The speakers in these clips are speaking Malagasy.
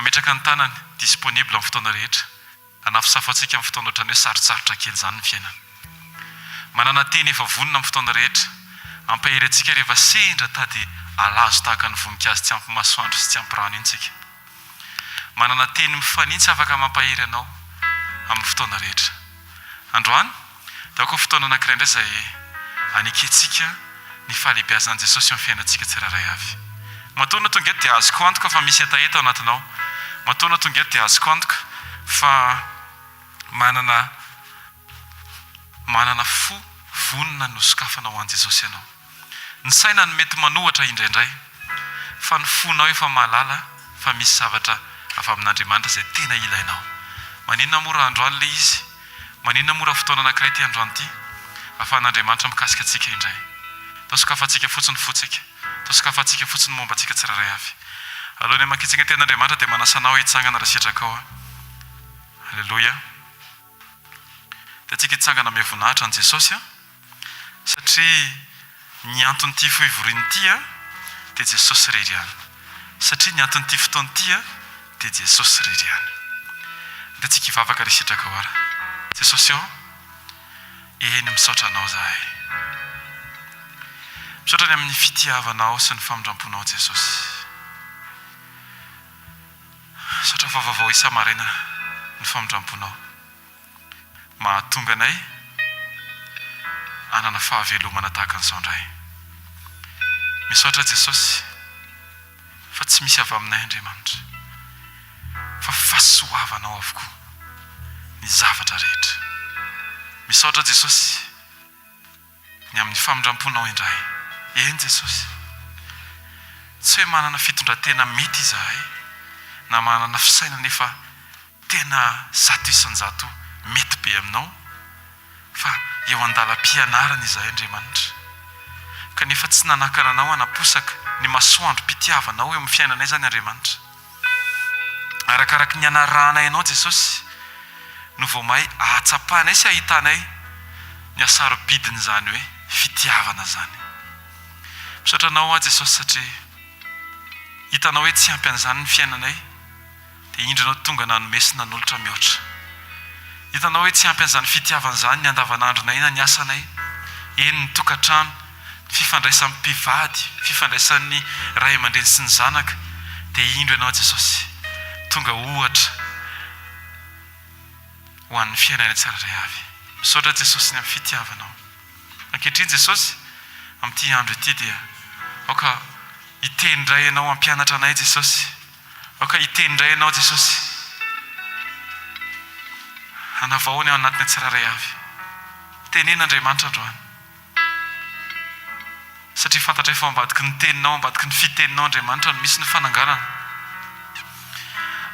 mametraka ny tanany disponible amin'ny fotoana rehetra. Anafisafantsika amin'ny fotoana ohatrany hoe sarotsarotra kely zany ny fiainana. Manana teny efa vonona amin'ny fotoana rehetra, ampahery antsika rehefa sendra tady alazo tahaka ny voninkazo tsy ampy masoandro sy tsy ampy rano intsika. Manana teny mifanitsy afaka mampahery anao amin'ny fotoana rehetra. Androany dia koa fotoana anankiray indray izay aneketsika ny fahalehibiazan'i Jesosy amin'ny fiainantsika tsirairay avy. Matoana tonga eto dia azoko antoka fa misy hetaheta ao anatinao. Matoana tonga eto dia azoko antoka fa manana vonona no sokafana ho an'i Jesosy ianao. Ny sainany mety manohatra indraindray, fa ny fonao efa mahalala fa misy zavatra avy amin'Andriamanitra izay tena ilainao. Maninona mora androany le izy? Maninona mora fotoana anankiray ty androany ty? Ahafahan'Andriamanitra mikasika antsika indray. Tao sokafantsika fotsiny fotsika. Tao sokafantsika fotsiny momba antsika tsirairay avy. Alohan'ny hamakitsika ten'Andriamanitra dia manasanao hitsangana raha sitraka ao. Halleluja. Dia antsika hitsangana amin'ny voninahitra an' Jesosy satria ny anton'ity fohivorian'ity dia Jesosy irery ihany. Satria ny anton'ity fotoan'ity dia Jesosy irery ihany. Dia antsika hivavaka raha sitraka ao ara. Jesosy eny misaotra anao zahay. Misaotra ny amin'ny fitiavanao sy ny famindramponao Jesosy. Misaotra fa vaovao isa-maraina ny famindramponao. Mahatonga anay anana fahavelomana tahaka an'izao indray. Misaotra Jesosy fa tsy misy avy aminay Andriamanitra, fa fahasoavanao avokoa ny zavatra rehetra. Misaotra Jesosy ny amin'ny famindramponao indray. Eny Jesosy, tsy hoe manana fitondratena mety izahay na manana fisainana efa tena zato isan-jato mety be aminao, fa eo andalam-pianarana izahay Andriamanitra. Kanefa tsy nanakana anao hanaposaka ny masoandro mpitiavanao eo amin'ny fiainanay zany Andriamanitra. Arakaraka ny anaranay ianao Jesosy no vao mahay ahatsapanay sy ahitanay ny asarobidiny zany hoe fitiavana zany. Misaotra anao Jesosy satria hitanao hoe tsy ampy an'izany ny fiainanay dia indrinao tonga nanomesina n'olotra mihoatra. Hitanao hoe tsy ampy an'izany fitiavana zany ny andavanandronay na ny asanay, eny ny tokantrano, ny fifandraisan'ny mpivady, fifandraisan'ny ray aman-dreny sy ny zanaka, dia indro ianao Jesosy tonga ohatra ho an'ny fiainana tsirairay avy. Misaotra Jesosy ny amin'ny fitiavanao. Ankehitriny Jesosy amin'ity andro ity dia aoka hitendray ianao hampianatra anay Jesosy. Aoka hitendray ianao Jesosy hanavaony ao anatin'ny tsirairay avy. Tenena Andriamanitra androany. Satria fantatra efa ambadiky ny teninao, ambadiky ny fiteninao Andriamanitra no misy ny fananganana.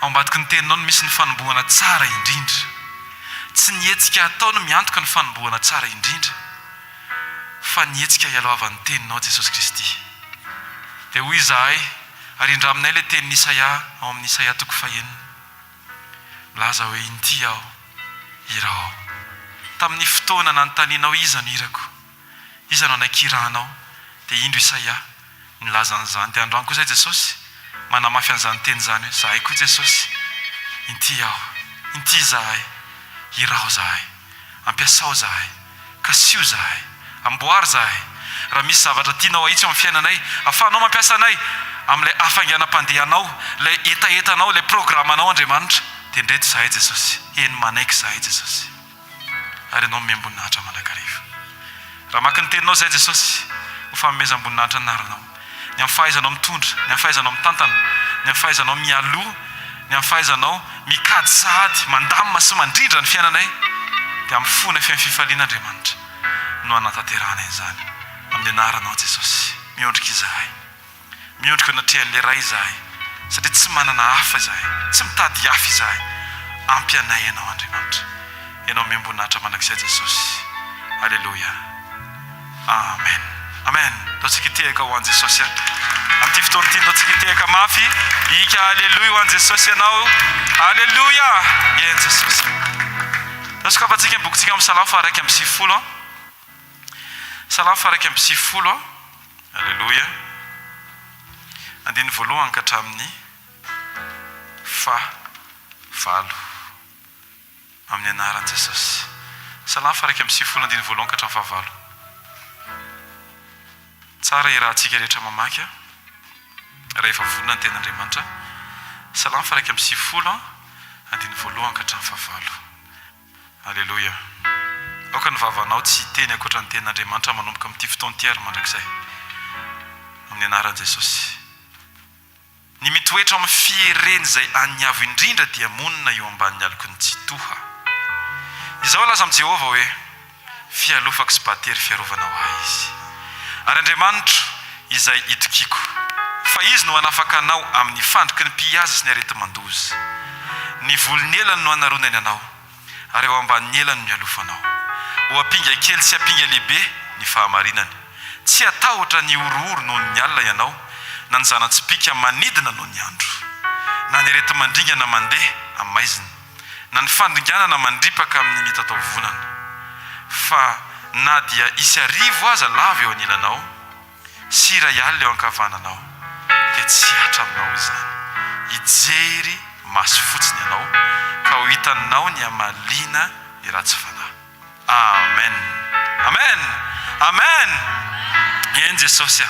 Ao ambadiky ny teninao no misy ny fanombohana tsara indrindra. Tsy ny hetsika atao no miantoka ny fanombohana tsara indrindra, fa ny hetsika hialohavan'ny teninao Jesosy Kristy. Dia hoy izahay, arindra aminay ilay tenin'ny Isaia ao amin'ny Isaia 1:5. Milaza hoe inty aho, hira aho. Tamin'ny fotoana nanontanianao iza no hirako, iza no anakiranao, dia indro Isaia nilaza an'izany. Dia androany kosa Jesosy manamafy an'izany teny izany hoe zahay koa Jesosy, inty aho, inty zahay, hira aho zahay, ampiasao zahay, kasio zahay, amboary zahay. Raha misy zavatra tianao ahitsy amin'ny fiainanay, ahafahanao mampiasa anay amin'ilay hafainganam-pandehanao, ilay etaetanao, ilay programanao Andriamanitra, dia ndreto zahay Jesosy, eny manaiky zahay Jesosy. Ary ianao miamboninahitra manakariva. Raha maka ny teninao zahay Jesosy, ho fanomezam-boninahitra ny naranao. Ny amin'ny fahaizanao mitondra, ny amin'ny fahaizanao mitantana, ny amin'ny fahaizanao mialoha, ny amin'ny fahaizanao mikady sahady, mandamina sy mandrindra ny fiainanay, dia amin'ny fona fiain'ny fifaliana Andriamanitra no hanatanterahana izany. Amin'ny anaranao Jesosy, miondrika izahay, miondrika natrehan'ilay ray izahay, satria tsy manana hafa izahay, tsy mitady hafa izahay. Ampy anay ianao Andriamanitra, ianao miamboninahitra mandrakizay Jesosy. Alleluia, amen, amen. Taontsika hitehaka ho an'i Jesosy. Amin'ity fotoana ity taontsika hitehaka mafy, ika alleluia ho an'i Jesosy ianao. Alleluia, en Jesosy. Taosokafantsika ny bokintsika amin'ny Salamo 1:20. Salamo 1:20. Alleluia. Andiny voalohany ka hatramin'ny valo amin'ny anaran Jesosy. Salama faraiky amin'ny sivifolo andiny voalohany ka hatramin'ny fahavalo. Tsara irahantsika rehetra mamaky raha efa vonona ny ten'Andriamanitra. Salama faraiky amin'ny sivifolo andiny voalohany ka hatramin'ny fahavalo. Alleluia. Aoka ny vavanao tsy teny ankoatra ny ten'Andriamanitra manomboka amin'ity fotoanty mandrakizay amin'ny anaran Jesosy. Ny mitoetra amin'ny fiereny izay aniavo indrindra dia monina eo ambanin'ny aloko ny tsitoha. Izao laza amin'i Jehovah hoe fialofako sy batery fiarovana ho ahy izy. Ary Andriamanitra izay itokiko, fa izy no hanafaka anao amin'ny fandriky ny mpihaza sy ny areti-mandoza. Ny volony elany no hanarona anao, ary eo ambanin'ny elany no mialofanao. Ho ampinga kely sy ampinga lehibe ny fahamarinany. Tsy atahotra ny orooro noho ny alina ianao, na ny zana-tsipika manidina noho ny andro, na ny areti-mandringana mandeha amin'ny maizina, na ny fandringanana mandripaka amin'ny mitatao-vonana. Fa na dia isy arivo aza lava eo anilanao, sy iray alina eo ankavananao, dia tsy hatra aminao izany. Hijery maso fotsiny ianao, ka ho hitanao ny hamaliana ny ratsy fanahy. Amen. Amen. Amen. Eny Jesosy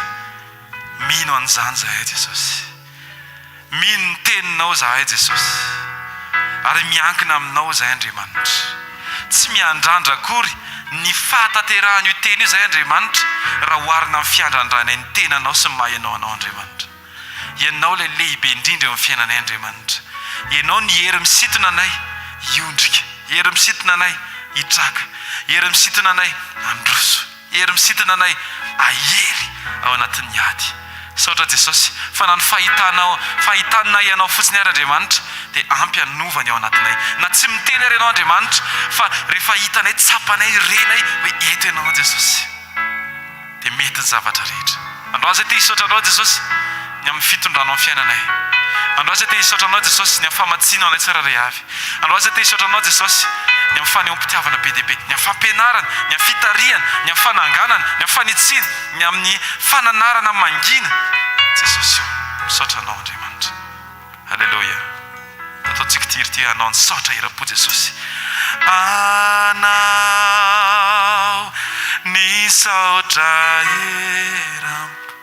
mino an'izany zahay Jesosy. Mino ny teninao zahay Jesosy. Ary miankina aminao zahay Andriamanitra. Tsy miandrandra akory ny fahatanterahana io teny io zahay Andriamanitra raha oharina amin'ny fiandrandrana ny tenanao sy ny maha ianao Andriamanitra. Ianao ilay lehibe indrindra eo amin'ny fiainanay Andriamanitra. Ianao ny hery misintona anay hiondrika, hery misintona anay hitraka, hery misintona anay handroso, hery misintona anay ahery ao anatin'ny ady. Saotra Jesosy, fa na ny fahitanay ianao fotsiny ary Andriamanitra dia ampy hanovany ao anatinay. Na tsy miteny ary ianao Andriamanitra, fa rehefa hitanay tsapanay renay hoe eto ianao Jesosy, dia mety ny zavatra rehetra. Androany izay te hisaotra anao Jesosy ny amin'ny fitondranao amin'ny fiainanay. Androany izay te hisaotra anao Jesosy ny amin'ny famatsianao anay tsirairay avy. Androany izay te hisaotra anao Jesosy ny amin'ny fanehoam-pitiavana be dia be, ny amin'ny fampianarana, ny amin'ny fitariana, ny amin'ny fananganana, ny amin'ny fanitsiana, ny amin'ny fananarana mangina. Jesosy misaotra anao Andriamanitra. Alleluia. Ataontsika tirity anao ny saotra ira-po Jesosy. Anao ny saotra ira-po,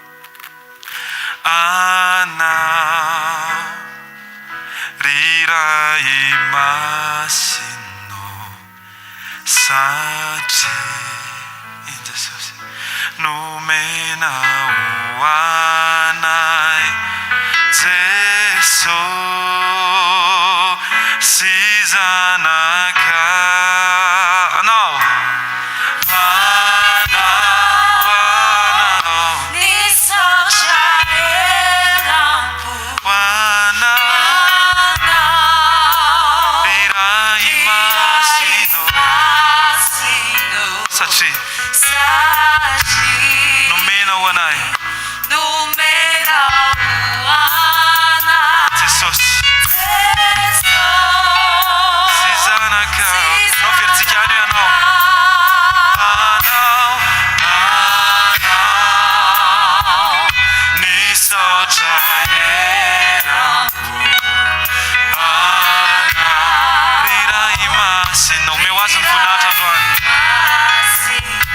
anao riray masino satria Jesosy nomena ho anay Jesosy zanaka. Anao nomena ho anay Jesosy sy zanaka. Nao fieritsika any ianao. Anao ny saotra ira-po, anao riray masina. Omeo azy ny voninahitra androany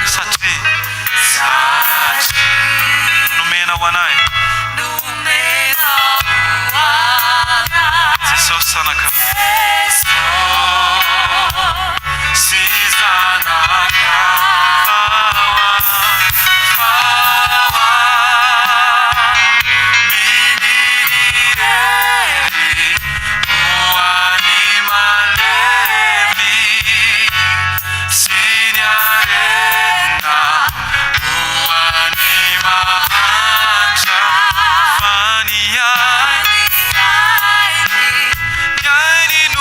satria nomena ho anay Jesosy zanaka. Sy zanaka minirery ho any malemy sy ny arena ho any mahantra. Fa ny ainy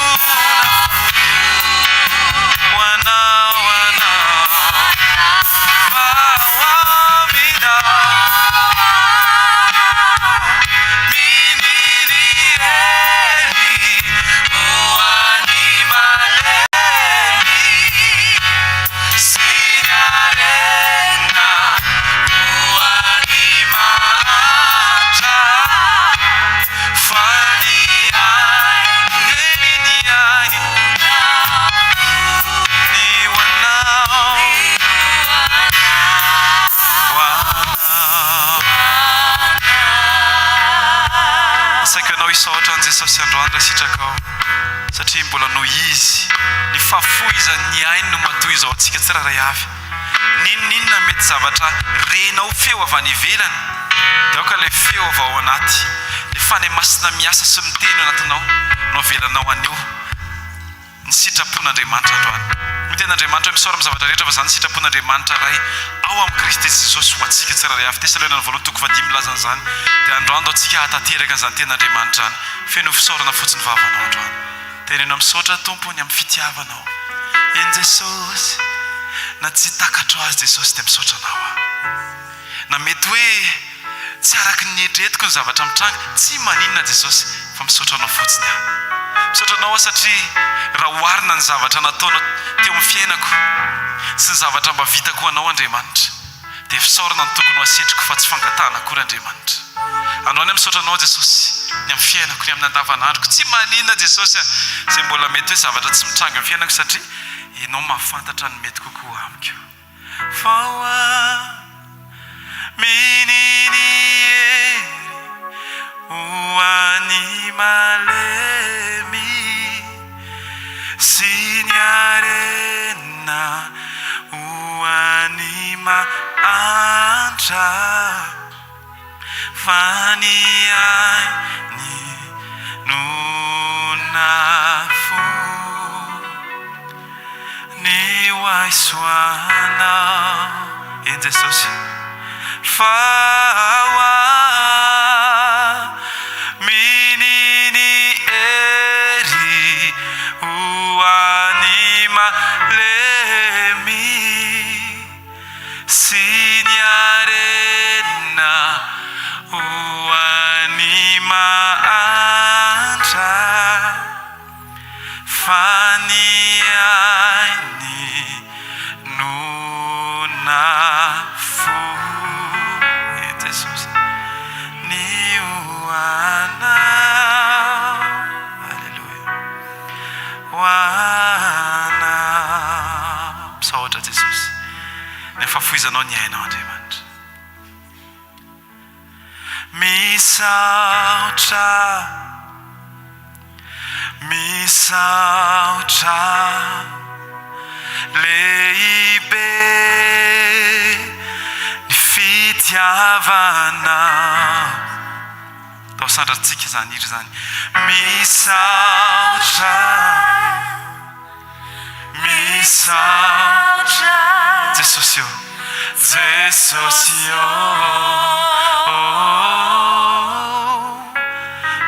misaotra an Jesosy androany raha sitraka ao satria mbola no izy ny fahafoizany ainy no matoy izao antsika tsy raha ray avy ninninona mety zavatra renao feo avy any ivelany dia aoka ilay feo avy ao anaty ny fany masina miasa sy miteny anatinao no avelanao aneo ny sitrapon'Andriamanitra androany ny ten'Andriamanitra misaora amin'ny zavatra rehetra fa zany sitrapon'Andriamanitra ray ao amin'ny Kristy Jesosy ho antsika tsy raha ray avy Tesaloniana voalohany toko 5 milaza an'izany dia androany dao antsika hatateraka an'izany ten'Andriamanitra any feno fisaorana fotsiny vavanao androany tenenao misaotra tompony amin'ny fitiavanao eny Jesosy na tsy takatro azy Jesosy dia misaotranao na mety hoe tsy araky ny eritreretiko ny zavatra mitranga tsy maninona Jesosy fa misaotranao fotsiny misaotranao satria raha oharina ny zavatra nataonao teo amin'ny fiainako sy ny zavatra mba vitako anao Andriamanitra dia fisaorana ny tokony ho asetriko fa tsy fangatahana akory Andriamanitra androany misaotranao Jesosy ny amin'ny fiainako ny amin'ny andavanandroko tsy maninona Jesosy izay mbola mety hoe zavatra tsy mitranga amin'ny fiainako satria ianao mahafantatra ny mety kokoa amiko fa minini uani malemi signarena uani maantra fani ni nunafu ni waiswana in Jesus fawa minini eri uanima lemi sinyarena uanima anta faniani nunafu Jesus ni wana haleluya wana saotra Jesus ny fahafoizanao ny ainao Andriamanitra misaotra leibe ny fitiavana tao sandratsika zany iry zany misaotra Jesosy io Jesosy io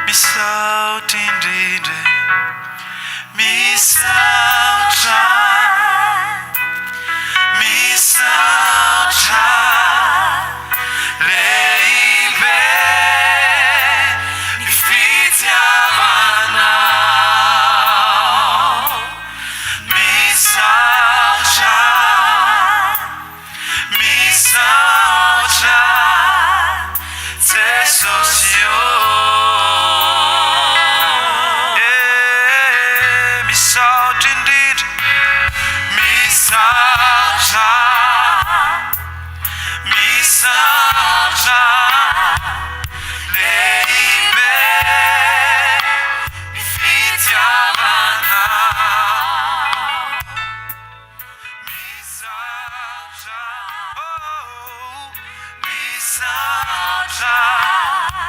misaotra indrindra misaotra leibe ny fitiavana misaotra Jesosy io misaotra indrindra misaotra leibe ny fitiavana misaotra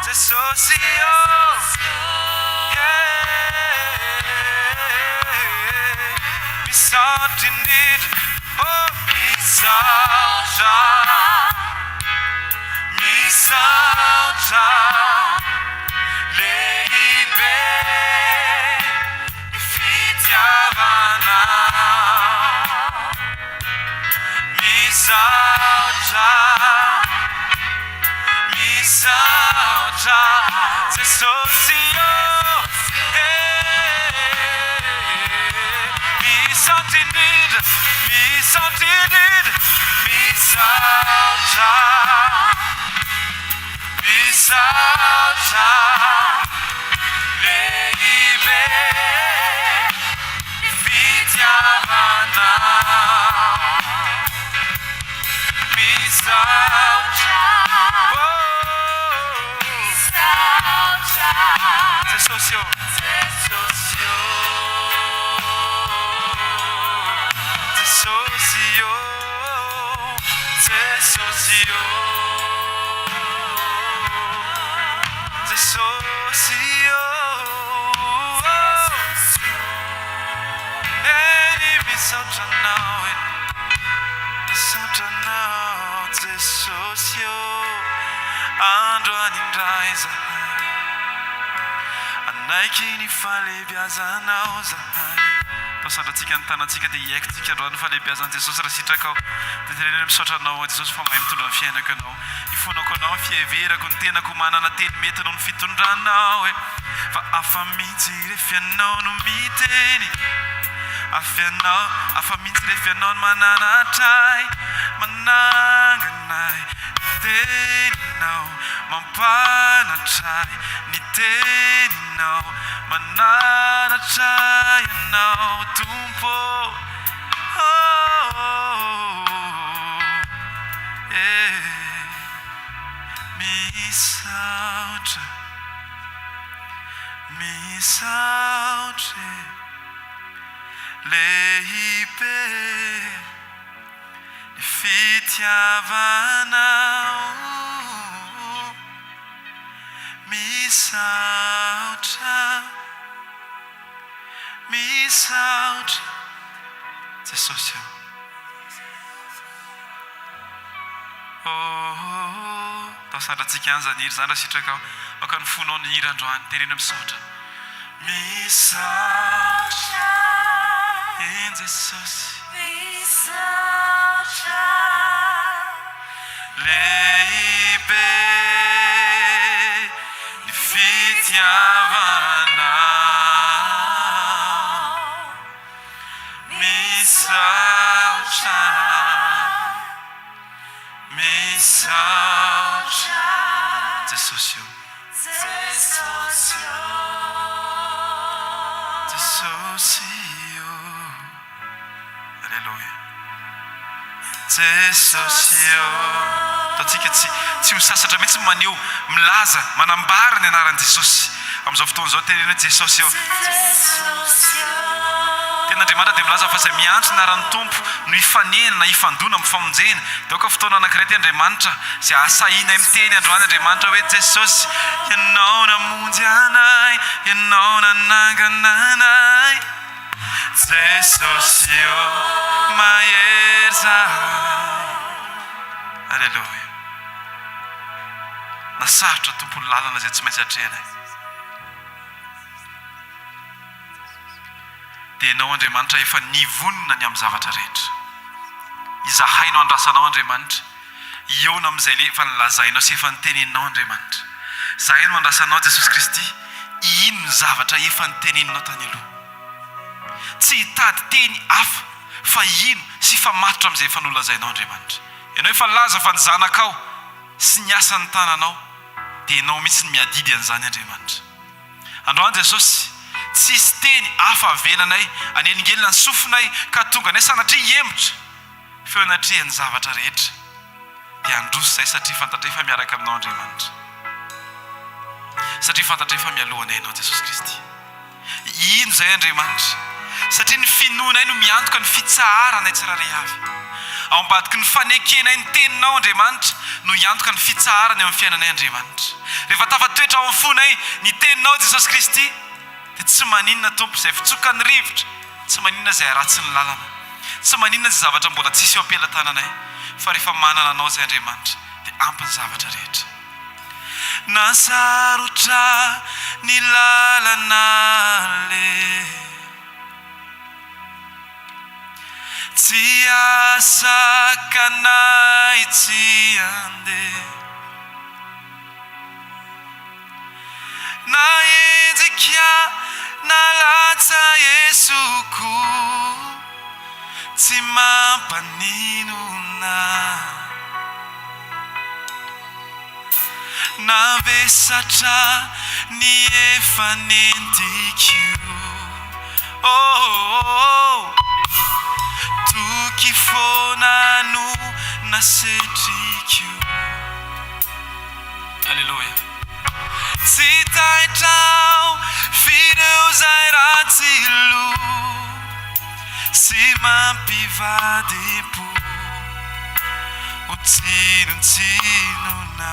Jesosy io misaotra indrindra misaotra leibe ny fitiavana misaotra Jesosy io misaotra indrindra misaotra leibe ny fitiavana misaotra socio Naikini falebiazanao zahay tosandratsika ny tanantsika dia iaikitsika androany falebiazan Jesosy raha sitraka dia teneneny misaotranao Jesosy fa mahay mitondra ny fiainako anao ifonako anao ny fieverako ny tenako manana teny mety noho ny fitondranao fa afa mihitsy rehefa ianao no miteny afa mihitsy rehefa ianao no mananatray mananganay teninao mampanatray ny teninao mananatray ianao Tompo misaotra lehibe ny fitiavanao misaotra Jesosy taosandratsika any zany iry zany raha sitraka maka ny fonao ny hira androany teneny misaotra misaotra en Jesosy misaotra lehibe ny fitiavanao misaotra Jesosy Alleluia Jesosy tatsika tsy ho sasatra mihitsy maneho milaza manambara ny anaran'i Jesosy amin'izao fotoana izao tenena Jesosy ten'Andriamanitra dia milaza fa izay miantso ny aran'ny Tompo no ifanenana ifandona amin'ny famonjena dia oka fotoana anankiray ty Andriamanitra izay asahiana miteny androany Andriamanitra hoe Jesosy ianao namonjy anay ianao nanangana anay Jesosy mahery zahay Alleluia nasarotra tompony lalana izay tsy maintsy hatrehanay dia ianao Andriamanitra efa nivonona ny amin'ny zavatra rehetra izahainao andrasanao Andriamanitra eo na amin'izay efa nilazainao sy efa niteneninao Andriamanitra zahay no andrasanao Jesosy Kristy ino ny zavatra efa niteneninao tany aloha tsy hitady teny hafa fa ino sy famatotra amin'izay efa nolazainao Andriamanitra ianao efa laza fa ny zanakao sy ny asan'ny tananao dia ianao mihitsy ny miadidy an'izany Andriamanitra androany Jesosy tsisy teny hafa avelanay anelingelina ny sofinay ka tonga nay sanatria hemotra feonatria ny zavatra rehetra dia androso zay satria fantatrefa miaraka aminao Andriamanitra satria fantatrefa mialohanay ianao Jesosy Kristy ino zay Andriamanitra satria ny finoanay no miantoka ny fitsaharanay tsirairay avy ao ambadiky ny fanekenay ny teninao Andriamanitra no iantoka ny fitsaharana eo amin'ny fiainanay Andriamanitra rehefa tafatoetra ao amin'ny fonay ny teninao Jesosy Kristy dia tsy maninona Tompo izay fitsoka ny rivotra tsy maninona izay ratsy ny lalana tsy maninona izay zavatra mbola tsisy eo am-pelantananay fa rehefa manana anao izay Andriamanitra dia ampy ny zavatra rehetra nasarotra ny lalana le tsy asakanay tsy andeha naenjika nalatsa Yesoko tsy mampaninona navesatra ny efa nentikio toky fona no nasetrikio Alleluia tsy taitrao mampivady-po ho tsinotsinona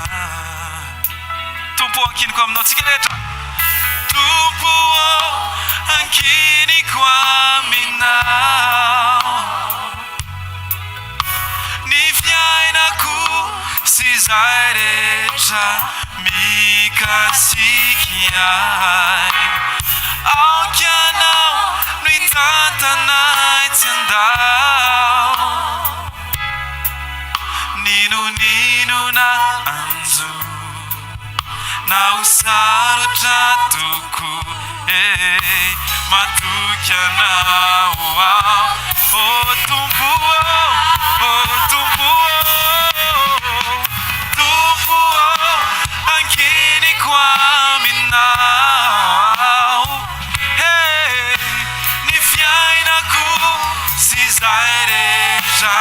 tompo ankiniko aminao tsika rehetra tompo ankiniko aminao ny fiainako sy zay rehetra mikasiky ahy aoky anao no hitantanay tsy andao ninonina anjo na ho sarotra toko matoky anao o tompo tompo ankiniko aminao ny fiainako sy zay rehetra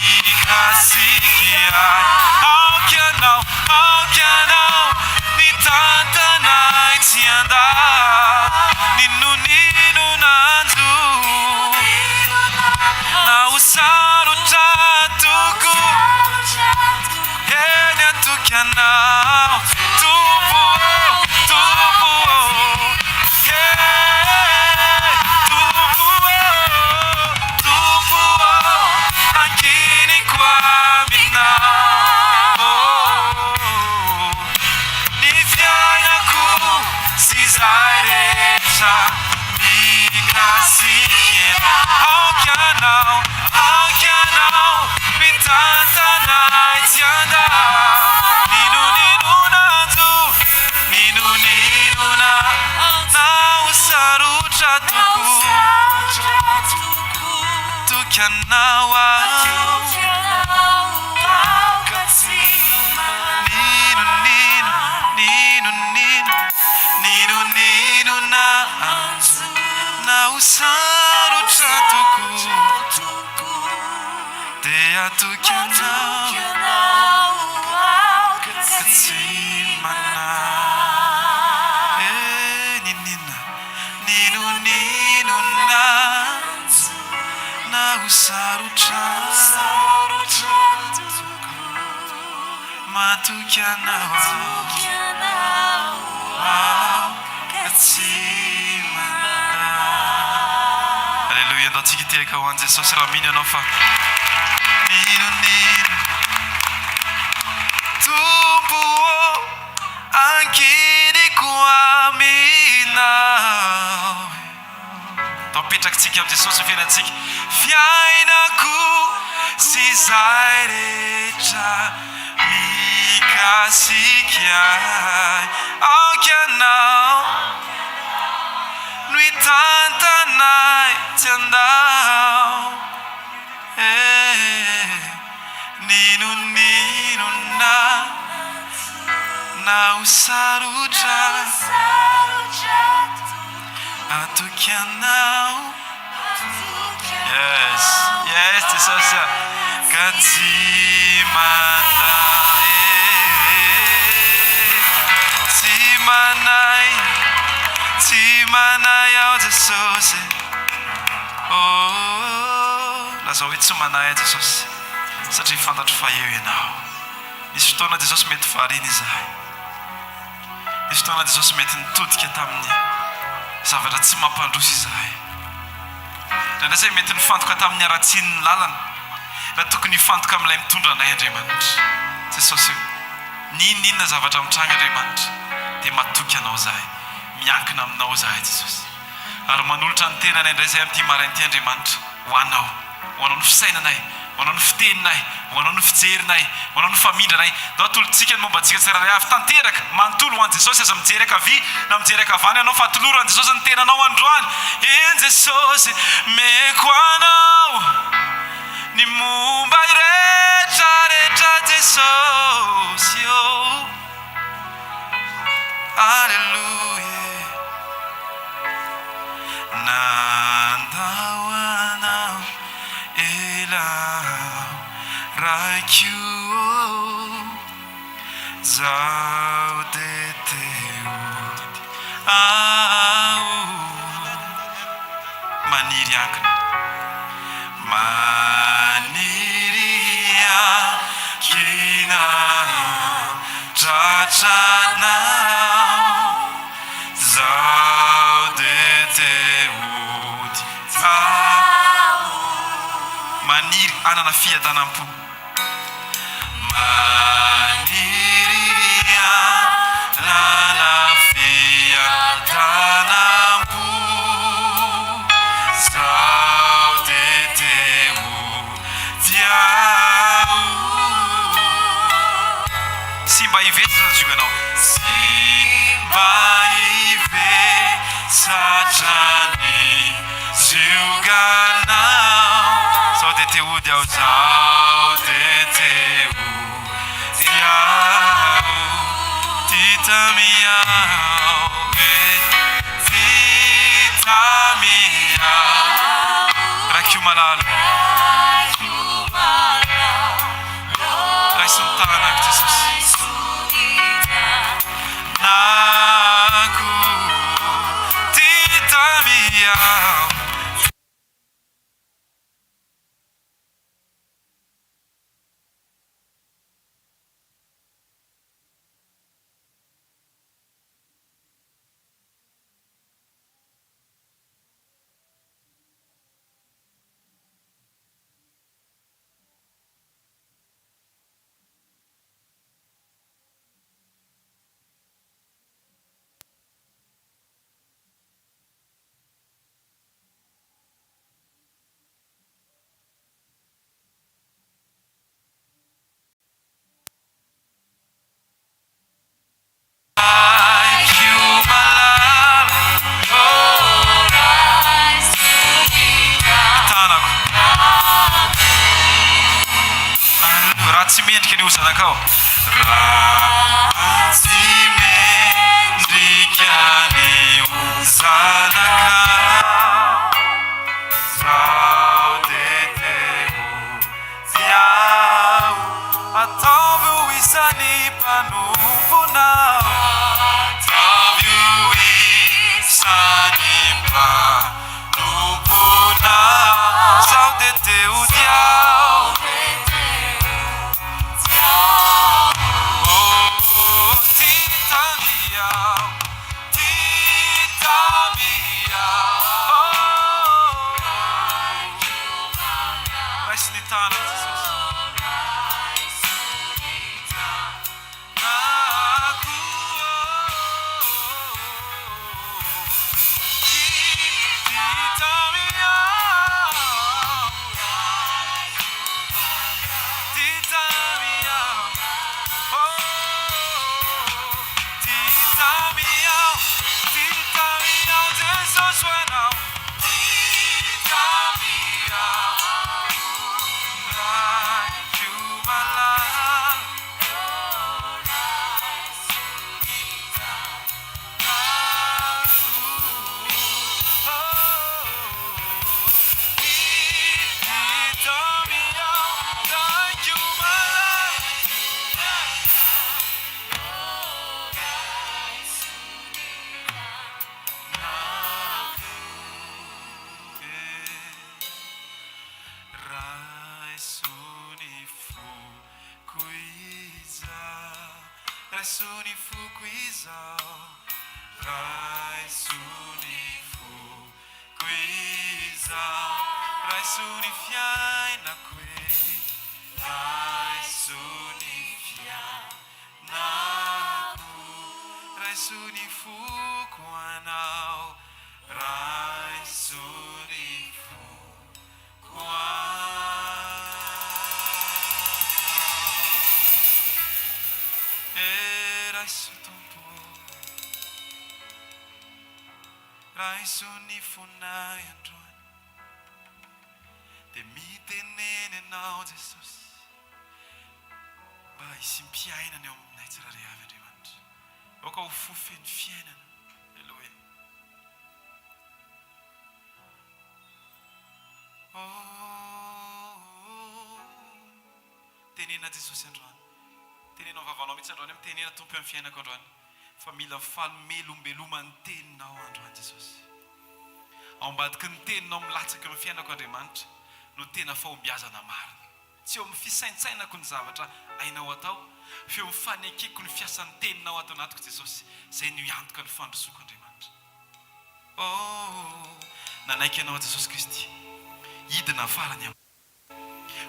mikasiky ahy aoky anao ny tantanay tsy andao ninon'andro na ho sarotra toko eny atoky anao tompo ankiniko aminao ny fiainako sy zay rehetra mikasiky aoky anao mitantanay tsy andao ninon'andro ninonina na ho sarotra toko toky anao ninonina na ho sarotra toko dia toky anao katsimana ninonina na ho sarotra matoky anao katsimana. Alleluia, andao tsika teraka ho an' Jesosy raha mino ianao fa ninonina tompo ankiniko aminao atao petraky tsika amin'i Jesosy fiainantsika fiainako sy zay rehetra mikasiky ahy aoky anao no hitantanay tsy andao ninonina na ho sarotra atoky anao yes Jesosy katsimana tsymanay ao Jesosy lazao hoe tsy manay Jesosy satria fantatro fa eo ianao nisy fotoana Jesosy mety varina izahay nisy fotoana Jesosy mety nitodika tamin'ny zavatra tsy mampandroso izahay ndraindray mety nifantoka tamin'ny aratsian'ny lalana raha tokony hifantoka amin'ilay mitondra anay Andriamanitra Jesosy ninona zavatra mitranga Andriamanitra dia matoky anao zahay miankina aminao zahay Jesosy ary manolotra ny tenanay indray zay amin'ity marain'ity Andriamanitra ho anao ny fisainanay ho anao ny fiteninay ho anao ny fijerinay ho anao ny famindranay dao atolotsika ny momba antsika tsirairay avy tanteraka manontolo ho an' Jesosy aza mijeraka avy na mijeraka avany anao fa atoloro an' Jesosy ny tenanao androany en Jesosy meko anao ny momba iretraretra Jesosy alleluia nandao anao elao raiky zao de teody maniry ankina anana fiadanam-po maniria lana fiadanam-po zao teteo diao sy mba ivetsazioganao sy mba ivesatrany zioganao zao teteo diao zao teteo diao titamiao titamiao rakio malalo raisiny tanako Jesosy nako titamiao tsy mendrika ny ozanakao raha tsy mendrika ny ozanakao zao teteo diao ataovy ho isan'ny mpanomponao ataovy ho isan'ny mpanomponao zao teteo diao raisony fonay androany dia miteneny anao Jesosy mba hisy mpiainana eo aminay tsirairay avy Andriamanitra aoka ho fofeny fiainana Elohe tenena Jesosy androany tenenao vavanao mihitsy androany mitenena tompo amin'ny fiainako androany fa mila falomelombeloma ny teninao androany Jesosy ao ambadiky ny teninao milatsaka amin'ny fiainako Andriamanitra no tena fahombiazana marina tsy eo amin'ny fisaintsainako ny zavatra ainao atao feo mifanekeko ny fiasan'ny teninao ato anatiko Jesosy izay no iantoka ny fandrosoko Andriamanitra nanaiky ianao Jesosy Kristy hidina farany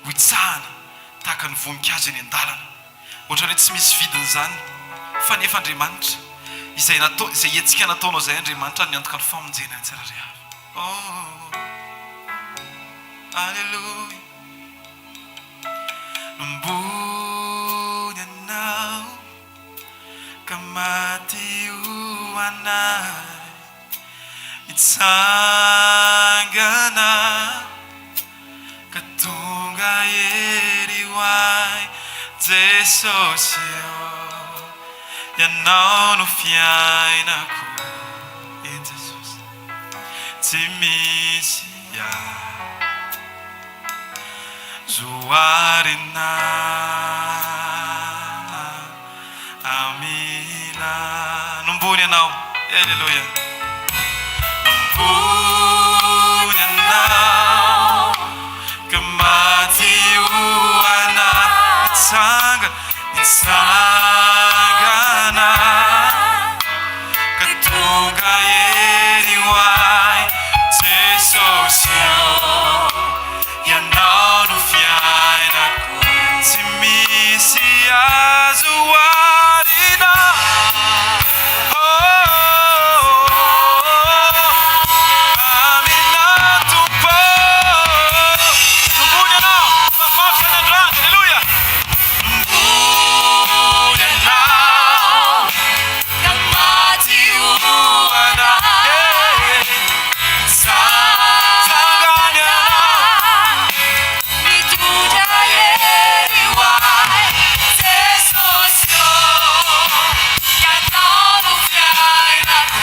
hoitsahana tahaka ny voninkazo eny an-dalana. Ohatrany hoe tsy misy vidiny zany fa nefa Andriamanitra izay hetsika nataonao izay Andriamanitra ny antoka ny famonjena ny tsirairay avy. Alleluia. Nombony anao ka maty ho anay, mitsangana ka tonga ery ho ahy Jesosy ianao no fiainako. En Jesosy tsy misy zoarina. Amina. Nombony anao. Alleluia. Nombony anao ka maty ho anay, mitsangana ka tonga ery ho ahy Jesosy ianao no fiainako. Tsy misy azoarina. Amina Tompo. Nombony anao mafy ny androany. Alleluia. Nombony anao ka maty ho anay, mitsangana mitondra ery ho ahy Jesosy ianao no fiainako.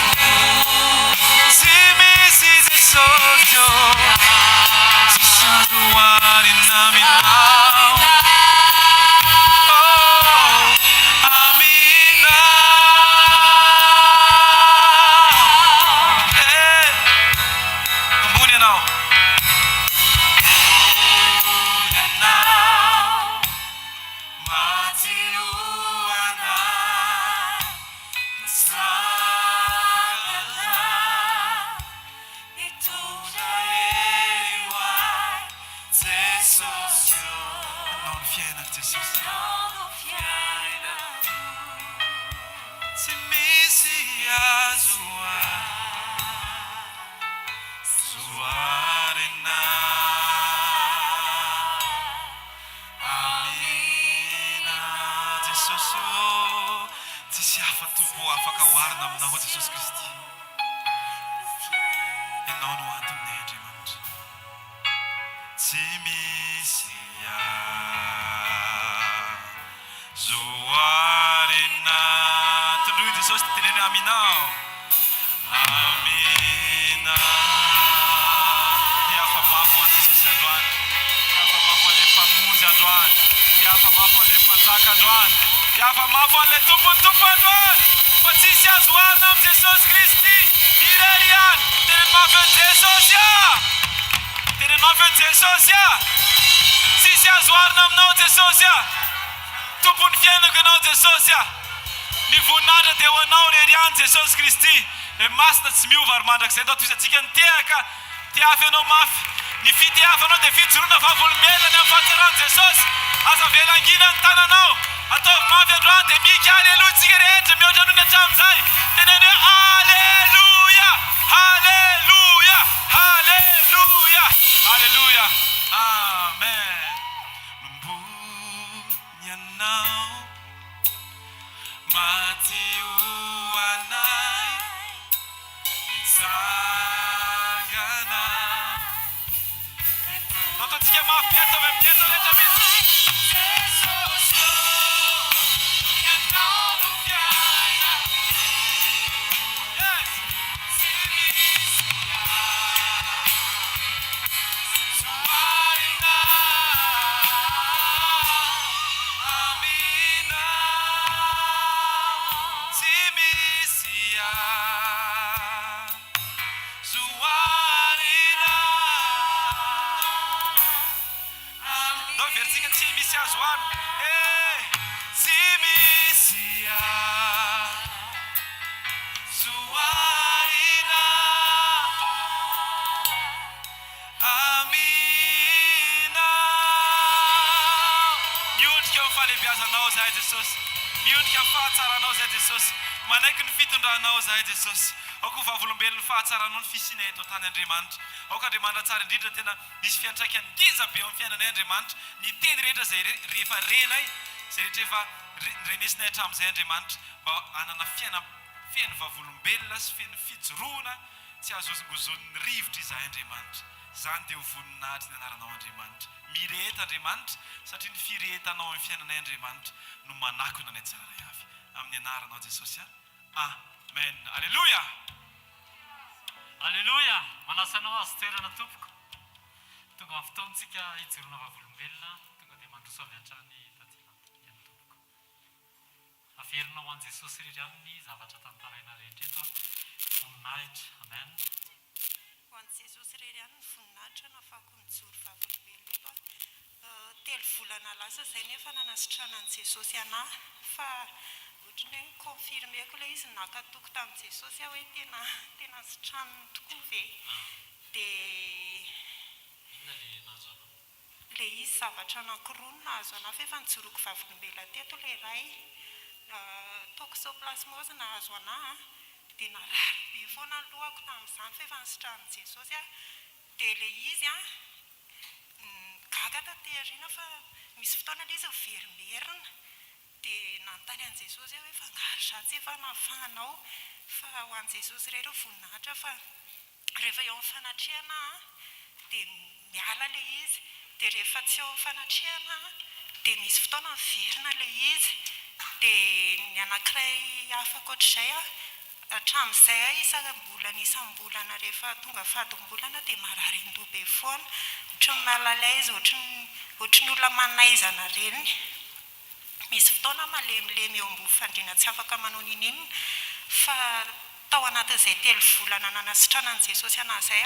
Tsy misy Jesosy tsisy azoarina aminao. Amina. Nombony anao. Nombony anao maty ho anay, mitsangana mitondra ery ho ahy Jesosy ianao no fiainako. Jesosy tsy misy azoarina. Amina. Jesosy tsisy hafa tombo afaka hoarina aminao Jesosy Kristy. Ianao no anton'ny Andriamanitra. Tsy misy azoarina. Tondroy Jesosy teneny aminao. Amina. Hiafamafo an'i Jesosy androany. Hiafamafo an'ilay mpamonjy androany. Hiafamafo an'ilay mpanjaka androany. Hiafamafo an'ilay tompontompo androany. Fa tsisy azoarina amin'ny Jesosy Kristy. Irery ihany. Teneny mafy eo Jesosy. Teneny mafy eo Jesosy. Tsisy azoarina aminao Jesosy. Tompony fiainako ianao Jesosy. Ny voninahitra dia ho anao irery ihany Jesosy Kristy. Ny masina tsy miova ary mandrakizay atao toizantsika ny tehaka tiafy ianao mafy. Ny fitiafanao dia fijoroana vavolombelona ny amin'ny fahatsarany Jesosy. Aza velangina ny tananao. Ataovy mafy androany dia mika aleluia tsika rehetra mihoatra noho ny hatramin'izay. Teneny hoe aleluia, aleluia, aleluia, aleluia. Amen. Nombony anao maty ho anay, mitsangana. Ataontsika mafy atao rehetra misy. Jesosy ianao no fiainako. Yes. Tsy misy azoarina. Amina. Tsy misy azoarina. Não versículo que se misy azoarina. Tsy misy azoarina. Amina. fahalehibiazanao zahay Jesosy, miondrika amin'ny fahatsaranao zahay Jesosy, manaiky ny fitondranao zahay Jesosy. Aoko vavolombelon'ny fahatsaranao ny fisianay eto tany Andriamanitra. Aoko Andriamanitra tsara indrindra tena misy fiantraikany ngeza be amin'ny fiainanay Andriamanitra. Ny teny rehetra zay rehefa renay, zay rehetra efa renesinay hatramin'izay Andriamanitra, mba hanana feno vavolombelona sy feno fijoroana tsy azozongozon'ny rivotra izahay Andriamanitra. Zany dia ho voninahitra ny anaranao Andriamanitra. Mireheta Andriamanitra satria ny firehetanao amin'ny fiainanay Andriamanitra no manakona ny tsiraray avy. Amin'ny anaranao Jesosy. Amen. Alleluia. Alleluia. Manasanao azy toerana tompoko. Tonga amin'ny fotoantsika hijoroana vavolombelona, tonga dia mandroso avy hatrany tadina ihany tompoko. Averinao ho an'i Jesosy irery aminy zavatra tantaraina rehetra eto. Voninahitra. Amen. Ho an'i Jesosy irery aminy voninahitra nafahako nijoro vavolombelona eto. Telo volana lasa izay nefa nanasitrana an'i Jesosy anahy fa ohatrany hoe confirmeko ilay izy nakatoko tamin'i Jesosy hoe tena sitrano tokoa ve. Dia ilay izy zavatra anankiroa no nahazo anahy fa efa nijoroako vavolombelona teto ilay iray toxoplasmose nahazo anahy dia narary be foana ny lohako tamin'izany fa efa nisitrahan'i Jesosy. Dia ilay izy gaga taterina fa misy fotoana ilay izy verimerina. Dia nanontany an'i Jesosy hoe fangaro zatsy efa nafahanao fa ho an'i Jesosy irery voninahitra fa rehefa eo amin'ny fanatrehana dia miala ilay izy. Dia rehefa tsy eo amin'ny fanatrehana dia misy fotoana miverina ilay izy. Dia ny anankiray afaka ohatr'izay hatramin'izay isam-bolana rehefa tonga fadom-bolana dia marary an-doha be foana. Ohatran'ny malalay izy, ohatran'ny olona manaizana reny. Misy fotoana malemilemy eo ambony fandriana tsy afaka manao ninino fa tao anatin'izay 3 volana nanasitrana an'i Jesosy anahy izay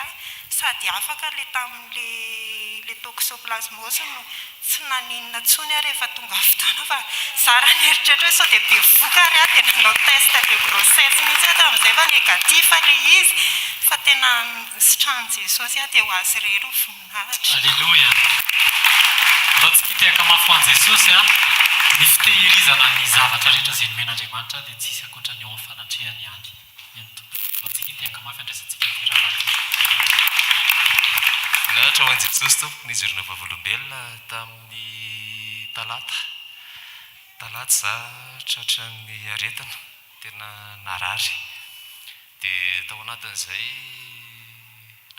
sady afaka ilay tamin'ilay toxoplasmose no tsy naninona intsony rehefa tonga fotoana fa zara ny eritreritra hoe sao dia be vokary dia nanao test de grossesse mihitsy tamin'izay fa négatif ilay izy fa tena nisitrahan'i Jesosy dia ho azy irery ho voninahitra. Alleluia. Mbao tsy kitehaka mafy ho an'i Jesosy ny fitehirizana ny zavatra rehetra izay nomen'Andriamanitra dia tsisy ankoatra ny eo amin'ny fanatrehany ihany. Mbao tsy kitehaka mafy andraisantsika ny firaharaha. Voninahitra ho an'i Jesosy tompoko ny hijoroana vavolombelona tamin'ny talata za tratra ny aretina tena narary. Dia tao anatin'izay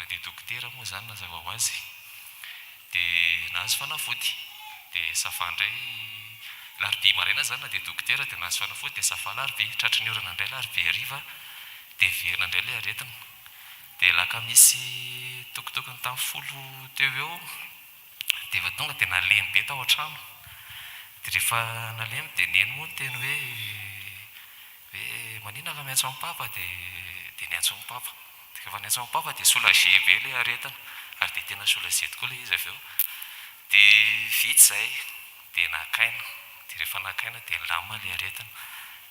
dia dokotera moa zany nazava ho azy dia nahazo fanafody dia safandray larobia maraina zany na dia dokotera dia nahazo fanafody dia safa larobia tratry ny orana indray larobia hariva dia verina indray ilay aretina dia laka misy tokotokony tamin'ny 10 teo eo dia efa tonga dia nalemy be tao an-trano. Dia rehefa nalemy dia neny moa ny teny hoe manina fa miantso amin'ny papa dia niantso amin'ny papa. Dia rehefa niantso amin'ny papa dia soulagé be ilay aretina ary dia tena soulagé tokoa ilay izy avy eo. Dia vitsy izay dia nakaina. Dia rehefa nakaina dia lamina ilay aretina.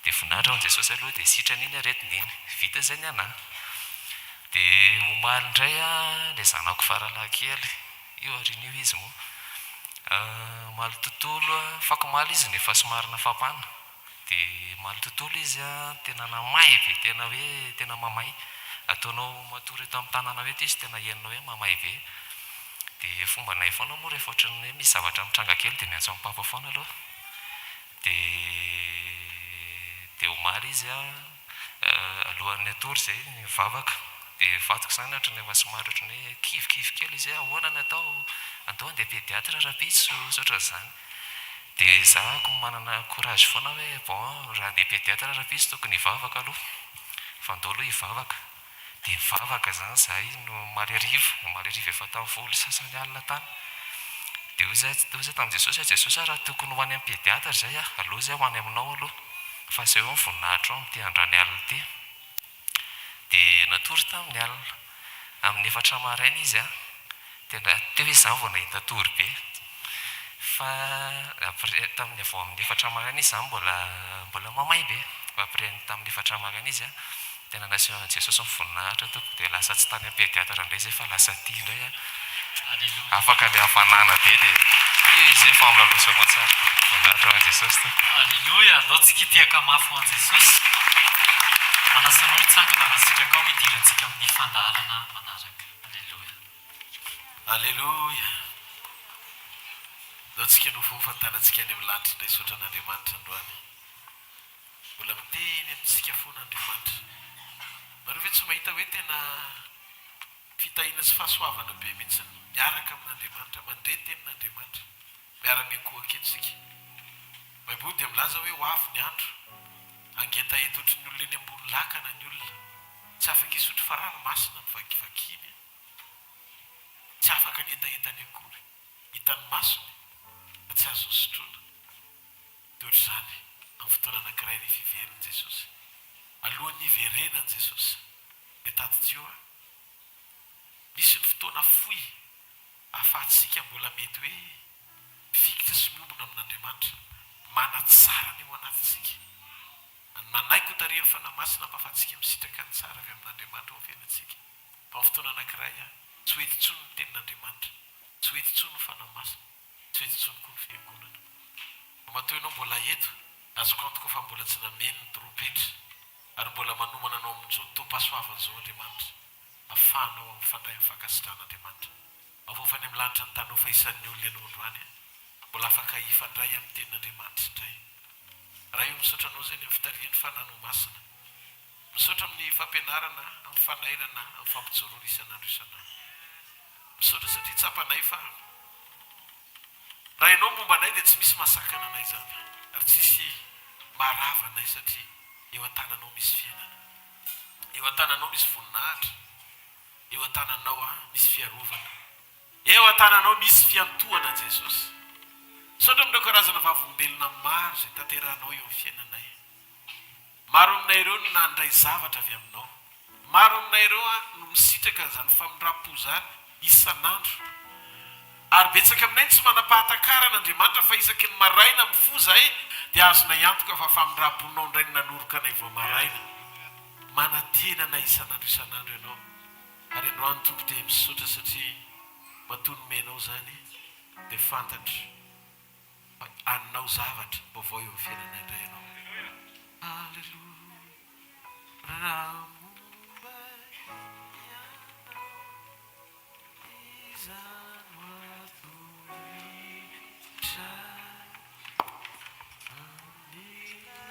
Dia voninahitra ho an'i Jesosy aloha dia sitrana iny aretina iny. Vita izay ny anahy. Dia omaly indray ilay zanako faralahy kely. Io arin'io izy moa. Maly tontolo fakomaly izy nefa somary nafapana. Dia maly tontolo izy tena namay be, tena hoe tena mamay. Ataonao matory eto amin'ny tanana hoe izy tena henonao hoe mamay be. Dia fomba nay foana moa rehefa ohatrany hoe misy zavatra mitranga kely dia miantso amin'ny papa foana aloha. Dia omaly izy alohan'ny atory izay mivavaka. Dia vatoko izany ohatrany efa somary ohatrany hoe kivokivy kely izy ahoana ny atao andao andeha pédiatra rahampitso ohatran'izany. Dia zahako manana courage foana hoe bon raha andeha pédiatra rahampitso tokony hivavaka aloha fa andao aloha hivavaka. Dia mivavaka zany za no maly hariva efa tamin'ny folo sasany alina tany. Dia hoy zay tamin'i Jesosy Jesosy raha tokony ho any amin'ny pédiatra zay aloha zay ho any aminao aloha fa izay eo ny voninahitra ao amin'ity androany alina ity. Dia natory tamin'ny alina amin'ny 4 maraina izy tena teo izy zany vao nahita tory be fa tamin'ny avao amin'ny 4 maraina izy zany mbola mamay be fa après tamin'ny 4 maraina izy tena nasian'i Jesosy ny voninahitra tompoko dia lasa tsy tany amin'ny pédiatra indray izay fa lasa tia indray Alleluia. afaka le hafanana be dia izy efa milalosana tsara voninahitra hoan'i jesosy to Alleluia. Andao tsikitiaka mafy ho an' Jesosy. Manasanao hitsangana rasitraka ao hidirantsika amin'ny fandaharana manaraka. Alleluia. Alleluia. Dao tsika no fofantanantsika any amin'ny lanitra indray saotra an'Andriamanitra androany. Mbola miteny amintsika foana Andriamanitra. Nareo ve tsy mahita hoe tena fitahiana sy fahasoavana be mihitsy miaraka amin'Andriamanitra, mandre tenin'Andriamanitra, miara-miankohaka etsika. Baiboly dia milaza hoe ho avy ny andro angenta eto ohatry ny olona eny ambony lakana ny olona, tsy afaka isotro fa ranomasina mivakivakiny, tsy afaka ny etaetany akory, hitany masony tsy azo sotroina. Toatra izany amin'ny fotoana anankiray rehefa iverin' Jesosy, alohan'ny iverenan' Jesosy dia tadideo misy ny fotoana fohy ahafahantsika mbola mety hoe mifikitra sy miombona amin'Andriamanitra, manatsara ny eo anatintsika, manaiko tarihan'ny fanamasina mba ahafahantsika misitraka ny tsara avy amin'Andriamanitra ao fiainantsika. Fa amin'ny fotoana anankiray tsy ho ety intsony ny tenin'Andriamanitra, tsy ho ety intsony ny fanamasina, tsy ho ety intsony koa ny fiangonana. Matoa ianao mbola eto, azoko antoka fa mbola tsy nameno ny trompetra ary mbola manomana anao amin'izao tom-pahasoavan'izao Andriamanitra, ahafahanao mifandray amin'ny fankasitrahan'Andriamanitra. Avofany amin'ny lanitra ny tanao fa isan'ny olona ianao androany, mbola afaka hifandray amin'ny tenin'Andriamanitra indray. Raha io misaotra anao zay ny amin'ny fitarian'ny fananao masina, misaotra amin'ny fampianarana, amin'ny fanairana, amin'ny fampijoroana isan'andro isan'andro. Misaotra satria tsapanay fa raha ianao momba anay dia tsy misy masakana anay zany, ary tsisy marava anay satria eo an-tananao misy fiainana, eo an-tananao misy voninahitra, eo an-tananao misy fiarovana, eo an-tananao misy fiantohana Jesosy. Misaotra amin'ireo karazana vavolombelona maro izay tanterahanao eo amin'ny fiainanay. Maro aminay ireo no nandray zavatra avy aminao, maro aminay ireo no misitraka izany famindrapo izany isan'andro, ary betsaka aminay tsy manam-pahatakara n'Andriamanitra fa isaky ny maraina mifoha zahay dia azona iantoka fa famindraponao indray ny nanoroka anay vao maraina. Manatena anay isan'andro isan'andro ianao, ary androany tompo dia misaotra satria matoa nomenao zany dia fantatra fa aninao zavatra vaovao eo amin'ny fiainanay indray ianao. Alleluia. Ramomba ianao izany atohitra anila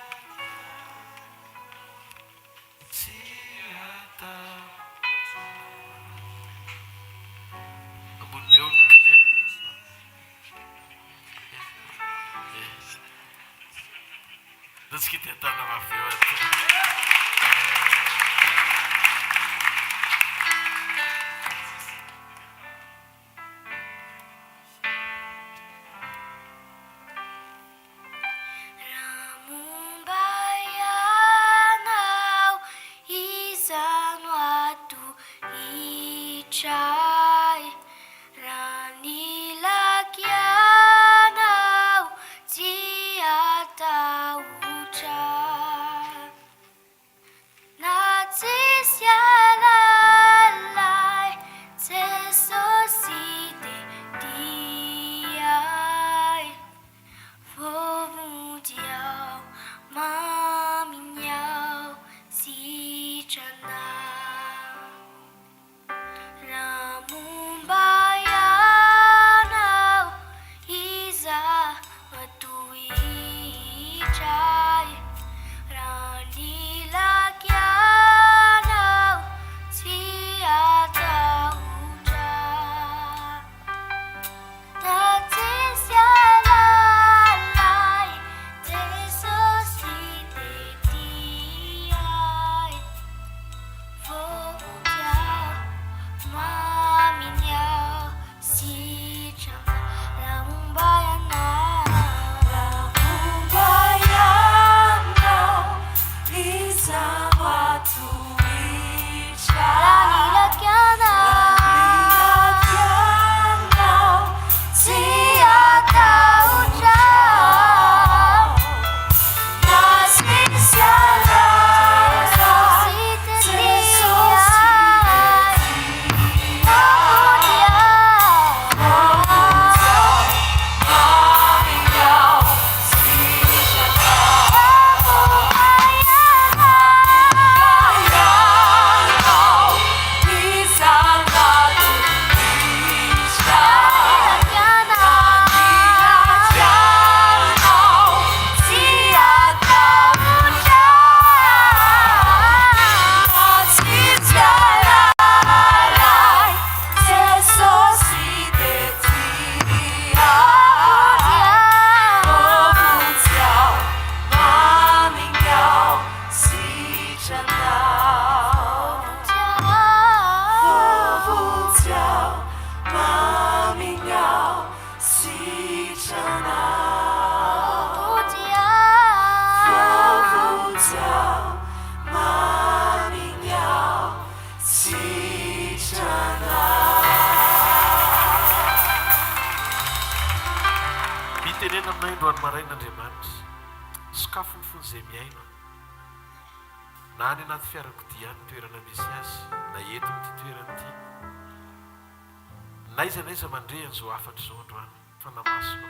tsy atao ambony eo ny kile. Datsika dia tana mafy eo ato. Ram saina aminay androany marain'Andriamanitra sokafo ny fony izay miaina na any anaty fiarakodia ny toerana misy azy na eto n'ity toerana ity naiza naiza mandre an'izao afatra izao androany fanamasona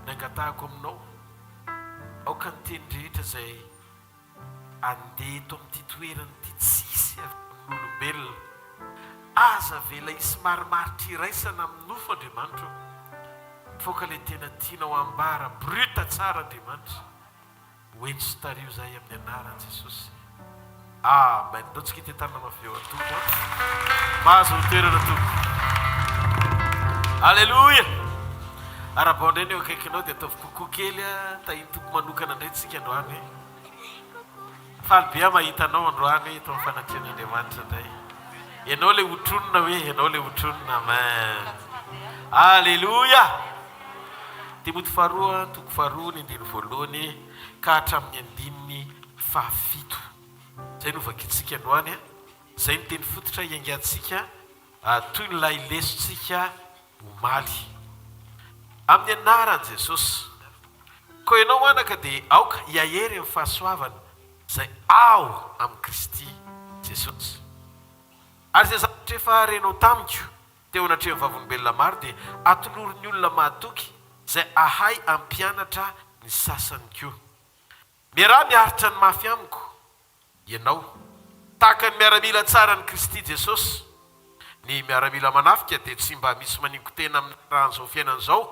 ny angatahako aminao aoka ny teny rehetra izay andeha eto amin'ity toerana ity tsisy amin'olombelona aza vela isy marimaritra iraisana amin'ny nofo Andriamanitra foka ilay tena tianao ambara bruta tsara Andriamanitra hoenty sy tario zahay amin'ny anaran'i Jesosy. Amen. Daontsika ity tanana mafeo Tompo mahazo ny toerana Tompo. Alleluia. Arabao indray ny eo akaikinao dia ataovy kokoa kely tahiny Tompo manokana indray tsika androany. Falibea mahita anao androany eto amin'ny fanatrehan'Andriamanitra indray. Ianao ilay hotronona hoe ianao ilay hotronona. Amen. Alleluia. Timoty faharoa toko faharoa ny andiny voalohany ka hatramin'ny andininy fahafito. Zay no vakitsika androany. Zay ny teny fototra iangatsika toy ny lahy lesontsika omaly amin'ny anaran'i Jesosy. Koa ianao manaka dia aoka hiahery amin'ny fahasoavana izay ao amin'ny Kristy Jesosy. Ary izay zavatra efa renao tamiko teo anatrehan'ny vavolombelona maro dia atolorin'ny olona mahatoky izay ahay ampianatra ny sasany koa. Miaraha miaritra ny mafy amiko ianao tahaka ny miaramila tsara ny Kristy Jesosy. Ny miaramila manafika dia tsy mba misy maningo tena amin'ny rahan'izao fiainan'izao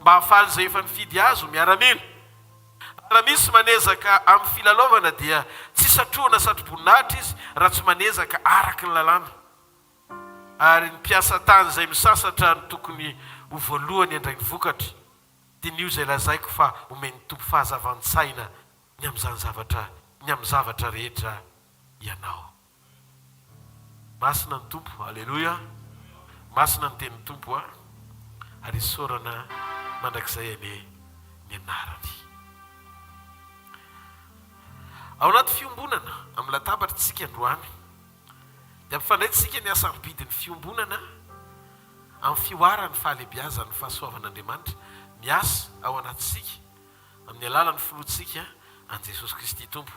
mba hafaly izay efa nifidy azy ho miaramila. Raha misy manezaka amin'ny filalaovana dia tsy satroana satroboninahitra izy raha tsy manezaka araka ny lalàna. Ary ny mpiasa tany izay misasatra ny tokony ho voalohany andray ny vokatra. Dia nio izay lazaiko fa omeny tompo fahazavan-tsaina ny amin'izany zavatra ny amin'ny zavatra rehetra ianao. Masina ny Tompo. Alleluia. Masina ny tenin'ny Tompo ary isaorana mandrakizay ny anarany. Ao anaty fiombonana amin'ny latabatra tsika androany dia mifandray tsika ny asam-bidin'ny fiombonana amin'ny fioarany fahalebiazan'ny fahasoavan'Andriamanitra miasa ao anatsika amin'ny alalan'ny filoantsika an Jesosy Kristy Tompo.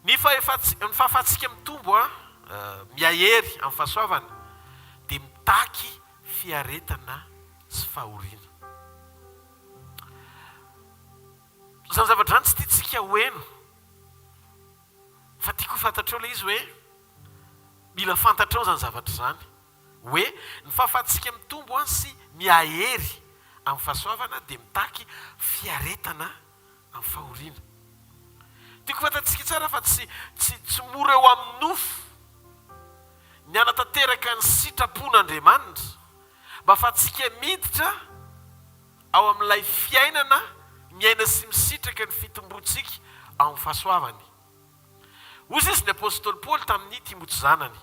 Ny fahafahatsika mitombo miahery amin'ny fahasoavana dia mitaky fiaretana sy fahoriana. Zany zavatra zany tsy tiantsika hoeno fa tiako fantatrao ilay izy hoe mila fantatrao zany zavatra zany hoe ny fahafahatsika mitombo sy miahery amin'ny fahasoavana dia mitaky fiaretana amin'ny fahoriana. Tiako fantatsika tsara fa tsy mora eo amin'ny nofo ny anatanteraka ny sitrapon'Andriamanitra mba ahafahantsika miditra ao amin'ilay fiainana miaina sy misitraka ny fitombontsika amin'ny fahasoavany. Ozy izy ny apôstôly Paoly tamin'ny Timoty zanany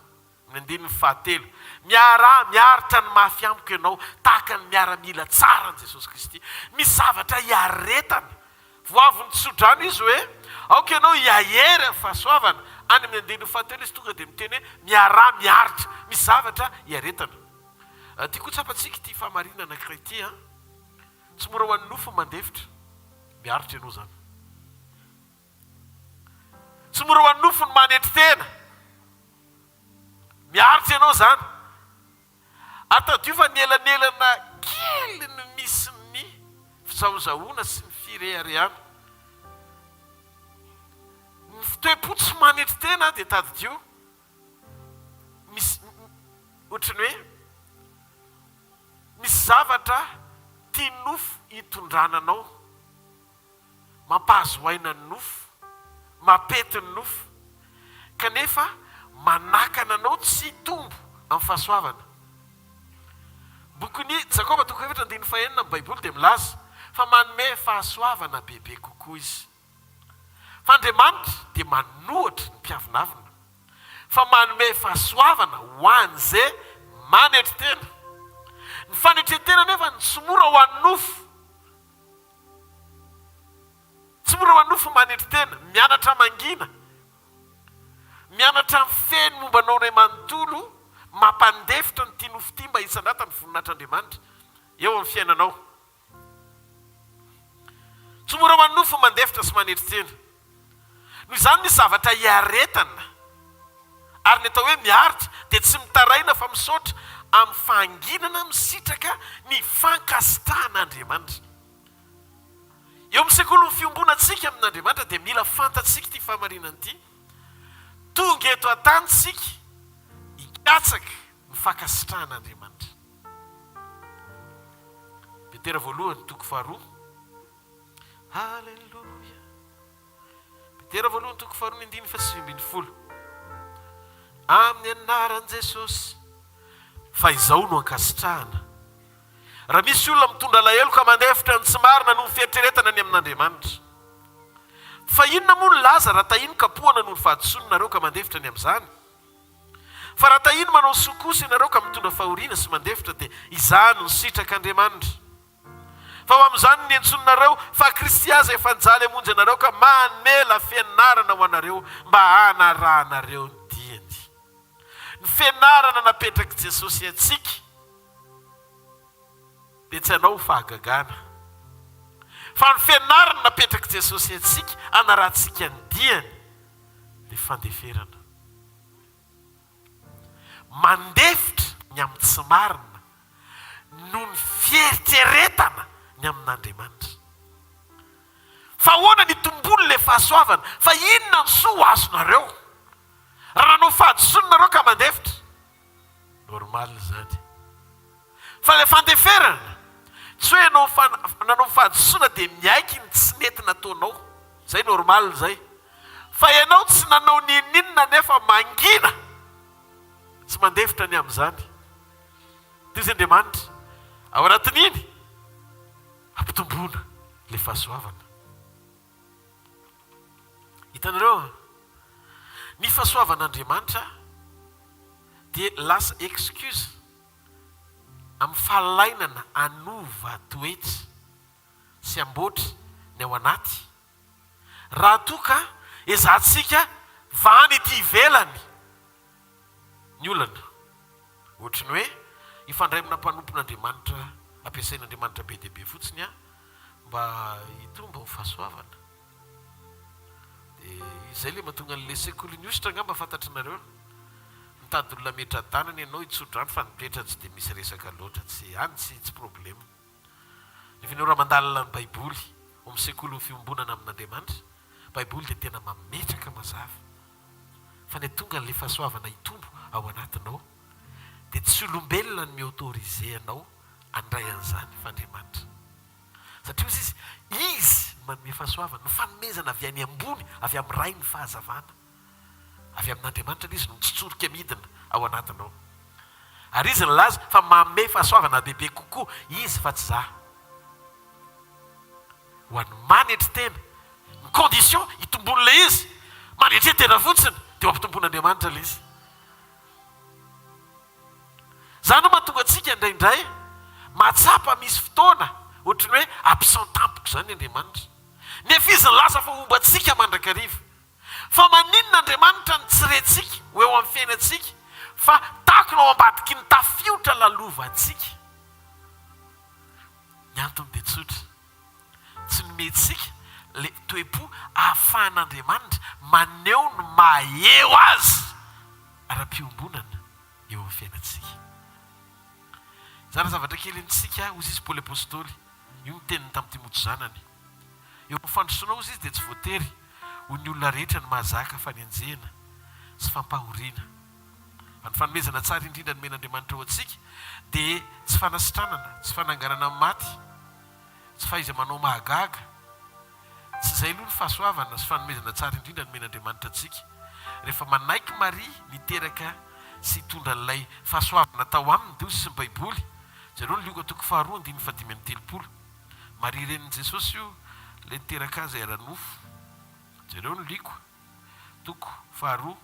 ny andininy fahatelo miaritra ny mafy amiko ianao tahaka ny miaramila tsara ny Jesosy Kristy. Misy zavatra hiaretana voavy ny tsodrano izy hoe aoka ianao hiahery amin'ny fahasoavana any amin'ny andininy fahatelo izy tonga dia miteny hoe miaritra misy zavatra hiaretana. Tiako tsapantsika ity fahamarinana anankiray ity tsy mora ho an'ny nofo mandefitra miaritra ianao zany. Tsy mora ho an'ny nofo ny manetry tena miaritra ianao zany. Atadiofa ny elanelana kely ny misy ny fizahozahoana sy ny firehareana. Ny fitoepo tsy manetry tena dia tadidio misy ohatrany hoe misy zavatra tia nofo hitondrananao, mampahazoaina ny nofo, mampety ny nofo kanefa manakana anao tsy tombo amin'ny fahasoavana. Bokin'ny Jakoba toko 4:4 amin'ny Baiboly dia milaza fa manome fahasoavana bebe kokoa izy. Fa Andriamanitra dia manohatra ny mpiavinavina fa manome fahasoavana ho an'izay manetry tena. Ny fanetretena nefa ny tsy mora ho an'ny nofo. Tsy mora ho an'ny nofo manetry tena, mianatra mangina, mianatra mifeny momba anao ray manontolo, mampandefitra ny tia nofo ity mba hisandrata ny voninahitr'Andriamanitra eo amin'ny fiainanao. tsy mora manofo mandefitra sy manetry tena noho izany misy zavatra hiaretana ary ny atao hoe miaritra dia tsy mitaraina fa misaotra amin'ny fanginana misitraka ny fankasitrahan'Andriamanitra. Eo amin'ny sekoly ny fiombonantsika amin'Andriamanitra dia mila fantatsika ity fahamarinana ity. Tonga eto an-tanitsika hikatsaka ny fankasitrahan'Andriamanitra. Petera voalohany toko faharoa. Halleluja. Petera voalohany toko faharoa ny 9:10. Amin'ny anaran'i Jesosy fa izaho no ankasitrahana. Raha misy olona mitondra alahelo ka mandefitra ny tsy marina noho ny fieritreretana ny amin'Andriamanitra. Fa inona moa ny laza raha tahiny kapohana noho ny fahadisoana nareo ka mandefitra ny amin'izany? Fa raha tahiny manao sokosa ianareo ka mitondra fahoriana sy mandefitra dia izany no sitrak'Andriamanitra. Fa ho amin'izany ny entsononareo fa Kristy aza efa nijaly hamonjy anareo ka manela fianarana ho anareo mba hanarahanareo ny diany. Ny fianarana napetraky Jesosy antsika dia tsy hanao fahagagana. Fa ny fianarana napetraky Jesosy antsika hanarahantsika ny diany dia fandeferana. Mandefitra ny amin'ny tsy marina noho ny fieritreretana ny amin'Andriamanitra. Fa ahoana ny tombony ilay fahasoavana? Fa inona ny soa azonareo? Raha nanao fahadisoanareo ka mandefitra, normal zany. Fa ilay fandeferana, tsy hoe nanao fahadisoana dia miaiky ny tsy nety nataonao. Zay normal zay. Fa ianao tsy nanao ninina nefa mangina tsy mandefitra ny amin'izany. Dia izy Andriamanitra ao anatin'iny ampitomboana ilay fahasoavana. Hitanareo, ny fahasoavan'Andriamanitra dia lasa excuse amin'ny fahalainana anova toetra sy amboatra ny ao anaty. Raha toa ka ezahantsika vahany ity ivelany ny olana. Ohatry ny hoe ifandray amina mpanompon'Andriamanitra, ampiasain'Andriamanitra be dia be fotsiny mba hitomba ho fahasoavana. Dia izay ilay mahatonga an'ilay sekoly ny ositra angamba fantatrinareo. Mitady olona metra tanana ianao hitsotro any fa nipetra tsy dia misy resaka loatra, tsy any tsy problema. Nefa ianao raha mandalina ny Baiboly ao amin'ny sekoly ny fiombonana amin'Andriamanitra, Baiboly dia tena mametraka mazava fa ny tonga n'ilay fahasoavana hitombo ao anatinao dia tsy olombelona ny miautorize anao handray an'izany fa Andriamanitra. Satria izy manome fahasoavana, no fanomezana avy any ambony, avy amin'ny ray ny fahazavana, avy amin'Andriamanitra izy no mitsotsorika midina ao anatinao. Ary izy ny laza fa manome fahasoavana bebe kokoa izy fa tsy za. Ho an'ny manetry tena, ny condition hitombon'ilay izy, manetry tena fotsiny dia mampitomboan'Andriamanitra ilay izy. Zany no mahatonga antsika indraindray mahatsapa misy fotoana ohatry ny hoe absent tampoka zany Andriamanitra. Nefa izy ny lasa fa omba antsika mandrakariva. Fa maninona Andriamanitra ny tsirentsika ho eo amin'ny fiainantsika fa takonao ambadiky ny tafiotra lalova antsika. Ny antony dia tsotra, tsy nomentsika le toe-po ahafahan'Andriamanitra maneho ny maheo azy ara-piombonana eo amin'ny fiainantsika. Zara zavatra kely antsika hozy izy Paoly apôstôly, io miteniny tamin'ny Timoty zanany. Eo amin'ny fandrosoana hozy izy dia tsy voatery ho ny olona rehetra ny mahazaka fanenjehana sy fampahoriana. Fa ny fanomezana tsara indrindra nomen'Andriamanitra ho antsika dia tsy fanasitranana, tsy fananganana amin'ny maty, tsy fahaiza manao mahagaga. Tsy izay aloha ny fahasoavana sy fanomezana tsara indrindra nomen'Andriamanitra antsika. Rehefa manaiky Maria niteraka sy hitondra an'ilay fahasoavana tao aminy dia hozy izy ny Baiboly. Zareo ny Lioka toko faharoa 5:30. Maria renin'i Jesosy io ilay niteraka azy ara-nofo. Zareo ny Lioka toko faharoa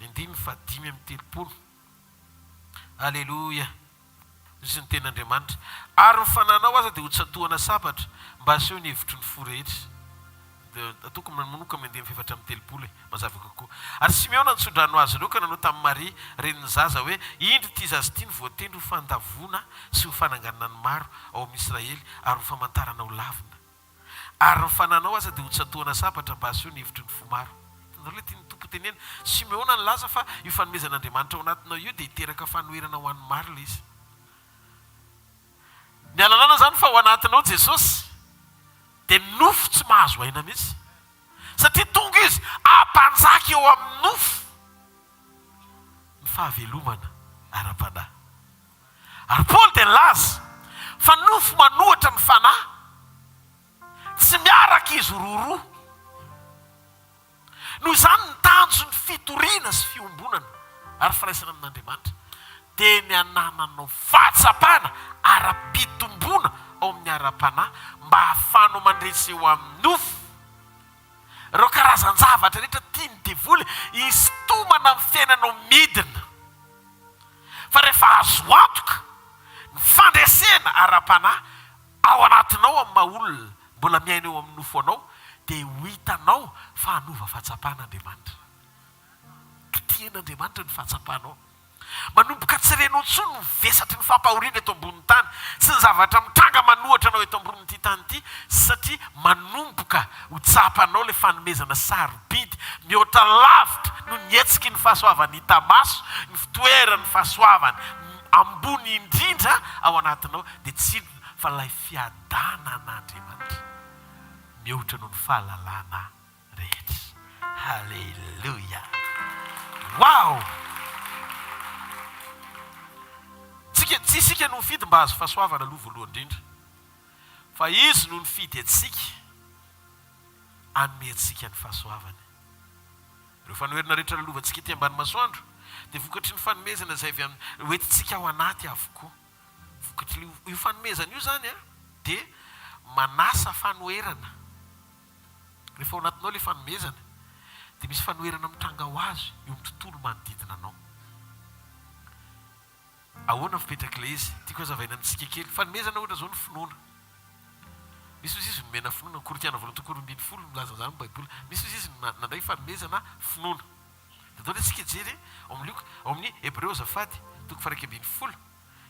5:30. Alleluia. Izy ny ten'Andriamanitra. Ary ny fananao aza dia ho tsatoana sabatra mba aseho ny hevitry ny fo rehetra. Atoko manoka amin'ny 2:30 mazava kokoa. Ary Simeona nitsodrano azy ireo ka nanao tamin'ny Maria renin'ny zaza hoe indro ity zaza ity ny voatendry ho fandavona sy ho fananganana ny maro ao amin'Israely ary ho famantarana ho lavina. ary nyfananao aza dia hotsatoana sabatra mba aseho ny hevitry ny fomaro. Tanareo le tiany tompo tenena Simeona ny laza fa io fanomezan'Andriamanitra ao anatinao io dia hiteraka fanoherana ho an'ny maro le izy. Ny alalana zany fa ho anatinao Jesosy dia nofo tsy mahazo aina mihitsy, satria tonga izy ampanjaka eo amin'ny nofo ny fahavelomana ara-panahy. Ary Paoly dia nilaza fa nofo manohatra ny fanahy, tsy miaraka izy roroa. Noho izany ny tanjo ny fitoriana sy fiombonana ary firaisana amin'Andriamanitra dia ny anananao fahatsapana ara-pitombona ao amin'ny ara-panahy mba hahafanao mandresy eo amin'ny nofo ireo karazan-javatra rehetra tiany devoly isitomana amin'ny fiainanao midina. Fa rehefa azo antoka ny fandresena ara-panahy ao anatinao amin'ny maha-olona mbola miaina eo amin'ny nofo anao dia ho hitanao fa hanova fahatsapan'Andriamanitra. Tian'Andriamanitra ny fahatsapanao. Manomboka tsy renao intsony ny vesatry ny fampahoriana eto ambonin'ny tany sy ny zavatra mitranga manohatra anao eto ambonin'ity tany ity, satria manomboka ho tsapanao le fanomezana sarobidy mihoatra lavitra no nihetsiky ny fahasoavany hita maso, ny fitoerany fahasoavany ambony indrindra ao anatinao dia tsy fa ilay fiadanan'Andriamanitra mihoatra noho ny fahalalana rehetra. Halleluja! Wow! Tsy isika no mifidy mba azo fahasoavana aloha voalohany indrindra, fa izy no nifidy atsika hanome atsika ny fahasoavany. Ireo fanoherana rehetra lalovantsika ety ambany masoandro dia vokatry ny fanomezana izay avy hoentintsika ao anaty avokoa. Vokatry io fanomezana io zany dia manasa fanoherana. Rehefa ao anatinao ilay fanomezana dia misy fanoherana mitranga ho azy eo amin'ny tontolo manodidina anao. Ahoana mipetraka ilay izy? Tiako hazavaina amintsika kely. Fanomezana ohatra zao ny finoana. Misy izy nomena finoana, ny Korintiana 2:20 milaza izany ny Baiboly. Misy izy nandray fanomezana finoana. Dia dao antsika jery ao amin'ny Hebreo azafady 2:20.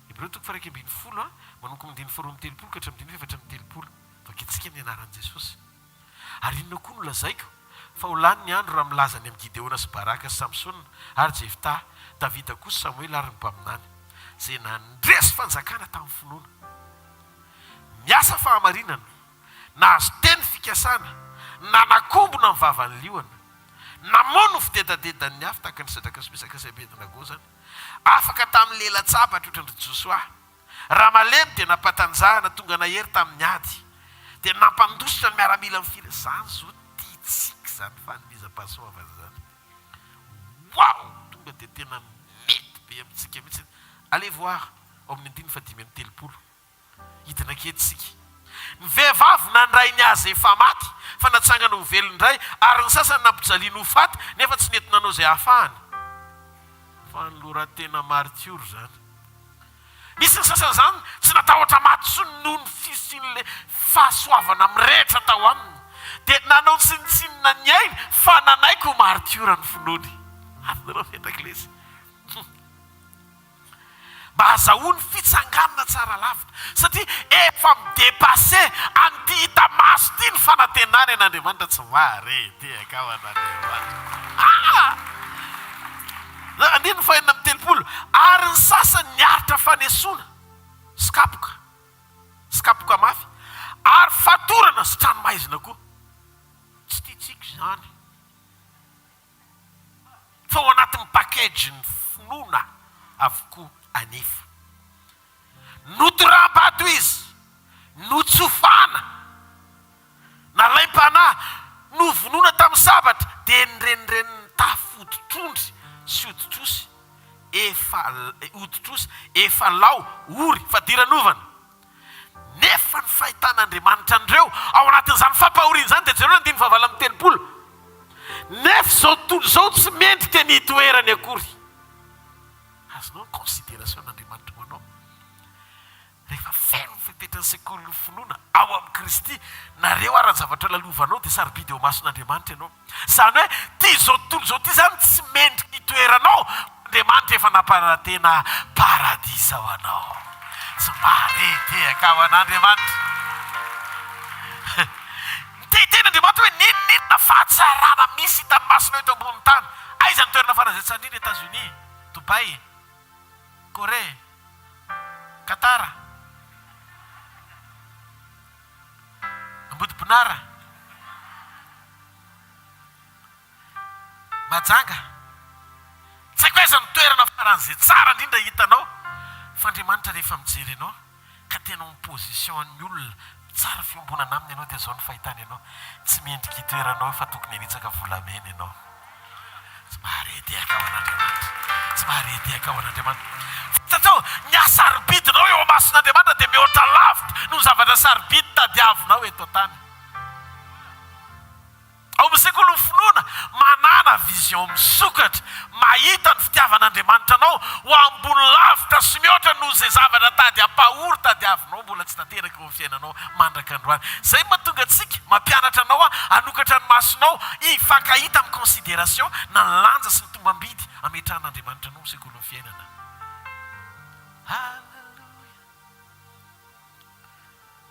Hebreo 2:20 manomboka amin'ny 2:30 ka hatramin'ny 4:30. Vakentsika amin'ny anaran'i Jesosy. Ary inona koa no lazaiko fa ho lany ny andro raha milaza ny amin'ny Gideona sy Baraka sy Samsona ary Jefta, Davida kosa Samuel ary ny mpaminany izay nandresy fanjakana tamin'ny finoana. Miasa fahamarinana, nahazo teny fikasana, nanakombona ny vavan'ny liona, namono fidedadedany hafa tahaka ny sadraka sy misaka sy Abednego zany, afaka tamin'ny lela-tsapatra ohatran'ny Josoa. Raha malemy dia nampatanjahana tonga nahery tamin'ny ady dia nampandositra ny miaramila amin'ny firy. Zany zao tiatsika zany fanomezam-pahasoavana zany. Wow! Tonga dia tena mety be amintsika mihitsy. Allez voir ao amin'ny 5:30 hidina keditsika. Ny vehivavy nandray ny azy efa maty fa natsangana ho velondray, ary ny sasany nampijaliana ho faty nefa tsy nentina anao izay hahafahany. Fa ny loratena martiora zany. Misy ny sasany zany tsy natahotra maty tsony noho ny fisian'le fahasoavana mirehitra tao aminy, dia nanao tsinitsinina ny ainy fa nanaiko ho martiora ny finoany. Afinareo fendraka ilay izy. Mba azahoany fitsanganana tsara lavitra, satria efa midepase an'ity hita maso ity ny fanantenany an'Andriamanitra. Tsy mare tiaka ao an'Andriamanitra. Andiny 4:30 ary ny sasany niaritra fanesona skapoka mafy ary fatorana sy tranomaizina koa. Tsy tiatsika izany fa ao anatin'ny package ny finoana avokoa anefa. Notorambado izy, notsofana, nalaim-panahy, novonoina tamin'ny sabatra dia nyrenireny tafoditrondry sy hoditrosy efa lao ory fadiran'ovana. Nefa ny fahitan'Andriamanitra an'ireo ao anatin'izany fampahoriana izany dia jereo 9:30. Nefa zao tontolo zao tsy mendrika ny hitoerany akory. Azonao ny considération n'Andriamanitra ho anao. Rehefa feno fipetrany sekoly ny finoana ao amin'ny Kristy, nareo ary ny zavatra lalovanao dia sarobidy eo mason'Andriamanitra ianao. Izany hoe tia zao tontolo zao ity zany tsy mendrika hitoeranao. Andriamanitra efa namparatena paradisa ho anao. Tsy mare tehaka ao an'Andriamanitra. hoe ninninona fahatsarana misy hitan'ny masona eto ambony tany. Aiza ny toerana fanazetsana iny? États-Unis, Dubai, Corée, Qatar, Ambodibonara, Majanga. Tsy haiko aiza ny toerana faran'izay tsara indrindra hitanao. Fa Andriamanitra rehefa mijery ianao ka tena position ny olona tsara fiombonana aminy ianao dia zao ny fahitany ianao. Tsy mendrika hitoeranao fa tokony hanitsaka volamena ianao. Tsy maharetehaka ao an'Andriamanitra. Tsy maharetehaka ao an'Andriamanitra. Satria ny asarobidinao eo amason'Andriamanitra dia mihoatra lavitra no zavatra sarobidy tadiavinao eto an-tany. Ao amin'ny sekoly ny finoana manana vision misokatra, mahita ny fitiavan'Andriamanitra anao ho ambony lavitra sy mihoatra noho izay zavatra tady ampahory tadiavinao mbola tsy tanteraka eo amin'ny fiainanao mandraka androany. Zay mahatonga antsika mampianatra anao hanokatra ny masonao hifankahita amin'ny considération na ny lanja sy ny tombam-bidy ametrahan'Andriamanitra anao amin'ny sekoly ny fiainana. Halleluja.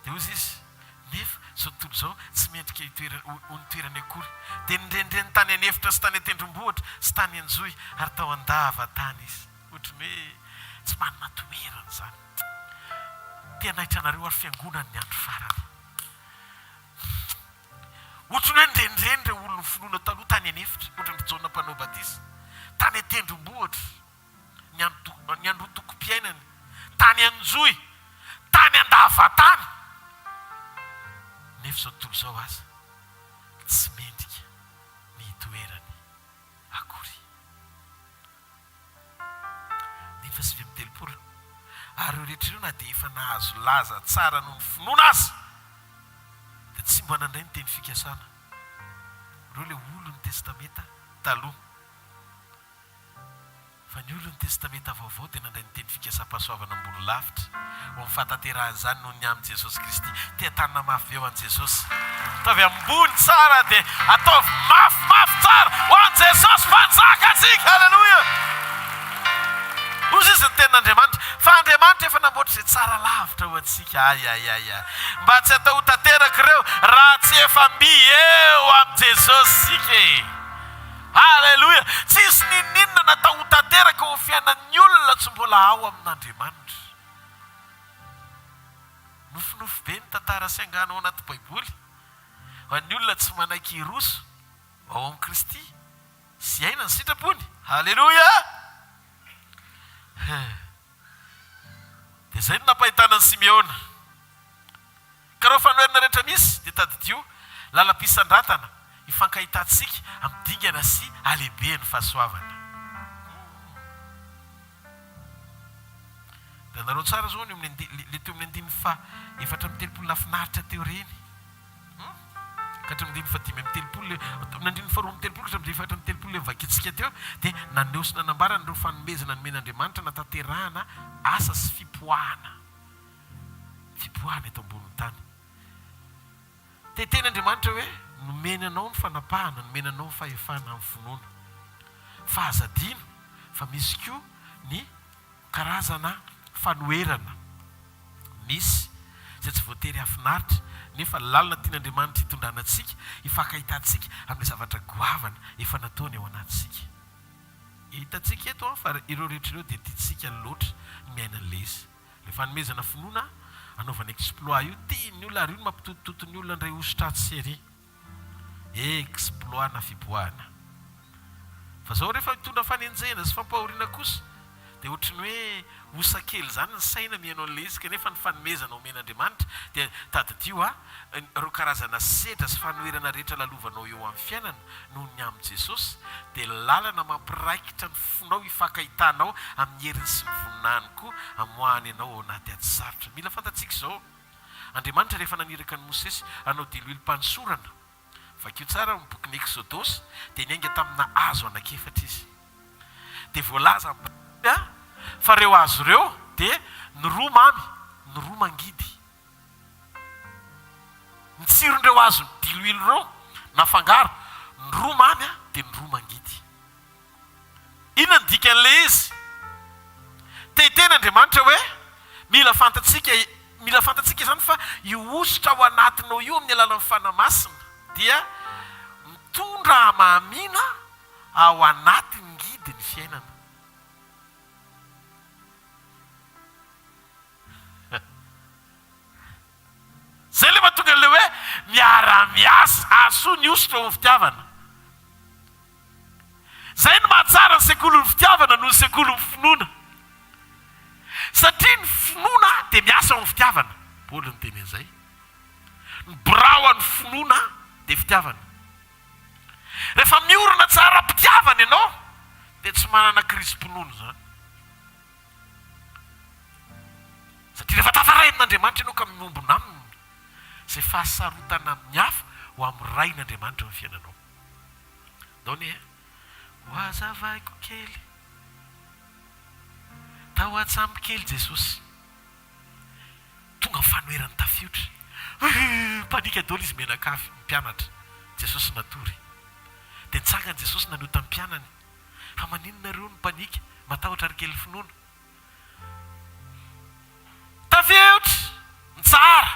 Dia ozy izy nefa zao tontolo zao tsy mendrika toerany akory. Dia nindrendreny tany anefitra sy tany an-tendrombohitra sy tany anjoy ary tao andava-tany izy. Ohatrany hoe tsy manana toerana zany. Tia nahitranareo ary fiangonany ny andro farany. Ohatrany hoe nindrendreny ireo olona finoana taloha tany anefitra, ohatrany Jaona mpanao batisa, tany an-tendrombohitra, ny andro-toko-piainany, tany anjoy, tany andava-tany. Nefa zao tontolo zao aza tsy mendrika ny hitoerany akory. Nefa 7:30 ary eo rehetra ireo na dia efa nahazo laza tsara noho ny finoana azy dia tsy mbo hanandray ny teny fikasana. Ireo le olon'ny testamenta taloha. Fa ny olon'ny testamenta vaovao dia nandray ny teny fikasam-pahasoavana ambony lavitra ho amin'ny fahatanterahana izany noho ny amin'i Jesosy Kristy. Tia tanana mafy eo an'i Jesosy. Ataovy ambony tsara dia ataovy mafimafy tsara ho an'i Jesosy mpanjaka antsika. Halleluja. Ozy izy ny tenin'Andriamanitra. Fa Andriamanitra efa namboatra izay tsara lavitra ho antsika. Ayayaya. Mba tsy atao ho tanteraka ireo raha tsy efa mby eo amin'i Jesosy sika. Halleluja. Tsisy ninninona natao ho tanteraka ho fiainan'ny olona tsy mbola ao amin'Andriamanitra. Nofinofy be ny tantara sy angana ao anaty Baiboly. Ho an'ny olona tsy manaiky hiroso ao amin'ny Kristy sy aina ny sitrapony. Halleluja. Dia izay no nampahitana ny Simeona. Ka raha fanoherana rehetra misy dia tadidio lalam-pisandratana hifankahitantsika amin'ny dingana sy alehibe ny fahasoavana. Dia nareo tsara zao le teo amin'ny 4:30 nafinaritra teo reny. Ka hatramin'ny 5:30 ka hatramin'ny 4:30 le mivakitsika teo dia naneho sy nanambarana ireo fanomezana nomen'Andriamanitra natanterahana asa sy fipoahana eto ambonin'ny tany. Dia teny Andriamanitra hoe nomenanao ny fanapahana, nomenanao ny fahefana amin'ny finoana. Fahazadino fa misy koa ny karazana fanoherana. Misy izay tsy voatery hafinaritra nefa lalina tian'Andriamanitra hitondrana antsika, hifankahitantsika amin'ny zavatra goavana efa nataony ao anatsika. Hitantsika eto fa ireo rehetra ireo dia tiantsika loatra miaina an'ilay izy. Le fanomezana finoana anaovana exploit io tiany olona ary io no mampitotototo ny olona indray hosotratsy sery. Exploit na fipoahana. Fa zao rehefa mitondra fanenjena sy fampahoriana kosa dia ohatrany hoe osakely zany ny saina mihainao an'ilay izy kanefa ny fanomezana omen'Andriamanitra dia tadidio ireo karazana sedra sy fanoherana rehetra lalovanao eo amin'ny fiainana noho ny amin'i Jesosy dia lalana mampiraikitra ny fonao hifankahitanao amin'ny heriny sy ny voninahiny koa hamoahany ianao ao anaty ady sarotra. Mila fantatsika izao Andriamanitra rehefa naniraka ny Mosesy hanao diloilo mpanosorana. Vakio tsara ny bokin'ny Exodosy dia niainga tamina hazo anankiefatra izy. Dia voalaza fa ireo hazo ireo dia ny roa mamy, ny roa mangidy. Ny tsiron'ireo hazo diloilo ireo nafangaro, ny roa mamy dia ny roa mangidy. Inona ny dikan'ilay izy? Teny Andriamanitra hoe mila fantatsika zany fa io ositra ao anatinao io amin'ny alalan'ny fanamasina dia mitondra mamina ao anatiny ngidy ny fiainana. Zay le mahatonga le hoe miara-miasa asoa ny ositra ao amin'ny fitiavana. Zay no mahatsara ny sekolon'ny fitiavana noho ny sekolon'ny finoana. Satria ny finoana dia miasa ao amin'ny fitiavana. Paoly ny teny an'izay. Ny birao an'ny finoana dia fitiavana. Rehefa miorina tsara mpitiavana ianao dia tsy manana krisim-pinoana zany. Satria rehefa tafarain'Andriamanitra ianao ka miombona aminy, izay fahasarotana amin'ny hafa ho amin'ny rain'Andriamanitra ny fiainanao. Daony ho azavaiko kely, tao atsambo kely Jesosy. Tonga ny fanoherany tafiotra. Panika daholo izy menakafy mpianatra. Jesosy natory. Dia nitsangany Jesosy nanota ny mpianany. Fa maninonareo ny panika, matahotra ary kely finoana. Tafiotra, nitsara.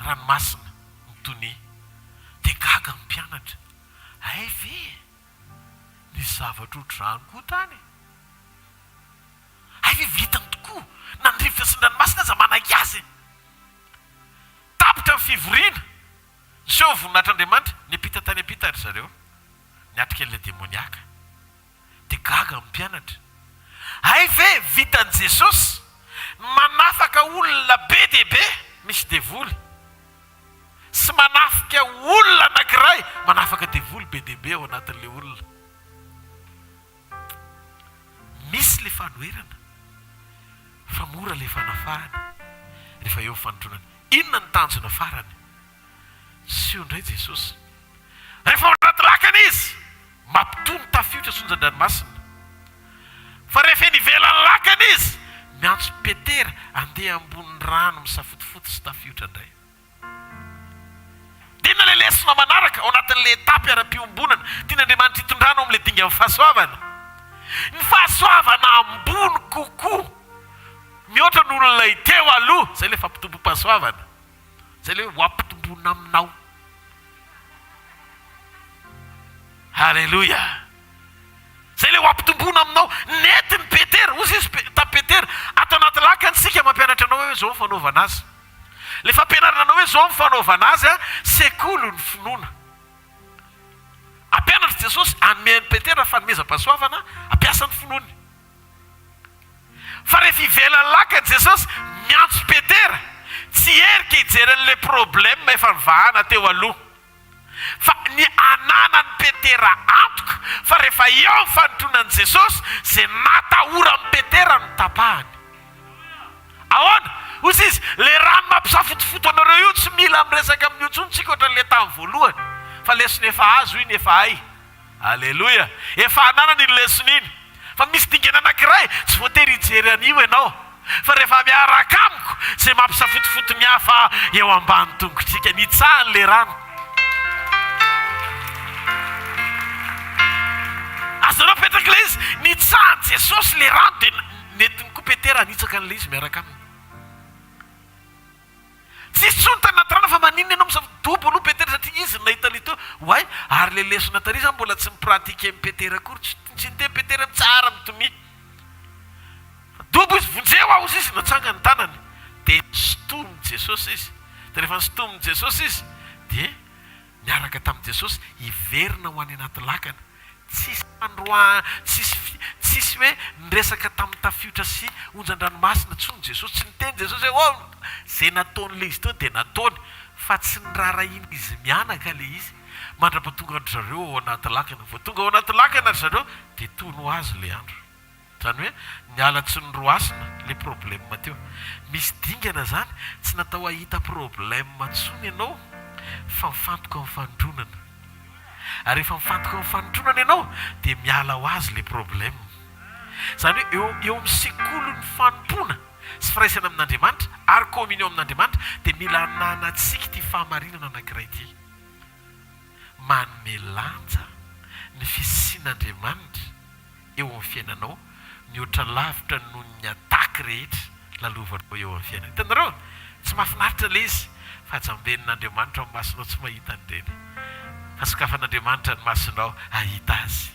Ranomasina mitony. Dia gaga ny mpianatra. Ay ve, nisy zavatra ohatr'izany koa tany. Ay ve vitany tokoa. Nandrivotra sy ny ranomasina aza manaky azy. Tapitra ny fivoriana. Niseo voninahitran'Andriamanitra, niampita tany ampita ry zareo. Niatrika an'ilay demoniaka. Dia gaga ny mpianatra. Ay ve vitan'i Jesosy manafaka olona be dia be misy devoly. Sy manafika olona anankiray manafaka devoly be dia be ao anatin'ilay olona. Misy le fanoherana. Fa mora le fanafahana. Rehefa eo fanotronana. Inona ny tanjona farany? Sy eo indray Jesosy. Rehefa anaty lakana izy, mampitony tafiotra sonjan-dranomasina. Fa rehefa nivelany lakana izy, miantso Petera andeha ambony rano misafotifoty sy tafiotra indray. Tena le lesona manaraka ao anatin'le etapy ara-piombonana tian'Andriamanitra hitondrana ao amin'ilay dinga amin'ny fahasoavana. Ny fahasoavana ambony kokoa mihoatra n'olona teo aloha. Zay le fampitombo-pahasoavana. Zay le ho ampitombona aminao. Halleluja. Zay le ho ampitombona aminao. Netiny Petera, ozy izy ta Petera, ato anaty lakana sika mampianatra anao hoe zao ny fanaovana azy. Le fampianarana anao hoe zao ny fanaovana azy, sekolo ny finoana. Ampianatra Jesosy anome Petera fanomezam-pahasoavana, ampiasa ny finoany. Fa rehefa ivelany lakana Jesosy miantso Petera, tsy erika hijeran'ilay problème efa nivahana teo aloha. Fa ny ananan'ny Petera antoka, fa rehefa eo ny fanotronan'i Jesosy, izay natahoran'i Petera no tapahany. Ahoana? Ozy izy, le rano mampisafotifoto anareo io tsy mila miresaka amin'ny otsony tsika ohatran'ilay tamin'ny voalohany. Fa lesona efa azo iny efa hay. Halleluja. Efa ananany iny lesona iny. Fa misy dingana anankiray tsy voatery hijery an'io ianao. Fa rehefa miaraka amiko izay mampisafotifoto ny hafa eo ambany tongotsika, nitsahany le rano. Azonao petraka le izy, nitsahany Jesosy le rano dia netiny koa Petera hanitsaka an'ilay izy miaraka aminy. Tsisy tsony tany anaty rano fa maninona ianao misafotopo aloha Petera satria izy nahita an'ito. Hoay, ary le lesona tary izy mbola tsy mipratika amin'ny Petera akory, tsy niteny Petera tsara mitomy. Dobo izy vonjeo aho izy natsanga ny tanany. Dia sotominy Jesosy izy. Dia rehefa sotominy Jesosy izy, dia miaraka tamin'i Jesosy hiverina ho any anaty lakana. Tsisy mandroa, tsisy hoe niresaka tamin'ny tafiotra sy onjan-dranomasina tsony Jesosy. Tsy niteny Jesosy hoe oh, zay nataon'ilay izy teo dia nataony. Fa tsy nirarahiny izy mianaka le izy. Mandra-pahatonga ry zareo ao anaty lakana. Vao tonga ao anaty lakana ry zareo dia tono ho azy le andro. Zany hoe nialatsy ny roasina le problème teo. Misy dingana zany, tsy natao ahita problème tsony ianao, fa mifantoka amin'ny fanondronana. Ary rehefa mifantoka amin'ny fanondronana ianao dia miala ho azy le problème. Zany hoe eo amin'ny sekolon'ny fanompona sy firaisana amin'Andriamanitra ary communion amin'Andriamanitra dia mila hananantsika ty fahamarinana anankiray ity. Manome lanja ny fisian'Andriamanitra eo amin'ny fiainanao, mihoatra lavitra noho ny ataky rehetra lalovanao eo amin'ny fiainana. Hitanareo, tsy mahafinaritra le izy fa jamben'Andriamanitra amin'ny masonao tsy mahita an'ireny. fasokafan'andriamanitra ny masonao ahita azy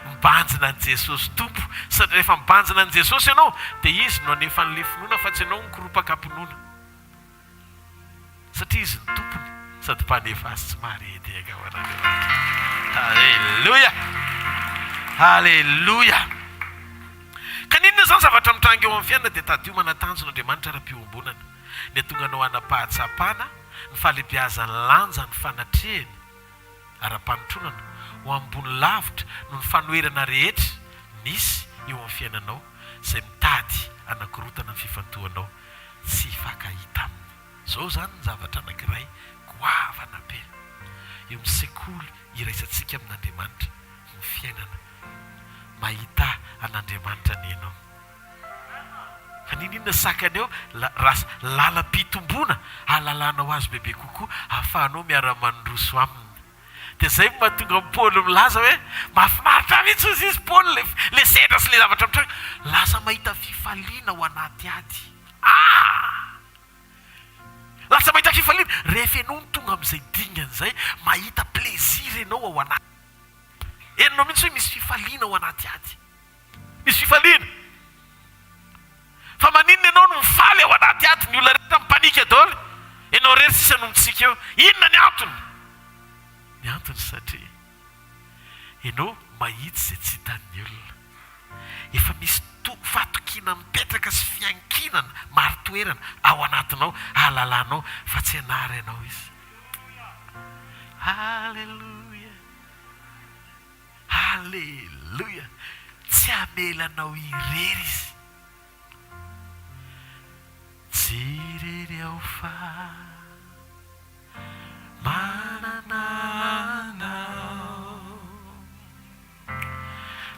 mibanjina an' Jesosy tompo satria rehefa mibanjina an' Jesosy ianao dia izy no anefa n'le finoana fa tsy ianao nikoropaka-pinoana satria izy ny tompony sady mpanefa azy tsy marety eka ho an'andriamanitra. Halleluja, halleluja. Kaninona zany zavatra mitrangy eo amin'ny fiainana dia tadio manatanjon'andriamanitra ara-piombonana ny atonga anao anam-pahatsapana ny fahalebiazany lanja ny fanatrehany ara-panotronana ho ambony lavitra no ny fanoherana rehetra nisy eo amin'ny fiainanao izay mitady anakorotana ny fifantohanao tsy fakahita aminy. Zao zany ny zavatra anankiray goavana be eo amin'ny sekoly iraisantsika amin'Andriamanitra ny fiainana mahita an'Andriamanitra ny ianao. Fa ninona sakany eo lalam-pitomboana ahalalànao azy bebe kokoa ahafahanao miara-mandroso aminy. Dia zay mahatonga Paoly milaza hoe mahafinaritra mihitsy ozy izy Paoly le sedra sy le zavatra mitranga lasa mahita fifaliana ho anaty ady. Lasa mahita fifaliana rehefa ianao ny tonga amin'izay dingan'izay mahita plaisir ianao ao anaty. Enonao mihitsy hoe misy fifaliana ao anaty ady, misy fifaliana. Fa maninona ianao no mifaly ao anaty ady? Ny olona rehetra mipanika daholo, ianao rery sisa no mitsika eo. Inona ny antony? Ny antony satria ianao mahitsy izay tsy hitan'ny olona. Efa misy fatokina mipetraka sy fiankinana maro toerana ao anatinao ahalalànao fa tsy hanary ianao izy. Halleluja, halleluja. Tsy hamelanao irery izy. Jirery aho fa manana anao,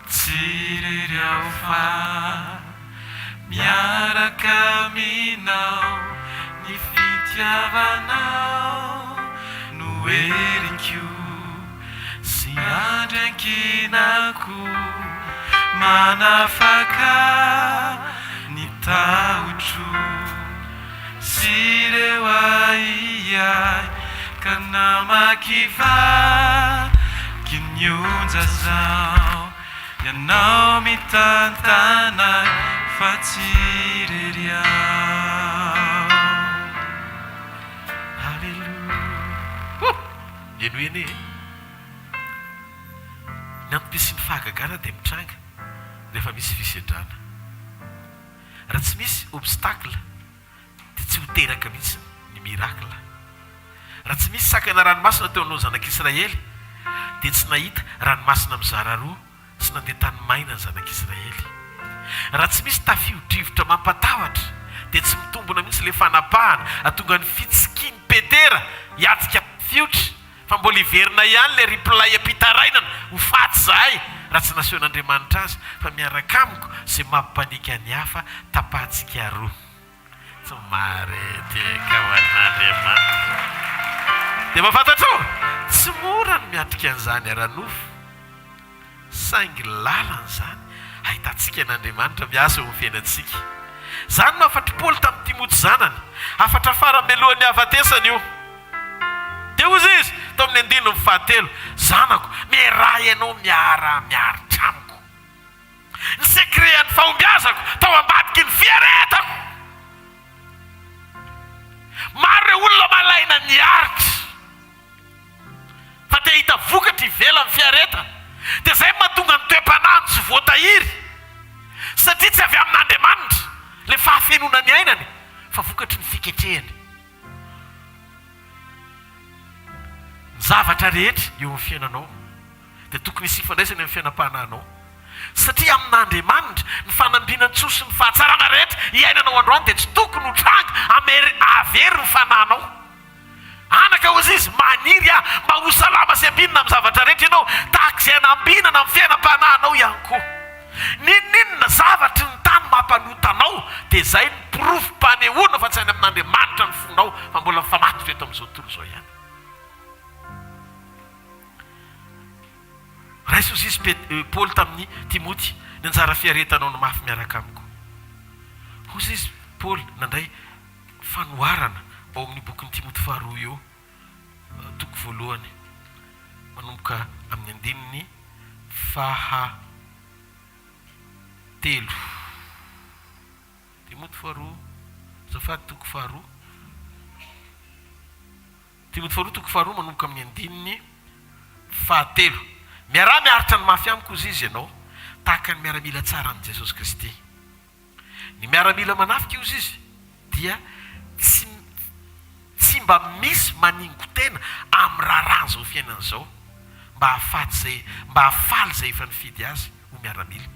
jirery aho fa miaraka aminao, ny fitiavanao no heriko sy andrankinako manafaka ny taotro sy ireo ahiay ka namakivaky ny onjazao ianao mitantanay fa jirery aho. Halleluja. Eno eny ny antom-pia sy ny fahagagana dia mitranga rehefa misy fisedrana. Raha tsy misy obstacle dia tsy ho teraka mihitsy ny mirakla. Raha tsy misy sakana ranomasina teo alohan'ny zanak'Israely dia tsy nahita ranomasina mizara roa sy nandeha tany maina ny zanak'Israely. Raha tsy misy tafio-drivotra mampatahotra dia tsy mitombona mihitsy ilay fanapahana atonga ny fitsikiny Petera hiatsika fiotra fa mbola hiverina ihany ilay riplay ampitarainana ho faty zahay raha tsy nasehon'Andriamanitra azy fa miaraka amiko izay mampipanika ny hafa tapahantsika roa. Tsy marety eka ho an'Andriamanitra. Dia mahafantatra tsy mora ny miatrika an'izany ara-nofo saingy lalan'izany ahitantsika an'Andriamanitra miasa eo amin'ny fiainantsika. Zany no afatra Paoly tamin'ny Timoty zanany, afatra fara melohan'ny hafatesany io. Dia ozy izy tao amin'ny 9:7, zanako miaraha ianao miaritra amiko. Ny sekrean'ny fahombiazako tao ambadiky ny fiaretako. Maro ireo olona malaina niaritra fa dia hita vokatra ivelan'ny fiareta. Dia izay mahatonga ny toe-panano tsy voatahiry satria tsy avy amin'Andriamanitra ilay fahafenona ny ainany fa vokatry ny fiketrehany. Ny zavatra rehetra eo amin'ny fiainanao dia tokony hisy ifandraisany amin'ny fiainam-pahananao satria amin'Andriamanitra ny fanambiana tsoa sy ny fahatsarana rehetra hiainanao androany dia tsy tokony ho tranga avery ny fananao. Anaka ozy izy maniry mba ho salama sy ambinina amin'ny zavatra rehetra ianao tahaka izay anambinana amin'ny fiainam-pahananao ihany koa. Ninona zavatra ny tany mampanotanao dia izay ny porofom-panehoana fa tsy any amin'Andriamanitra ny fonao fa mbola mifanatitra eto amin'izao tontolo izao ihany. Raisy ozy izy Paoly tamin'ny Timoty ny anjara fiaretanao no mafy miaraka amiko. Ozy izy Paoly nandray fanoharana ao amin'ny bokin'ny Timoty 2 eo, toko 1. manomboka amin'ny andininy fahatelo Timoty faharoa zafady toko faharoa Timoty faharoa toko faharoa manomboka amin'ny andininy fahatelo. Miaraha miaritra ny mafy amiko izy ianao tahaka ny miaramila tsara amin'ny Jesosy Kristy. Ny miaramila manafika izy izy dia tsy mba misy maningo tena amin'ny raharaha zao fiainana zao mba hafaly zay efa nifidy azy ho miaramila.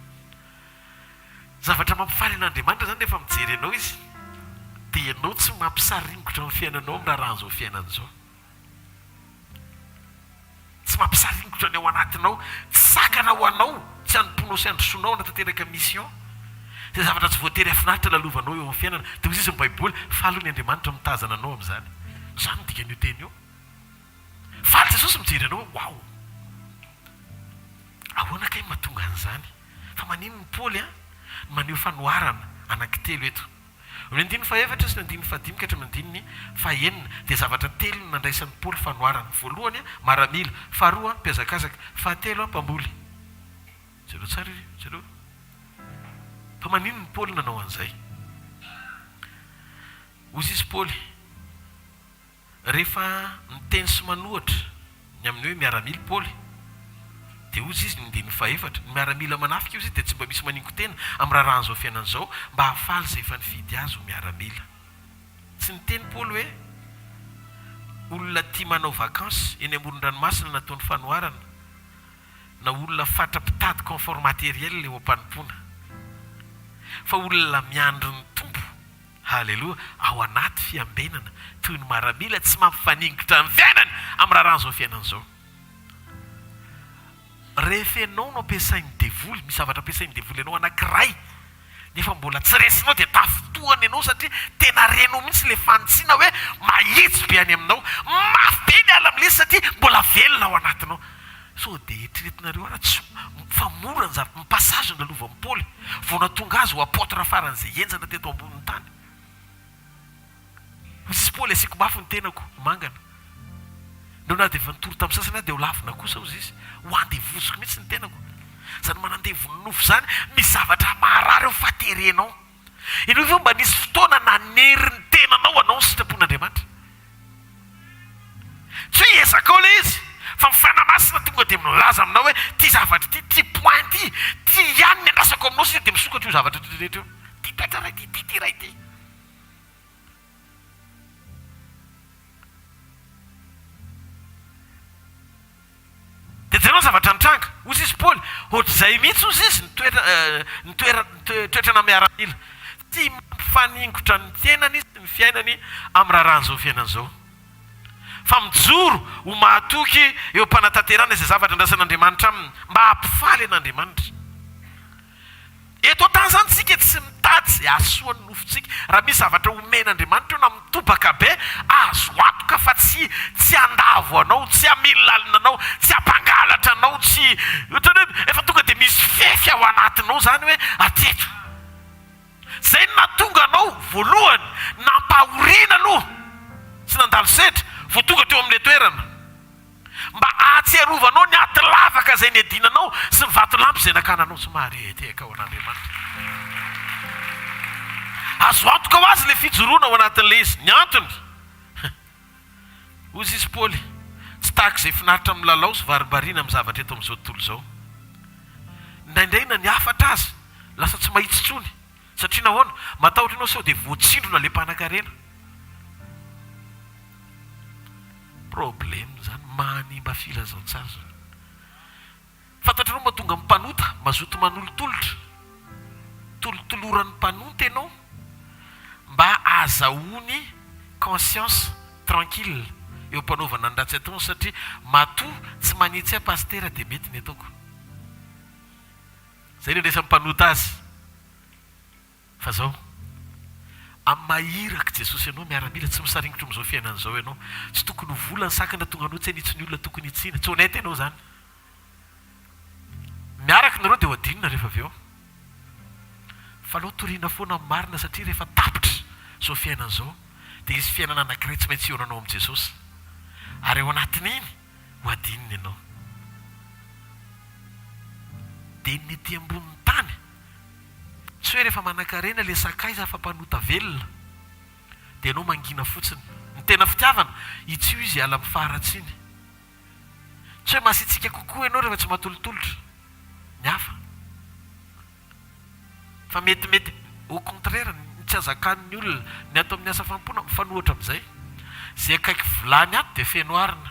Zavatra mampifaly an'Andriamanitra zany rehefa mijery anao izy dia ianao tsy mampisaringotra amin'ny fiainanao amin'ny raharaha zao fiainana zao. Tsy mampisaringotra ny ao anatinao, tsy sakana ho anao, tsy hanomponao sy handrosoanao anatanteraka mission. Zay zavatra tsy voatery afinaritra lalovanao eo amin'ny fiainana. Dia izy ny Baiboly falo ny Andriamanitra mitazana anao amin'izany. Izany dikan'io teny io. Faly Jesosy mijery anao hoe wow. Ahoana kay mahatonga an'izany? Fa maninona Paoly maneho fanoharana anankitelo eto. Ny andininy fahaefatra sy ny andininy fahadimy ka hatramin'ny andininy fahaenina dia zavatra telo nandraisan'ny Paoly fanoharana. Voalohany maramila, faharoa mpiazakazaka, fahatelo mpamboly. Jereo tsara jereo. Fa maninona Paoly nanao an'izay? Ozy izy Paoly rehefa miteny sy manohatra ny amin'ny hoe miaramila Paoly dia ozy izy ny andininy fahaefatra ny miaramila manafika izy dia tsy mba misy maningo tena amin'ny raharaha zao fiainana zao mba hafaly zay efa nifidy azy ho miaramila. Tsy niteny Paoly hoe olona tia manao vakansy eny amoron-dranomasina nataony fanoharana na olona fatra-pitady confort matériel le ho ampanompoana, fa olona miandry ny tompo, halleloa, ao anaty fiambenana toy ny miaramila tsy mampifaningotra ny fiainany amin'ny raharaha zao fiainana zao. Rehefa ianao no ampiasain'ny devoly, misy zavatra ampiasain'ny devoly ianao anankiray nefa mbola tsy resinao dia tafotohany ianao satria tena renao mihitsy le fantsiana hoe mahitsy be any aminao, mafy be ny ala amin'ilay satria mbola velona ao anatinao. So dia eritreretinareo ara tsy fa mora ny zavatra mipasazy ny lalova amin'ny Paoly vao natonga azy ho apôtra faran'izay enjana teto ambonin'ny tany. Izy Paoly asiako mafy ny tenako mangana. Ndao na dia efa nitoro tamin'ny sasany dia ho lavina kosa ozy izy ho andevoziko mihitsy ny tenako. Zany manandevo ny nofo zany misy zavatra maharary eo faterenao. Ianao ve mba nisy fotoana nanery ny tenanao anao ny sitrapon'Andriamanitra? Tsy hoe ezaka ao ilay izy fa mifana masina tonga dia milaza aminao hoe ty zavatra ty point ty ihany ny andrasako aminao sisa dia misokatra io zavatra rehetra io. Ty toetra ray ty ray ty. Dia jereo zavatra nitranga ozy izy Paoly ohatr'izay mihitsy ozy izy ny toetrana miaramila tsy mampifaningotra ny tenany sy ny fiainany amin'ny raharaha zao fiainana zao. Fa mijoro ho mahatoky eo am-panatanterana izay zavatra andrasan'Andriamanitra aminy mba hampifaly an'Andriamanitra. Eto an-tany zany tsika tsy mitady izay ahasoan'ny nofontsika. Raha misy zavatra omen'Andriamanitra eo na mitobaka be azo antoka fa tsy andavo anao, tsy amilalina anao, tsy ampangalatra anao, tsy efa tonga dia misy fefy ao anatinao zany hoe ateto. Zay no natonga anao voalohany nampahoriana aloha sy nandalo setra vao tonga teo amin'ilay toerana mba ahatsiarovanao ny aty lavaka izay ny adinanao sy ny vatolampy izay nakananao somary tehaka ao an'Andriamanitra. Azo antoka ho azy ilay fijoroana ao anatin'ilay izy. Ny antony ozy izy Paoly tsy tahaka izay finaritra amin'ny lalao sy varimbariana amin'ny zavatra eto amin'izao tontolo izao. Indraindray na ny hafatra azy lasa tsy mahitsy tsony satria nahoana matahotra ianao sao dia voatsindrona ilay mpanan-karena. Problème zany manimba filazantsara zany. Fantatranao mahatonga mpanota mazoto manolotolotra tolotoloran'ny mpanota ianao mba azahoany conscience tranquille eo ampanaovana ny ratsy ataony satria matoa tsy manitsy a pastera dia mety ny ataoko. Zay ny rehefa mpanota azy. Fa zao amin'ny mahiraka Jesosy ianao miaramila tsy misaringotro amin'izao fiainana izao ianao. Tsy tokony ho volany sakana tonga anao tsy hanitsy ny olona tokony hitsiana. Tsy honnête ianao zany. Miaraka nareo dia ho adinina rehefa avy eo. Fa aleo toriana foana amin'ny marina satria rehefa tapitra izao fiainana izao dia izy fiainana anankiray tsy maintsy ionanao amin'i Jesosy. Ary ao anatin'iny ho adinina ianao. dia ny ety amboniny tany tsy hoe rehefa manan-karena le sakaiza fa mpanota velona dia ianao mangina fotsiny. Ny tena fitiavana itsy io izy ala mifaratsy iny. Tsy hoe masitsika kokoa ianao rehefa tsy matolotolotra ny hafa, fa metimety au contraire tsy azakan'ny olona ny atao amin'ny asa fampona mifanohitra amin'izay. Zay akaiky volany ato dia fenoarina,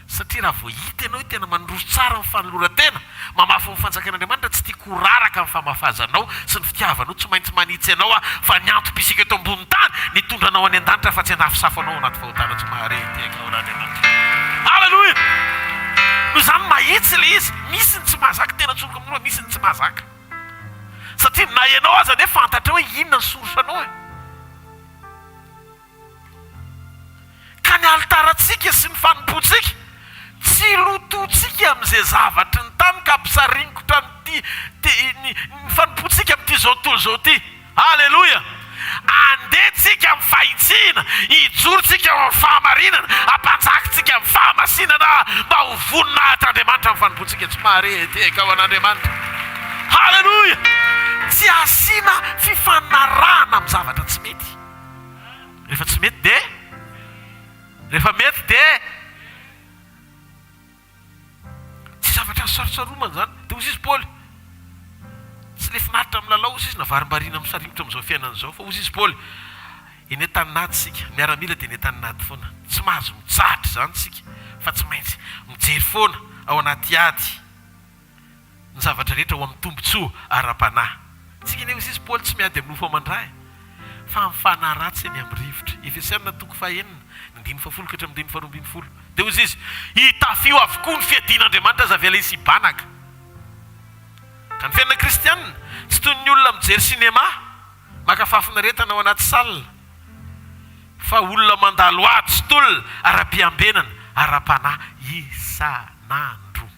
satria raha vao hita ianao tena mandroso tsara ny fanoloran-tena, mamafy ny fanjakan'Andriamanitra, tsy tiako raraka amin'ny famafazanao sy ny fitiavanao, tsy maintsy manitsy ianao fa ny antom-pisika eto ambony tany nitondranao any an-danitra fa tsy hanafisafo anao anaty fahotana tsy mahareteka ao Andriamanitra. Halleloja! Noho izany mahitsy le izy, misy ny tsy mahazaka, tena tsoroka amin'olo, misy ny tsy mahazaka. Satria na ianao aza dia fantatra hoe inona ny sorosanao e. Ka ny altarantsika sy ny fanompoantsika tsy lotontsika amin'izay zavatry ny tany ka ampisaringotra ny fanompoantsika amin'ity zao tontolo zao ty. Halleloja! Andehantsika amin'ny fahitsiana, hijorotsika amin'ny fahamarinana, hampanjakintsika amin'ny fahamasinana mba ho voninahitran'Andriamanitra amin'ny fanompoantsika tsy mahareteka ao an'Andriamanitra. Halleloja! Tsy asiana fifanarahana amin'ny zavatra tsy mety. Rehefa tsy mety dia rehefa mety dia tsy zavatra sarotsaroamana zany. Dia ozy izy Paoly, tsy le finaritra amin'ny lalao ozy izy navarim-bariana amin'ny sarimbotra amin'izao fiainana izao, fa ozy izy Paoly, eny an-taninady sika miaramila dia eny an-taninady foana, tsy mahazo mijahatra zany sika fa tsy maintsy mijery foana ao anaty ady ny zavatra rehetra ho amin'ny tombontsoa ara-panahy. Tsika ine ozy izy Paoly tsy miady amin'ny nofo amandray fa mifanaratsy eny amin'ny rivotra. Efesiana toko fahaenina 9:10-12. Dia ozy izy, hitafio avokoa ny fiadian'Andriamanitra aza avela izy hibanaka. Ka ny fiainana kristianina tsy toy ny olona mijery sinema maka fafinaretana ao anaty salina, fa olona mandalo ady sy tolona ara-piambenana ara-panahy isan'andro.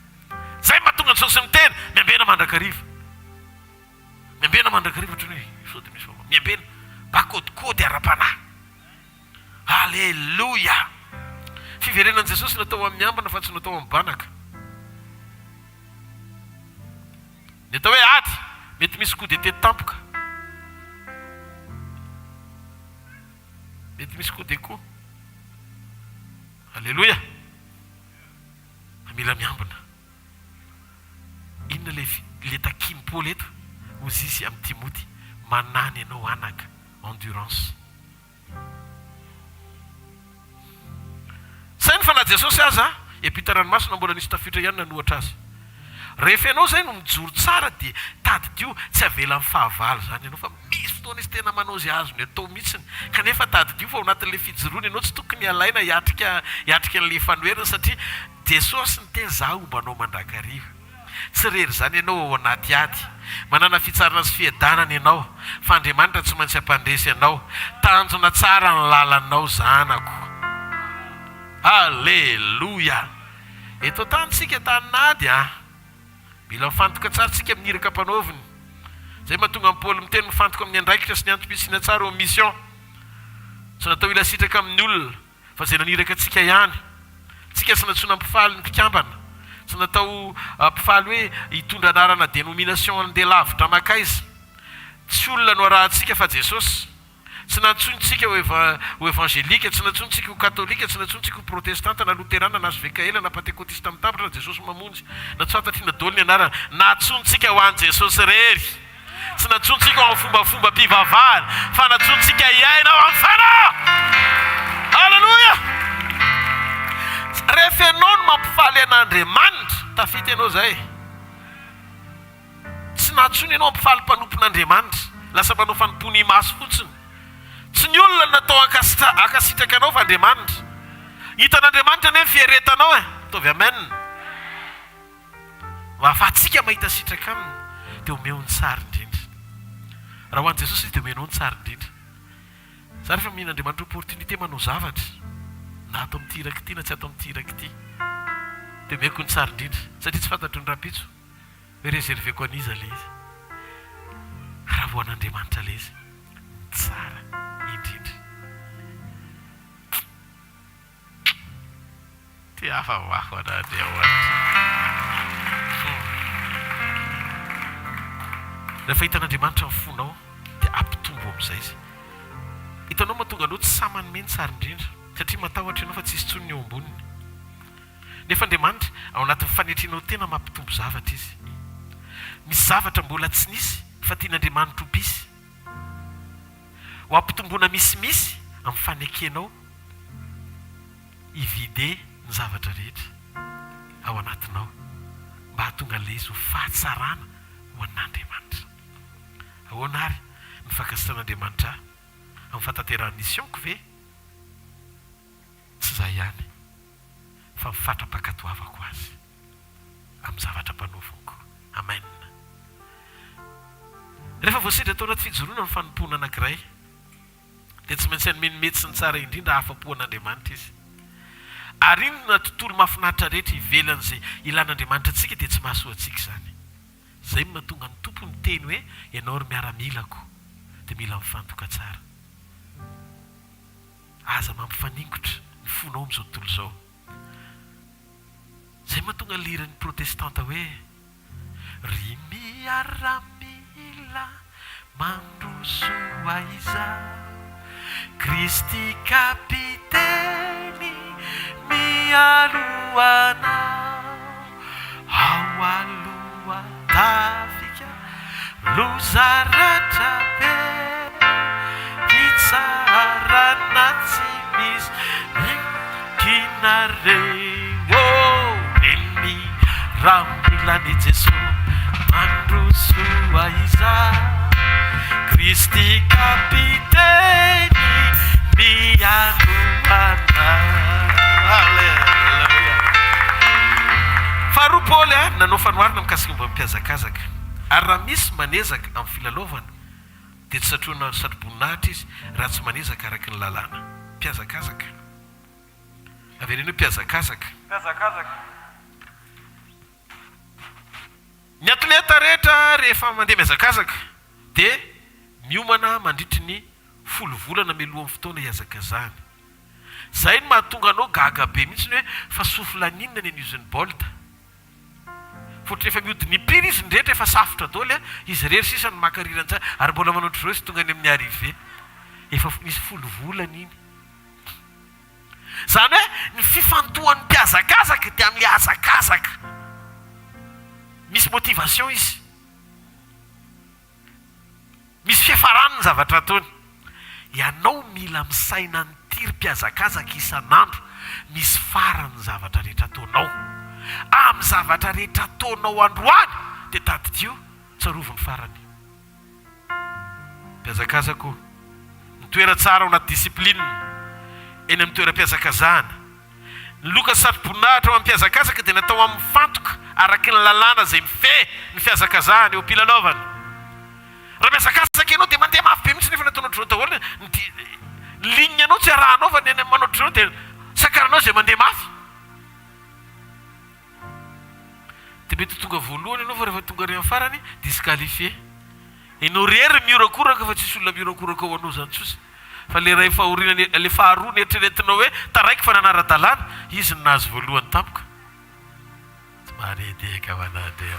Zay mahatonga ny Jesosy miteny miambena mandrakariva, miambena mandrakariva ohatran'ny hoe sody misy fomba miambena bakôdikôdy ara-panahy. Halleloja! Fiverenan'i Jesosy natao amin'ny ambana fa tsy natao amin'ny banaka. Ny atao hoe ady mety misy coup d'état tampoka, mety misy coup d'état. Halleloja! Mila miambina. Inona le takiny Paoly eto ozy izy amin'ny Timoty, manany ianao anaka endurance. Sainy fa na Jesosy aza epita ranomasina mbola nisy tafiditra ihany nanohatra azy. Rehefa ianao zay no mijoro tsara dia tadidio tsy avela amin'ny fahavalo zany ianao, fa misy fotoana izy tena manao zay azony atao mihitsiny, kanefa tadidio fa ao anatin'ilay fijoroana ianao tsy tokony alaina hiatrika an'ilay fanoherina, satria Jesosy ny teny za ombanao mandrakariva. Tsy rery zany ianao ao anaty ady, manana fitsarana sy fiadanana ianao, fa Andriamanitra tsy maintsy hampandresy ianao. Tanjona tsara ny lalanao zanako. Halleloja! Eto tantsika taninady mila mifantoka tsara tsika amin'ny iraka mpanaoviny. Zay mahatonga amin'ny Paoly miteny mifantoka amin'ny andraikitra sy ny antom-pisiana tsara eo amin'ny mission. Tsy natao ilasitraka amin'ny olona fa zay naniraka antsika ihany. Tsika sy natsoina mpifaly ny mpikambana, tsy natao mpifaly hoe hitondra anarana dénomination andeha lavitra makaiza. Tsy olona no arahantsika fa Jesosy. Tsy nantsontsika ho evangelika, tsy nantsontsika ho katolika, tsy nantsontsika ho protestanta na luterana na svekaela na pentekotista amin'ny tambatra na Jesosy mamonjy na tsatatrinna dolo ny anarana. Natsontsika ho an'i Jesosy rery. Tsy natsontsika ho amin'ny fombafomba mpivavahana, fa natsontsika iaina ho amin'ny fanao. Halleloja! Rehefa ianao no mampifaly an'Andriamanitra, tafita ianao zay. Tsy natsony ianao mampifaly mpanompon'Andriamanitra, lasa manao fanompony maso fotsiny. Tsy ny olona natao ankasitraka anao fa Andriamanitra. Hitan'Andriamanitra ane fieretanao tovy amen. Afatsika mahita sitraka aminy dia omeo ny tsara indrindra. Raha ho an'i Jesosy izy dia omenao ny tsara indrindra. Za rehefa mihin'Andriamanitra opportunité manao zavatra, na atao amin'ity iraky ity na tsy atao amin'ity iraky ity, dia omeko ny tsara indrindra, satria tsy fantatro ny rapitso hoe réserveko an'iza le izy. Raha ho an'Andriamanitra le izy tsara indrindra. Ty hafa ho aho an'Andriamanitra. rehefa hitan'andriamanitra mifonao dia ampitombo amin'izay izy. Hitanao mahatonga anao tsy samanymeny tsara indrindra satria matahotra ianao fa tsisy tsony eo amboniny. Nefa Andriamanitra ao anatin'ny fanetrinao tena mampitombo zavatra izy. Misy zavatra mbola tsy nisy fa tian'Andriamanitra ompisy. Ho ampitomboana misimisy amin'ny fanekenao ivide ny zavatra rehetra ao anatinao mba hahatonga an'ilay izy ho fahatsarana ho an'Andriamanitra. Ahoana ary ny fankasitrahan'Andriamanitra amin'ny fataterahany misionko ve? Tsy izay ihany fa mifatrapakatoavako azy amin'ny zavatra mpanaovako. Amen. Rehefa voasidra tao anaty fijoroana amin'ny fanompoana anankiray dia tsy maintsy hanomeny sy ny tsara indrindra afa-po an'Andriamanitra izy. Ary iny na tontolo mahafinaritra rehetra ivelan'izay ilan'Andriamanitra antsika dia tsy mahasoa antsika izany. Izay mahatonga ny tompo ny teny hoe ianao ry miara-milako dia mila mifantoka tsara. Aza mampifaningotra ny fonao amin'izao tontolo izao. Izay mahatonga ny liran'ny protestanta hoe ry miara-mila mandrosoa izaho Kristy kapiteny mialo anao ao aloha tafika lozaratra be hitsarana tsy misy kinareo eny ramilany Jesosy mandrosoa izaho Kristy kapiteny mialo anao. Alleluia. Faharoa Paoly nanao fanoharana mikasika momba mpiazakazaka. Ary raha misy manezaka amin'ny filalaovana dia tsy satroana satroboninahitra izy raha tsy manezaka araky ny lalàna. Mpiazakazaka. Avereny hoe mpiazakazaka. Ny atleta rehetra rehefa mandeha miazakazaka dia miomana mandritry ny 10 volana mialohan'ny fotoana hiazakazany. Izay no mahatonga anao gaga be mihitsy ny hoe fa sofolaninona ny Usain Bolt. Fotry rehefa mihodiny impiry izy ndrehetra efa safotra daholo izy rery sisa ny makarirany tsara ary mbola manao ohatr'izao izy tonga any amin'ny arrivé efa misy 10 volana iny. Izany hoe ny fifantohan'ny mpiazakazaka dia amin'ny hazakazaka. Misy motivation izy. Misy fiafarany ny zavatra ataony. Ianao mila misaina ny tirim-piazakazaka isan'andro. Misy farany ny zavatra rehetra ataonao. Amin'ny zavatra rehetra ataonao androany dia tadidio tsarovy ny farany. Mpiazakazako ny toera tsara ao anaty disiplinina eny amin'ny toeram-piazakazahana. Ny loka satroboninahitra ao amin'ny mpiazakazaka dia natao amin'ny fantoka araky ny lalàna izay mifehy ny fiazakazahana eo am-pilalaovana. Raha miazakazaka ianao dia mandeha mafy be mihitsy nefa nataonao ohatr'izao daholo ny ligne anao tsy arahanao fa ny manao ohatr'izao dia sakaranao izay mandeha mafy. Dia mety tonga voalohany ianao fa rehefa tonga ary amin'ny farany disqualifié. Ianao rery miorakoraka fa tsisy olona miorakoraka ao anao izany tsotra. Fa le ray fahoriana le faharoa ny eritreretinao hoe taraiky fa nanara-dalàna izy ny nahazo voalohany tampoka. Maredeka vanadeo.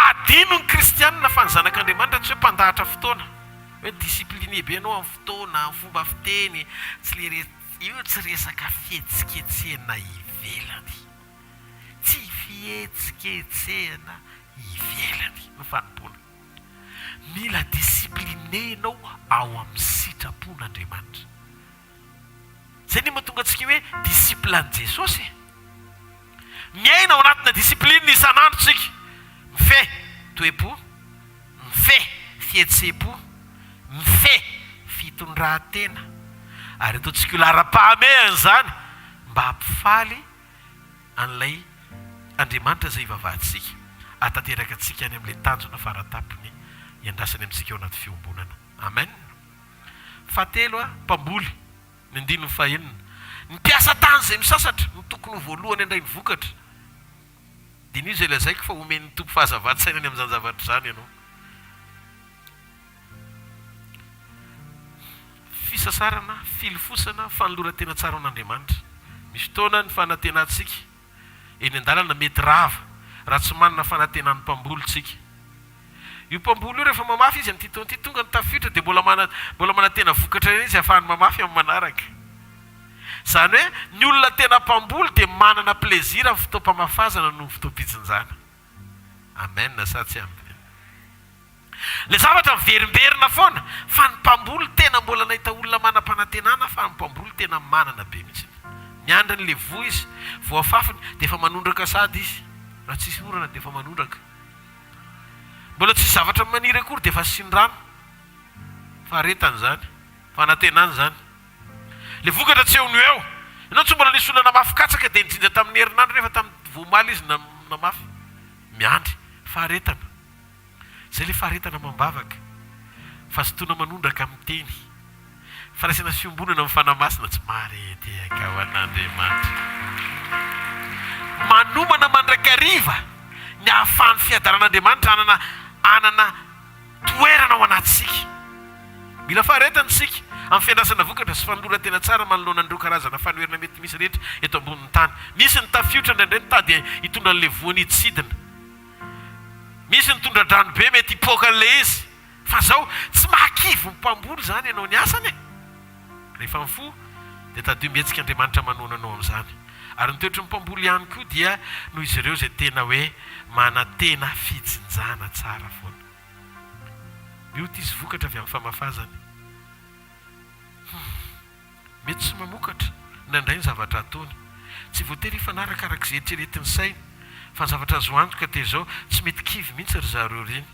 Adino ny kristianina fa ny zanak'Andriamanitra tsy hoe mpandahatra fotoana. Hoe disipliné be ianao amin'ny fotoana, amin'ny fomba fiteny, io tsy resaka fihetsiketsehana ivelany. Tsy fihetsiketsehana ivelany no fanompoana. Mila disipliné ianao ao amin'ny sitrapon'Andriamanitra. Izay ny mahatonga antsika hoe disiplinan'i Jesosy. Miaina ao anatina disiplinina isan'andro tsika. Mifehy toe-po, mifehy fihetsem-po, mifehy fitondran-tena. Ary ataontsika lara-pahamehana izany mba hampifaly an'ilay Andriamanitra izay ivavahantsika. Atateraka antsika any amin'ilay tanjona faratapony iandrasany amintsika ao anaty fiombonana. Amen. Fahatelo mpamboly ny 9 ny mpiasa tany izay misasatra ny tokony voalohany indray ny vokatra. Dia ny izay lazaiko fa omeny tompo fahazavatssainany amin'izany zavatra izany ianao. Fisasarana, filofosana, fanoloran-tena tsara an'Andriamanitra. Misy fotoana ny fanantenantsika eny an-dalana mety rava raha tsy manana fanantenan'ny mpambolontsika. Io mpamboly io rehefa mamafy izy amin'ity taona ity tonga ny tafiditra dia mbola manantena vokatra eny izy ahafahany mamafy amin'ny manaraka. Zany hoe ny olona tena mpamboly dia manana plezira amin'ny fotoam-pamafazana no fotoam-pitsinjana. Amen sa tsy amen. Le zavatra miverimberina foana fa ny mpamboly tena mbola nahita olona manam-panantenana fa ny mpamboly tena manana be mihitsy. Miandra n'le voa izy, voafafiny dia efa manondraka sady izy. Raha tsisy orana dia efa manondraka. Mbola tsisy zavatra maniry akory dia efa sin-drano. Faharetany zany, fanantenana zany. Le vokatra tsy eo no eo. Ianao tsy mbola nisy olona namafikatsaka dia nijinja tamin'ny herinandro rehefa tamin'ny voamaly izy namafy. Miandry, faharetana. Zay le faharetana mambavaka. Fa sotoana manondraka amin'ny teny. Faraisana fiombonana amin'ny fanamasina tsy marety eka ho an'Andriamanitra. Manomana mandrakariva ny ahafahan'ny fiadaran'Andriamanitra anana toerana ao anatsika. Mila faharetana isika amin'ny fiandrasana vokatra sy fanolorana tena tsara manoloana an'ireo karazana fanoherana mety misy rehetra eto ambonin'ny tany. Misy ny tafiotra indraindray nitady hitondra an'ilay voany hiditsidina. Misy nitondra drano be mety hipoaka an'ilay izy. Fa zao tsy mahakivy ny mpamboly zany ianao ny asany. Rehefa mifo dia tadio mihetsika Andriamanitra manoana anao amin'izany. Ary ny toetra ny mpamboly ihany koa dia noho izy ireo izay tena hoe manantena fijinjana tsara foana. Mioty izy vokatra avy amin'ny famafazany. Mety tsy mamokatra indraindray ny zavatra ataony. Tsy voatery hifanarakarak'izay eritreretin'ny saina. Fa ny zavatra azo antoka dia izao tsy mety kivy mihitsy ry zareo ireny.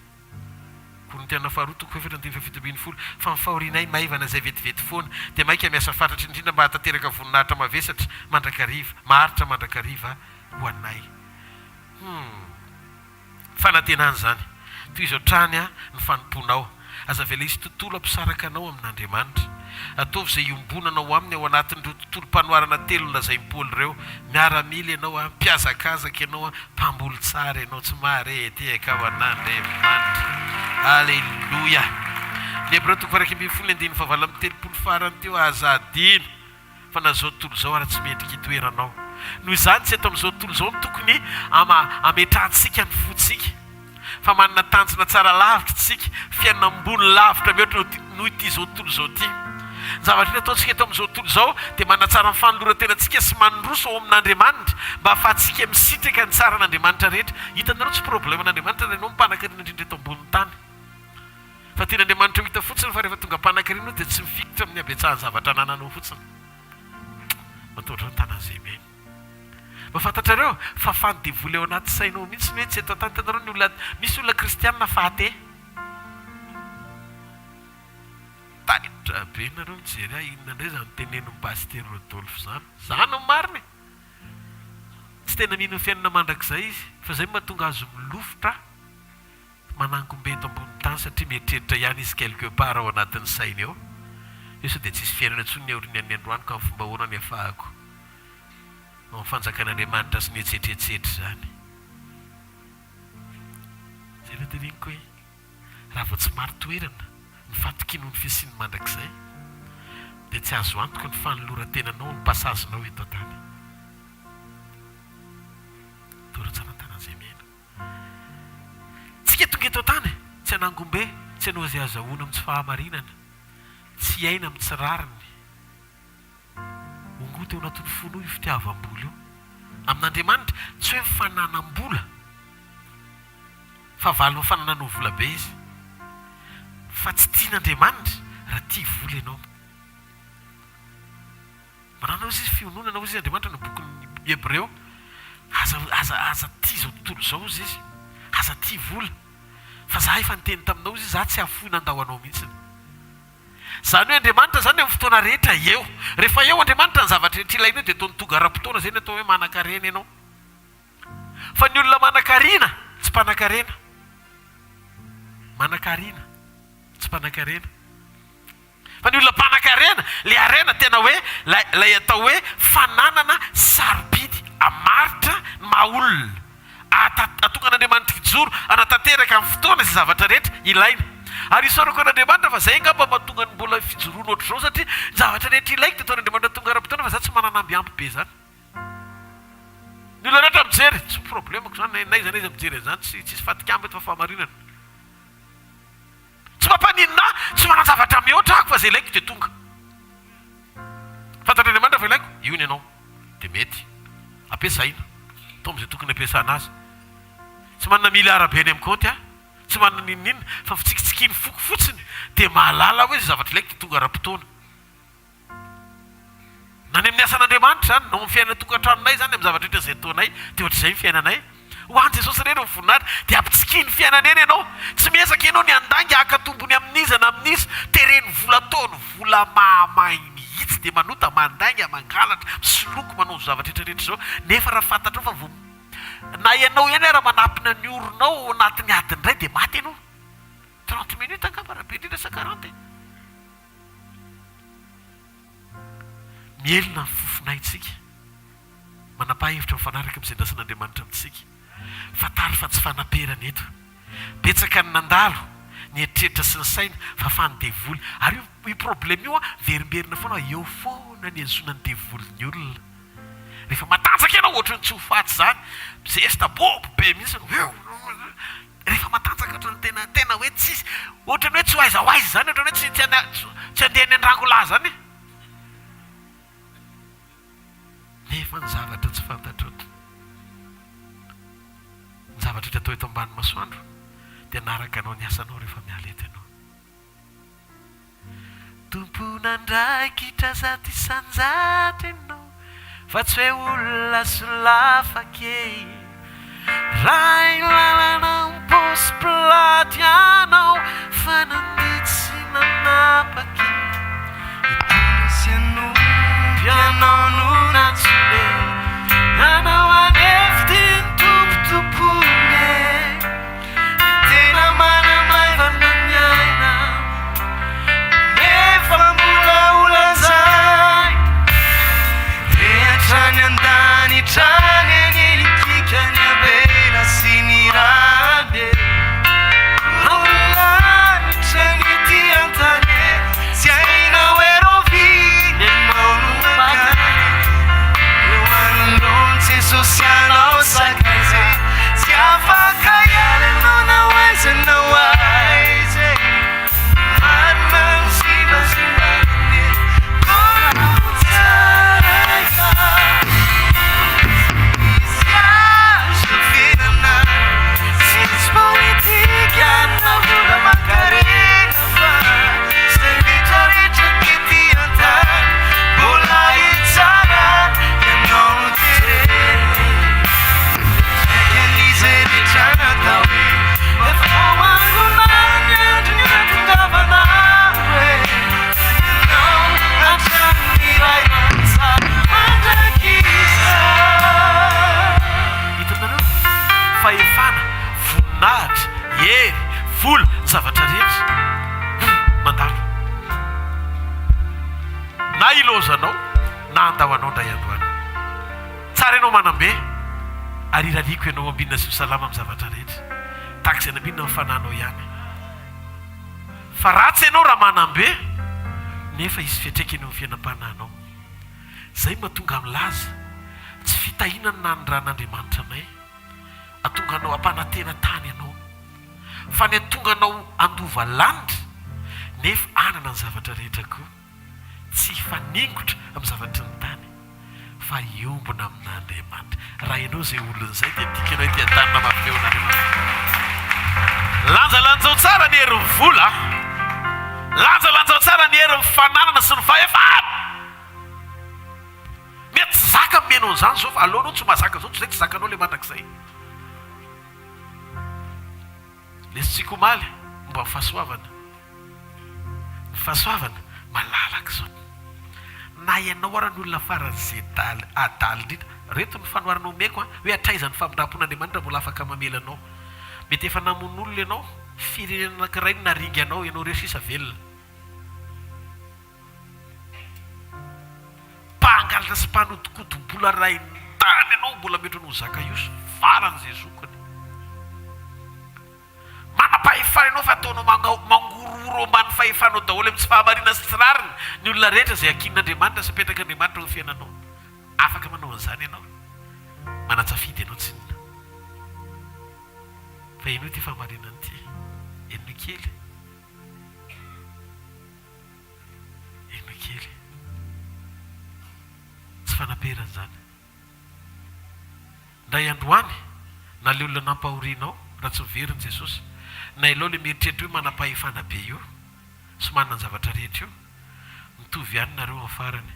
Korintiana faharoa toko 7:10 fa ny fahorianay maivana izay vetivety foana dia maika miasa fatratra indrindra mba hatateraka voninahitra mavesatra mandrakariva, maharitra mandrakariva ho anay. Fanantenana zany. Toy izao trany ny fanomponao. Aza vela isy tontolo ampisaraka anao amin'Andriamanitra. Ataovy izay iombonanao aminy ao anatin'ireo tontolo-panoharana telo nolazaim-poly ireo. Miaramila ianao, mpiazakazaka ianao, mpamboly tsara ianao, tsy marety eka ho an'Andriamanitra. Alleluia. Ny Hébreux toko 2:7 farany teo azadino fa na zao tontolo zao ary tsy mendrika hitoeranao. Noho izany tsy eto amin'izao tontolo zao no tokony ametrahantsika ny fotsika. Fa manana tanjona tsara lavitra tsika, fiainana ambony lavitra mihoatra noho ity zao tontolo zao ity. Zavatra ataontsika eto amin'izao tontolo zao dia manatsara ny fanoloran-tenantsika sy manondroso ao amin'Andriamanitra mba ahafahantsika misitraka ny tsara n'Andriamanitra rehetra. Hitanareo tsy problema n'Andriamanitra ianao mimpanan-karena indrindra eto ambonin'ny tany. Fa tian'Andriamanitra hita fotsiny fa rehefa tonga mpanan-karena dia tsy mifikitra amin'ny abetsahany zavatra anananao fotsiny. Mataotra ny tanan'izay meny. Mafantatrareo fa fanidevoly ao anaty sainao mihitsy hoe tsy eto an-tany. Hitanareo ny olona misy olona kristianina fahate. Taitra be nareo mijery inona indray zany tenen'ny paster Rodolphe zany. Zany ny mariny. Tsy tena mino ny fiainana mandrakizay izy fa izay mahatonga azo milofotra manangom-be eto ambonin'ny tany satria mieritreritra ihany izy quelque part ao anatin'ny sainy ao. Io sao dia tsisy fiainana intsony ny aorian'ny androany ka ny fomba ahoana ny ahafahako. Ny fanjakan'Andriamanitra sy ny etsetretsetra zany. Zay no teneniko hoe raha vao tsy maro toerana ny fatokino ny fisiany mandrakizay dia tsy azo antoka ny fanoloran-tenanao ny pasazinao eto an-tany. Toratsana tanan'izay mena. Tsika tonga eto an-tany tsy hanangom-be, tsy hanao izay azahoana amin'ny tsy fahamarinana, tsy aina amin'ny tsy rariny. Ongo teo anatin'ny folo io fitiavam-bola io. Amin'Andriamanitra tsy hoe mifananam-bola fa valony fanananao vola be izy. Fa tsy tian'Andriamanitra raha tia vola ianao. Manana izy fiononana izy Andriamanitra no bokin'ny Hébreux. Aza tia izao tontolo zao izy. Aza tia vola. Fa za efa niteny taminao izy za tsy hafoy nandahoanao mihitsy. Zany hoe Andriamanitra zany amin'ny fotoana rehetra eo. Rehefa eo Andriamanitra ny zavatra rehetra ilainao dia ataony tonga ara-potoana izay ny atao hoe manan-karena ianao. Fa ny olona manan-karena tsy mpanan-karena. Manan-karena tsy mpanan-karena. Fa ny olona mpanan-karena le arena tena hoe lay atao hoe fananana sarobidy amaritra ny maha-olona. Atonga an'Andriamanitra kijoro anatanteraka amin'ny fotoana izay zavatra rehetra ilaina. Ary isaorako an'Andriamanitra fa izay angamba mahatonga ny mbola fijoroana ohatr'izao satria zavatra rehetra ilaiko dia ataon'Andriamanitra tonga ara-potoana fa za tsy manana ambiampy be zany. ny olona rehetra mijery tsy problemako zany nay zany izy mijery zany tsisy fatikamba eto fa fahamarinana tsy mampaninina tsy manazavatra mihoatra ako fa zay ilaiko de tonga fantatr'andriamanitra fa ilaiko io ny ianao de mety ampiasaina atao am'izay tokony ampiasana azy tsy manana mila arabe any amin'ny kaonty a tsy manana ninninna fa fitsikitsikiny foko fotsiny de mahalala hoe zay zavatra ilaiko de tonga ara-potoana na ny amin'ny asan'andriamanitra zany no amin'ny fiainana tokantranonay zany amin'ny zavatra rehetra zay ataonay de ohatr'izay ny fiainanay ho an' Jesosy reny mivoninahitra de ampitsikiny fiainana eny ianao tsy miezaka ianao ny andangy akatombony amin'iza na amin'izy tereny vola ataony vola mahamay mihitsy de manota mandainga mangalatra misoloko manao zavatra rehetrarehetra zao nefa raha fantatra fa vo na ianao ihany raha manampina ny oronao anatin'ny adiny ray de maty ianao 30 minutes angambarabe indrindra sa 40 mielona ny fofonaitsika manapa-hevitra mifanaraka amin'izay ndasan'andriamanitra amintsika fatary fa tsy fanaperana eto betsaka ny nandalo ny eritreritra sy ny saina fa fanydevoly ary io problème io a verimberina foana eo foana ny azona ny devoliny olona rehefa matanjaka ianao ohatra ny tsy ho faty zany zesta bobo be mihitsy rehefa matanjaka ohatra ny tena hoe tsisy ohatra ny hoe tsy ho aiza ho aiza zany ohatra ny hoe tsy andeha ny andrangola zany nefa ny zavatra tsy fantatrota ny zavatra rehetra atao eto ambany masoandro dia anaraka anao ny asanao rehefa miala eto ianao tompona ndraikitra zaty sanjatra ianao fa tsy hoe olona solafa kely raha ilalana mposy platy anao fa nanditsy nanapake itolosy anao pianao no natsole anao anefity ny tompotompone tena manamaivana miaina nefa mbola olazay rehatrany andanitrany anelikikany abela sy ny rabe olanitra ny ty antane sy ainao eroviny anao no makany eo anolontsy sosianao sakaize sy afaka ialanao na oaizanao aize marina misivasimane koratsaraika sy azo fihinana sisy politika na vola makarena fa sy rehetrarehetra kety antany mbola itsara ianao no tereny ian'izay rehetra natao hoe efa hoangonany andro ny natongavana hoe ianao hatramin'ny ray amantsara mandrakiza hitanareo fahefana voninahitra hery vola ny zavatra rehetra mandalo na ilozanao na andao anao ndray androany tsara ianao manambe ary iraliko ianao ambinina sy salama amin'ny zavatra rehetra tahaka izay nambinina mifananao ihany fa ratsy ianao raha manambe nefa izy fiatraika eny amin'ny fiainam-pananao zay mahatonga milaza tsy fitahinana na ny ran'andriamanitra anay atonga anao ampanantena tany ianao fa ny atonga anao andova lanitra nefa anana ny zavatra rehetra koa tsy faningotra amin'ny zavatra ny tany fa iombona amin'andriamanitra raha ianao zay olon'izay dia tika anao ty an-tanina mampineon'andriamanitra lanjalanjao tsara ny herin'ny vola lanjalanjao tsara ny herin'ny fananana sy ny fahefana mety tsy zaka menao an'izany zao fa alohanao tsy mahazaka zao tsy zay tsy zakanao le mandrak'izay lesitsika omaly mba fahasoavana fahasoavana malalaka zao na ianao ara ny olona faran'izay adaly indrindra reto ny fanoharanao meko hoe atraizany famindram-pon'andriamanitra mbola afaka mamelanao mety efa namon'olona ianao firenena anankiray ny naringa anao ianao reo sisa velona mpangalatra sy mpanodikodim-bola ray ny tany ianao mbola metro no zaka io sy faran'izay zokany manam-pahefana ianao fa ataonao mangororo ambany fahefanao daholo amin'ny tsy fahamarina sy tsirariny ny olona rehetra zay akin'andriamanitra sy apetraka andriamanitra ho fiainanao afaka manao an'izany ianao manatsafidy ianao tsinona fa ino ty famarinany ty eno kely tsy fanaperany zany ndray androany na le olona nampahorianao raha tsy miveriny Jesosy na ilao le mieritreritra io manam-pahefana be io sy manana ny zavatra rehetra io mitovy ihany nareo amin'ny farany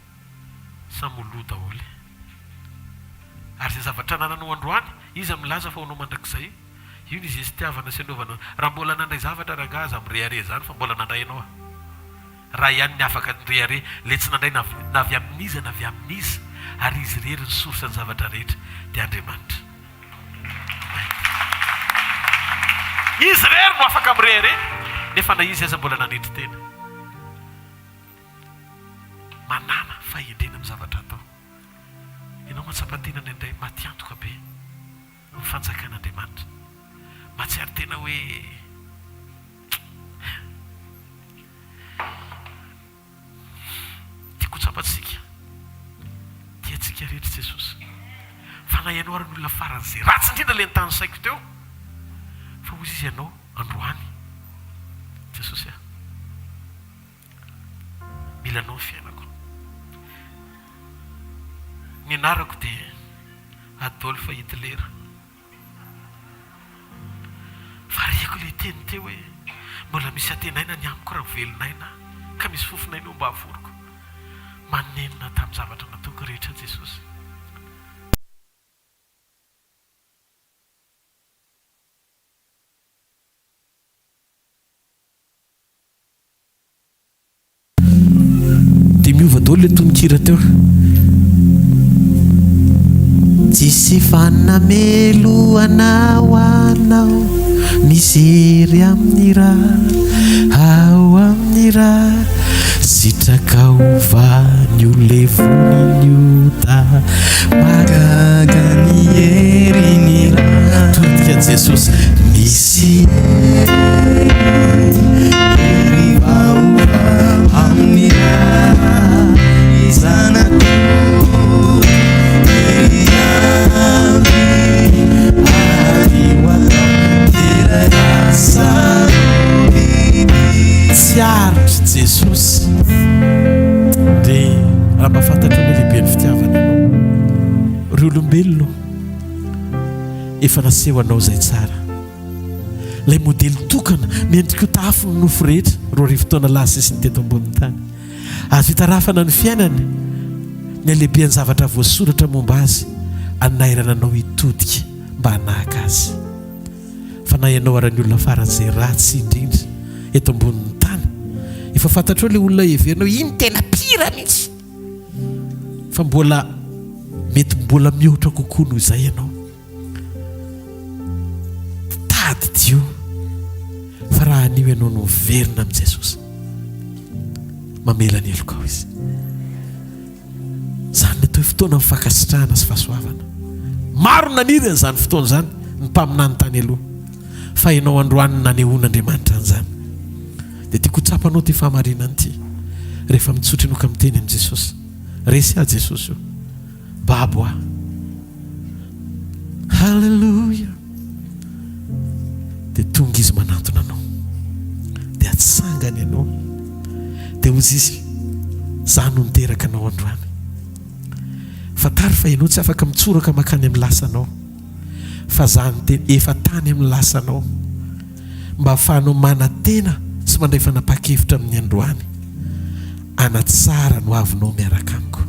samoloha daholo ary zay zavatra nananao androany izy milaza fa honao mandrakizay io ny izy izy tiavana sy anaovana raha mbola nandray zavatra rangaza mirehare zany fa mbola nandray ianao raha ihany ny afaka nyrehare le tsy nandray na avy amin'izy na avy amin'izy ary izy rery ny sorsa ny zavatra rehetra dia Andriamanitra izy rery no afaka mirehare nefa na izy aza mbola nanetry tena manana fahendrena amin'ny zavatra atao ianao matsapatenany indray matiantoka be ny fanjakan'Andriamanitra matsiary tena hoe tiako tsapatsika tiatsika rehetra Jesosy fa na ianao ary ny olona faran'izay ratsy indrindra le nytany saiko teo fa ozy izy ianao androany Jesosy mila anao ny fiainako ny anarako dia Adolphe Hitler variako le teny teo hoe mbola misy atenaina ny amiko raha velonaina ka misy fofonaina eo mba havoriko manenina tamin'ny zavatra nataoko rehetra Jesosy dia miova daholo le tononkira teo tsisy fanamelo anao anao misery amin'ny raha ao amin'ny raha sitraka ovany olevony ota magaga ny hery ny raha todika Jesosy misy hery vaova amin'ny raha izanako tsiaritra Jesosy dia raha mahafantatra hoe lehibe ny fitiavana ianao ry olombelona efa naseho anao izay tsara ilay modely tokana miendrika ho tafo ny nofo rehetra ro rivotaona lasa sy ny teto ambonin'ny tany azo hitarafana ny fiainany ny alehibe ny zavatra voasoratra momba azy anairana anao hitodika mba hanahaka azy fa na ianao ara ny olona faran'izay ratsy indrindra eto ambonin'ny tany efa fantatra hoe le olona heverinao iny tena pira mihitsy fa mbola mety mbola mihoatra kokoa noho izay ianao tady dio fa raha anio ianao no verina amin'i Jesosy mamela ny eloko ao izy zany natao fotoana mifakasitrahana sy fahasoavana maro naniry an'izany fotoana zany ny mpaminany tany aloha fa ianao androany nanehoan'Andriamanitra an'izany dia tiako tsapanao ty fahamarinany ity rehefa mitsotra inoka miteny amin'i Jesosy resy a Jesosy io babo a halleluja dia tonga izy manantona anao dia atsangany ianao dia ozy izy za no niteraka anao androany fa tary fa ianao tsy afaka mitsoraka makany amin'ny lasanao fa za ny teny efa tany amin'ny lasanao mba ahafahanao manatena sy mandray fanapa-kevitra amin'ny androany anatsara no avinao miaraka amiko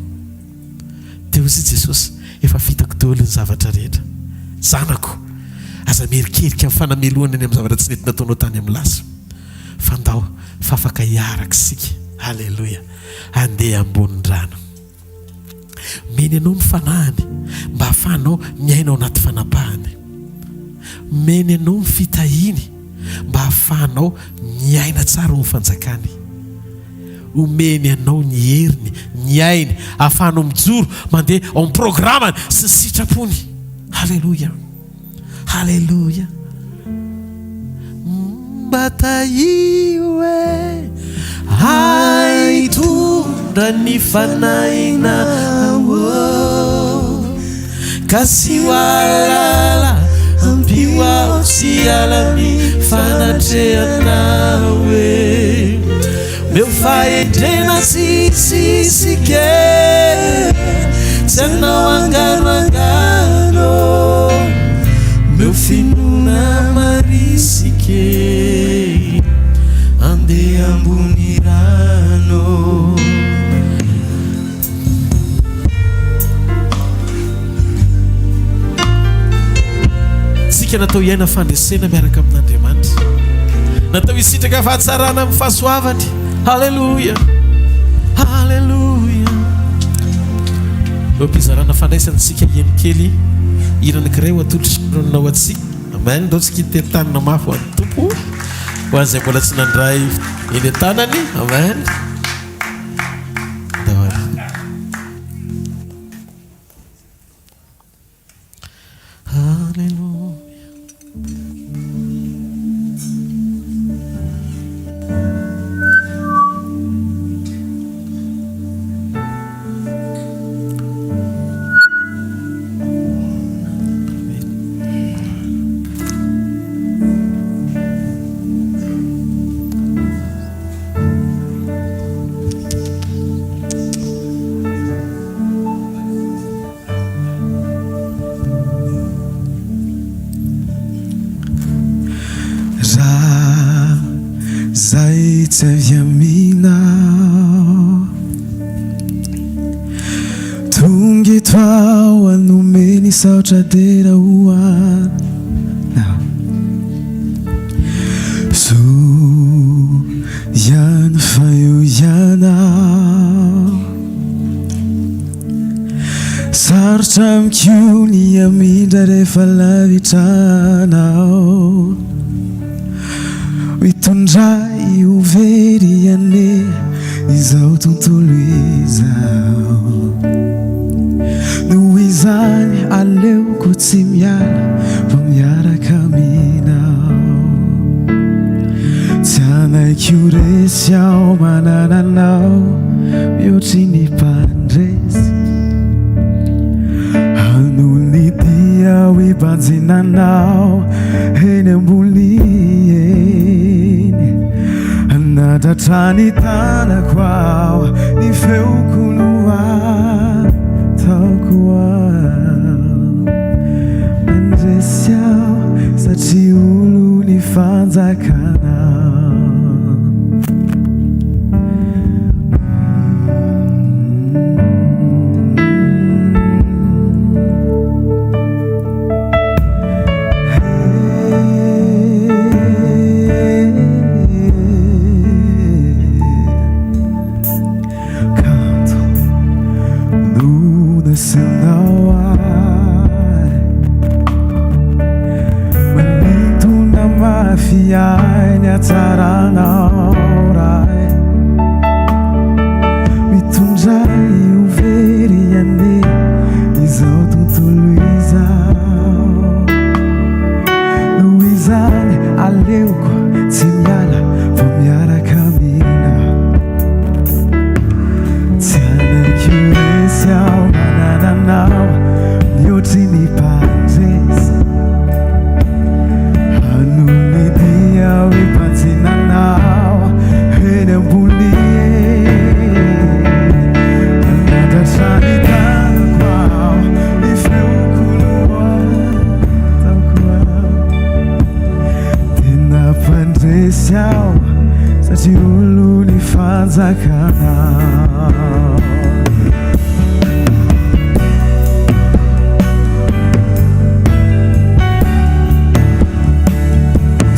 dia ozy Jesosy efa vitako daholo ny zavatra rehetra zanako aza merikerika amin'ny fanameloana any amin'ny zavatra tsy nety nataonao tany amin'ny lasa fandao fa afaka hiaraka sika halleluja andeha ambonin'ny rano meny anao ny fanahany mba ahafahanao miainao anaty fanapahany meny anao ny fitahiny mba ahafahanao miaina tsara ho fanjakany omeny anao ny heriny ny ainy ahafahanao mijoro mandeha ao amin'ny programany sy sitrapony halleluja halleluja mba tahio e haitondra ny fanahinao kasiwalala ampiwa usialami fanatreanawe meu faedrena sisisike tsanao anganoangano meu finona marisike ande ambony rano sika natao iaina fandresena miaraka amin'Andriamanitra natao isitraka fahatsarana amin'ny fahasoavany halleluja halleluja eo mpizarana fandraisany sika ieny kely iranankiray ho atolotrronao atsika amen ndao tsika itetanina mafy ho an'ny tompo ho an'izay mbola tsy nandray eny an-tanany amen halleluja zay tsy avy aminao tonga eto ao anomeny saotra dera hoana so ihany fa eo ianao sarotra amikony amindra rehefa lavitranao mitondray overy ane izao tontolo izao noho izany aleoko tsy miala fa miaraka aminao tsy anaiky ho resy ao manananao mihoatry ny mpandresy hanony dia ho ibanjinanao eny ambony nadratrany tanako ao ny feoko no ataoko ao mandresy ao satria olo ny fanjakanao fiainy atsaranao ray mitondray overy ane izao tontolo izao noho izany aleoko tsy miala fa miaraka amina tsy anaiky ho resy ao manananao mihoatry ny mpandresy ipanzinanao eny ambony anadratrany tanako ao ny feoko no ataoko ao tena mpandresy ao satria olo ny fanjakanao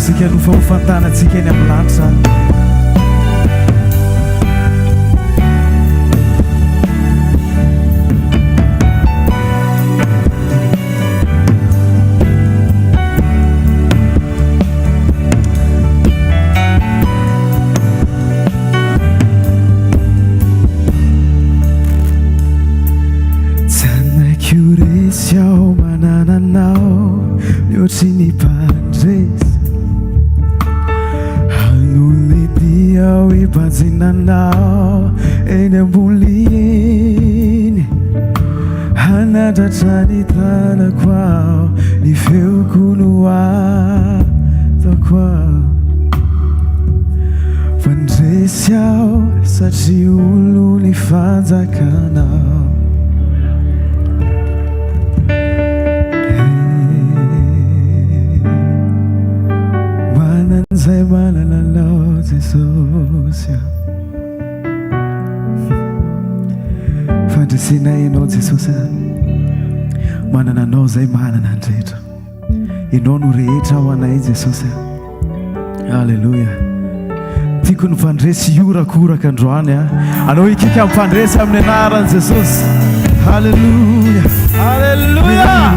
sika nofa hofantanatsika eny amin'ny lanitra tsy anaiky ho resy ao manananao mihoatry ny mpandresy ao ibanjinanao eny ambony eny hana mandratra ny tanako ao, ny feoko no atako ao. Fandresy aho satria olo ny fanjakanao. Manan'izay manana anao Jesosy. Fandresenay ianao Jesosy, manana anao zay manana ny rehetra. Ianao no rehetra ho anay Jesosy. Halleluja. Tiako ny fandresy iorakoraka androany anao ikika mifandresy amin'ny anaran'i Jesosy. Halleluja. Halleluja.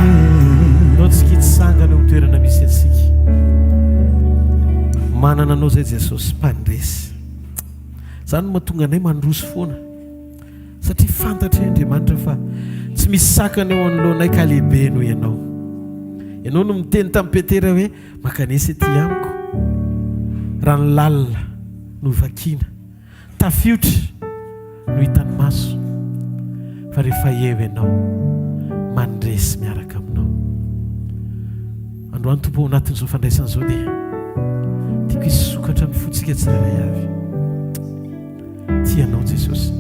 Anao tsy kitsangana eo toerana misy antsika. Manana anao zay Jesosy mpandresy. Zany no mahatonga anay mandroso foana. Satria fantatra Andriamanitra fa tsy misy sakana eo anoloanay ka lehibe no ianao. Ianao no miteny tamin'ny Petera hoe makanesa ety amiko. Raha ny lalina no vakiana, tafiotra no hitany maso. Fa rehefa eo ianao mandresy miaraka aminao. Androany Tompo ao anatin'izao fandraisan'izao dia tiako hisokatra ny fotsika tsirairay avy. Tianao Jesosy.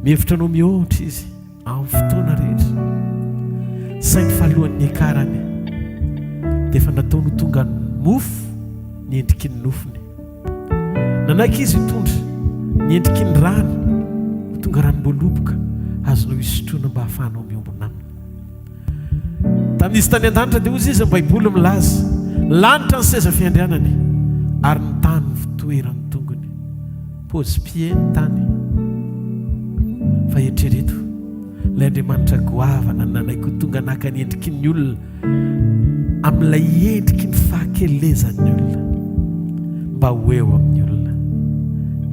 Mihevitra anao mihoatra izy amin'ny fotoana rehetra. Saingy falohan'ny akarany dia efa nataony tonga ny mofo ny endriky ny nofony. Nanaiky izy hitondra ny endriky ny rano ho tonga ranom-boaloboka azonao hisotroana mba hahafahanao miombona aminy. Tamin'izy tany an-danitra dia ozy izy ny Baiboly milaza lanitra ny seza fiandrianany ary ny tany ny fitoerany tongony. Pôzi-pie ny tany. Fa eritrereto ilay Andriamanitra goavana nanaiko tonga naka ny endriky ny olona amin'ilay endriky ny fahakelezan'ny olona mba ho eo amin'ny olona.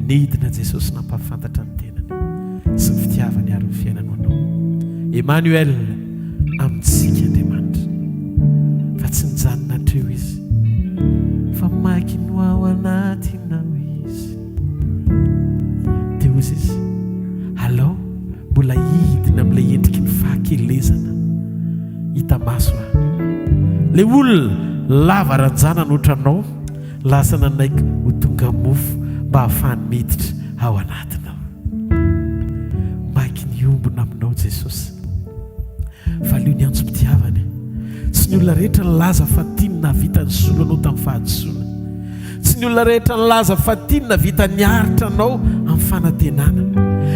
Nidina Jesosy nampahafantatra ny tenany sy ny fitiavany ary ny fiainanao anao. Emmanuel amintsika Andriamanitra. Fa tsy nijanona treo izy fa makiny ao anatinao izy. Dia ozy izy alao mbola hidina amin'ilay endriky ny fahakelezana. Hita maso ilay olona lava ranjana nohotranao lasa nanaiky ho tonga mofo mba hahafahany miditra ao anatinao. Maky ny ombona aminao Jesosy. Valio ny antsom-pitiavany. Tsy ny olona rehetra nilaza fa tiany navita ny solo anao tamin'ny fahadisoana. Tsy ny olona rehetra nilaza fa tiany navita ny aritra anao amin'ny fanantenana.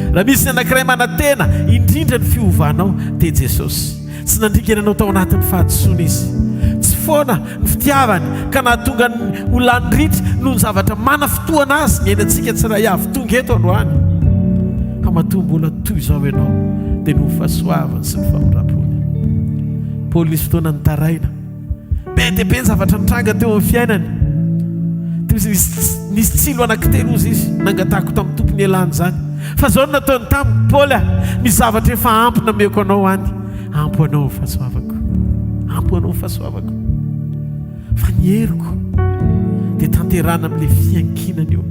Raha misy ny anankiray manantena indrindra ny fiovanao dia Jesosy. Tsy nandrikana anao tao anatin'ny fahadisoana izy. Tsy foana ny fitiavany ka nahatonga ny olandritra noho ny zavatra mana fotoana azy ny ainantsika tsiray avy tonga eto androany. Ka matombola toy izao ianao dia no fahasoavany sy ny famindram-pony. Paoly nisy fotoana ny taraina be dia be ny zavatra nitranga teo amin'ny fiainany. Nisy tsilo anankitelo izy nangatako tamin'ny tompony ialany zany. Fa zao no nataony tamiko Paoly misy zavatra efa ampy nameko anao any. Ampy anao ny fahasoavako. Ampy anao ny fahasoavako. Fa ny heriko dia tanterana amin'ilay fiankinana io.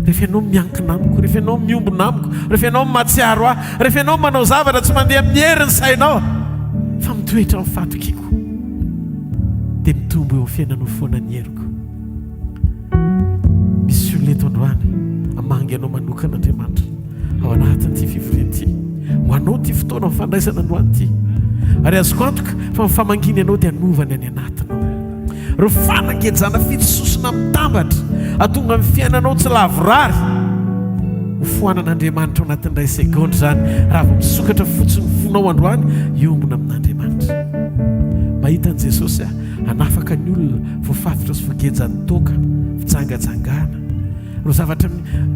Rehefa ianao miankina amiko, rehefa ianao miombona amiko, rehefa ianao matsiaro ahy, rehefa ianao manao zavatra tsy mandeha amin'ny heriny sainao fa mitoetra amin'ny fatokiko dia mitombo eo amin'ny fiainanao foana ny heriko. Misy olona eto androany amangy anao manokana Andriamanitra ao anatin'ity fivorian'ity. Ho anao ty fotoana mifandraisana androany ity. Ary azoko antoka fa mifamanginy anao dia anovany any anatinao. Ro fanangejana fitsosona mitambatra atonga amin'ny fiainanao tsy lavorary ho foanan'Andriamanitra ao anatin'ny ray segondra zany raha vao misokatra fotsiny fonao androany iombona amin'Andriamanitra. Mahita an'i Jesosy hanafaka ny olona voafatotra sy voagejany toka fitsangajangana. Ro zavatra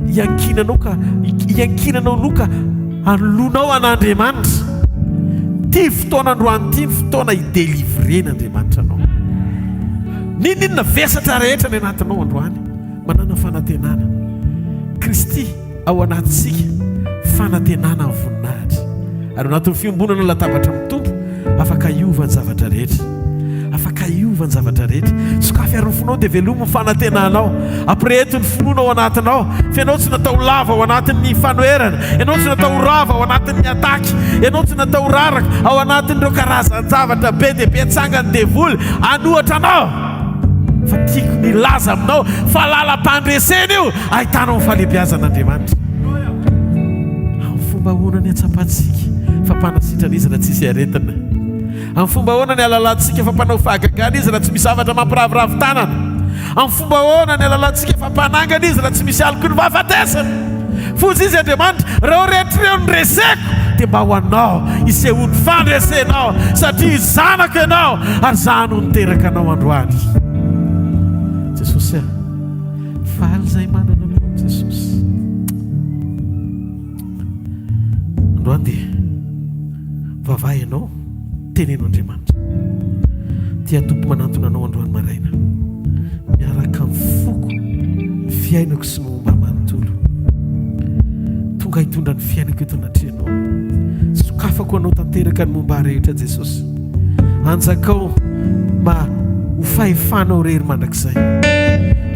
iankinanao loka anolonao an'Andriamanitra. Ty fotoana androany ty fotoana hidelivren'Andriamanitra anao. Ninona vesatra rehetra ny anatinao androany manana fanantenana. Kristy ao anatintsika fanantenana amin'ny voninahitra. Ary anatin'ny fiombonana latabatra amin'ny Tompo afaka hiovany zavatra rehetra. afaka iovany zavatra rehetra sokafy ary ny fonao dia velomo fanantenanao apretony fononao anatinao fa ianao tsy natao lava ao anatin'ny fanoerana ianao tsy natao rava ao anatin'ny ataky ianao tsy natao raraka ao anatin'ireo karazan-javatra be dia be tsangany devoly anohatra anao fa tiako ny laza aminao fa lalam-pandresena io ahitanao ny fahalebiazan'Andriamanitra amin'ny fomba ahoana ny atsapantsika fa mpanasitrana izy raha tsisy aretina amin'ny fomba ahoana ny alalantsika fa mpanao fahagagana izy raha tsy misy zavatra mampiravoravo tanana amin'ny fomba ahoana ny alalantsika fa mpanangana izy raha tsy misy aloko ny vafatesana fozy izy Andriamanitra raha rehetrareo ny reseko dia mba ho anao isehony fandresenao satria zanaka ianao ary zano niteraka anao androany Jesosy faly zay manana anao Jesosy androany dia vavahy ianao teneno Andriamanitra tia tompo manantona anao androany maraina miaraka amin'ny foko ny fiainako sy momba manontolo tonga hitondra ny fiainako eto anatrianao sokafako anao tanteraka ny momba rehetra Jesosy anjakao mba ho fahefanao rery mandrakizay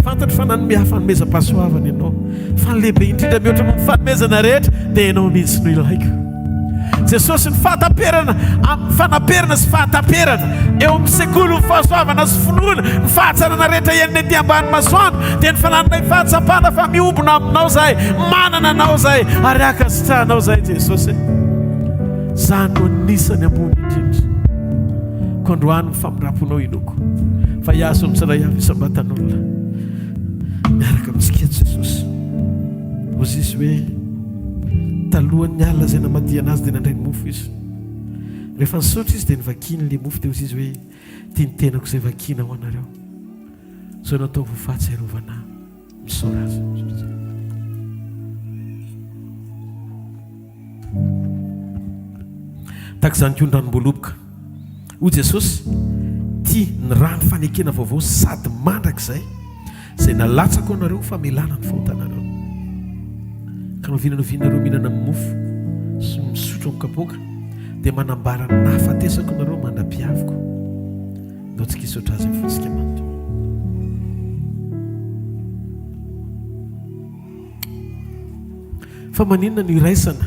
fantatry fa nanome hafanomezam-pahasoavana ianao fa ny lehibe indrindra mihoatra no mifanomezana rehetra dia ianao mihitsy no ilaiko Jesosy ny fahataperana fanaperana sy fahataperana eo amin'ny sekoly ny fahasoavana sy finoana ny fahatsarana rehetra ian'ny aty ambany masoandro dia ny fananonay fahatsapana fa miombona aminao zahay manana anao zahay ary akasitrahanao zahay Jesosy zano anisany ambony indrindra ko androany ny famiraponao inoko fa iaso amin'ny tsiray avy isambatan'olona miaraka amintsika Jesosy ozy izy hoe talohan'ny alina zay namadiana azy dia nandray ny mofo izy rehefa nisaotra izy dia nivakiny le mofo dia ozy izy hoe tia ny tenako izay vakina ho anareo zao natao voafahatsiarovana misaora azy taka izany kondranom-boaloboka o Jesosy tia ny rano fanekena vaovao sady mandrakizay zay nalatsako anareo fa melana ny fahotanareo ka novinanareo mihinana amin'ny mofo sy misotro amin'ny kapoaka dia manambara nahafatesako nareo mandra-piaviko ndao tsika hisaotra azy amin'ny fotsika manto fa maninona no iraisana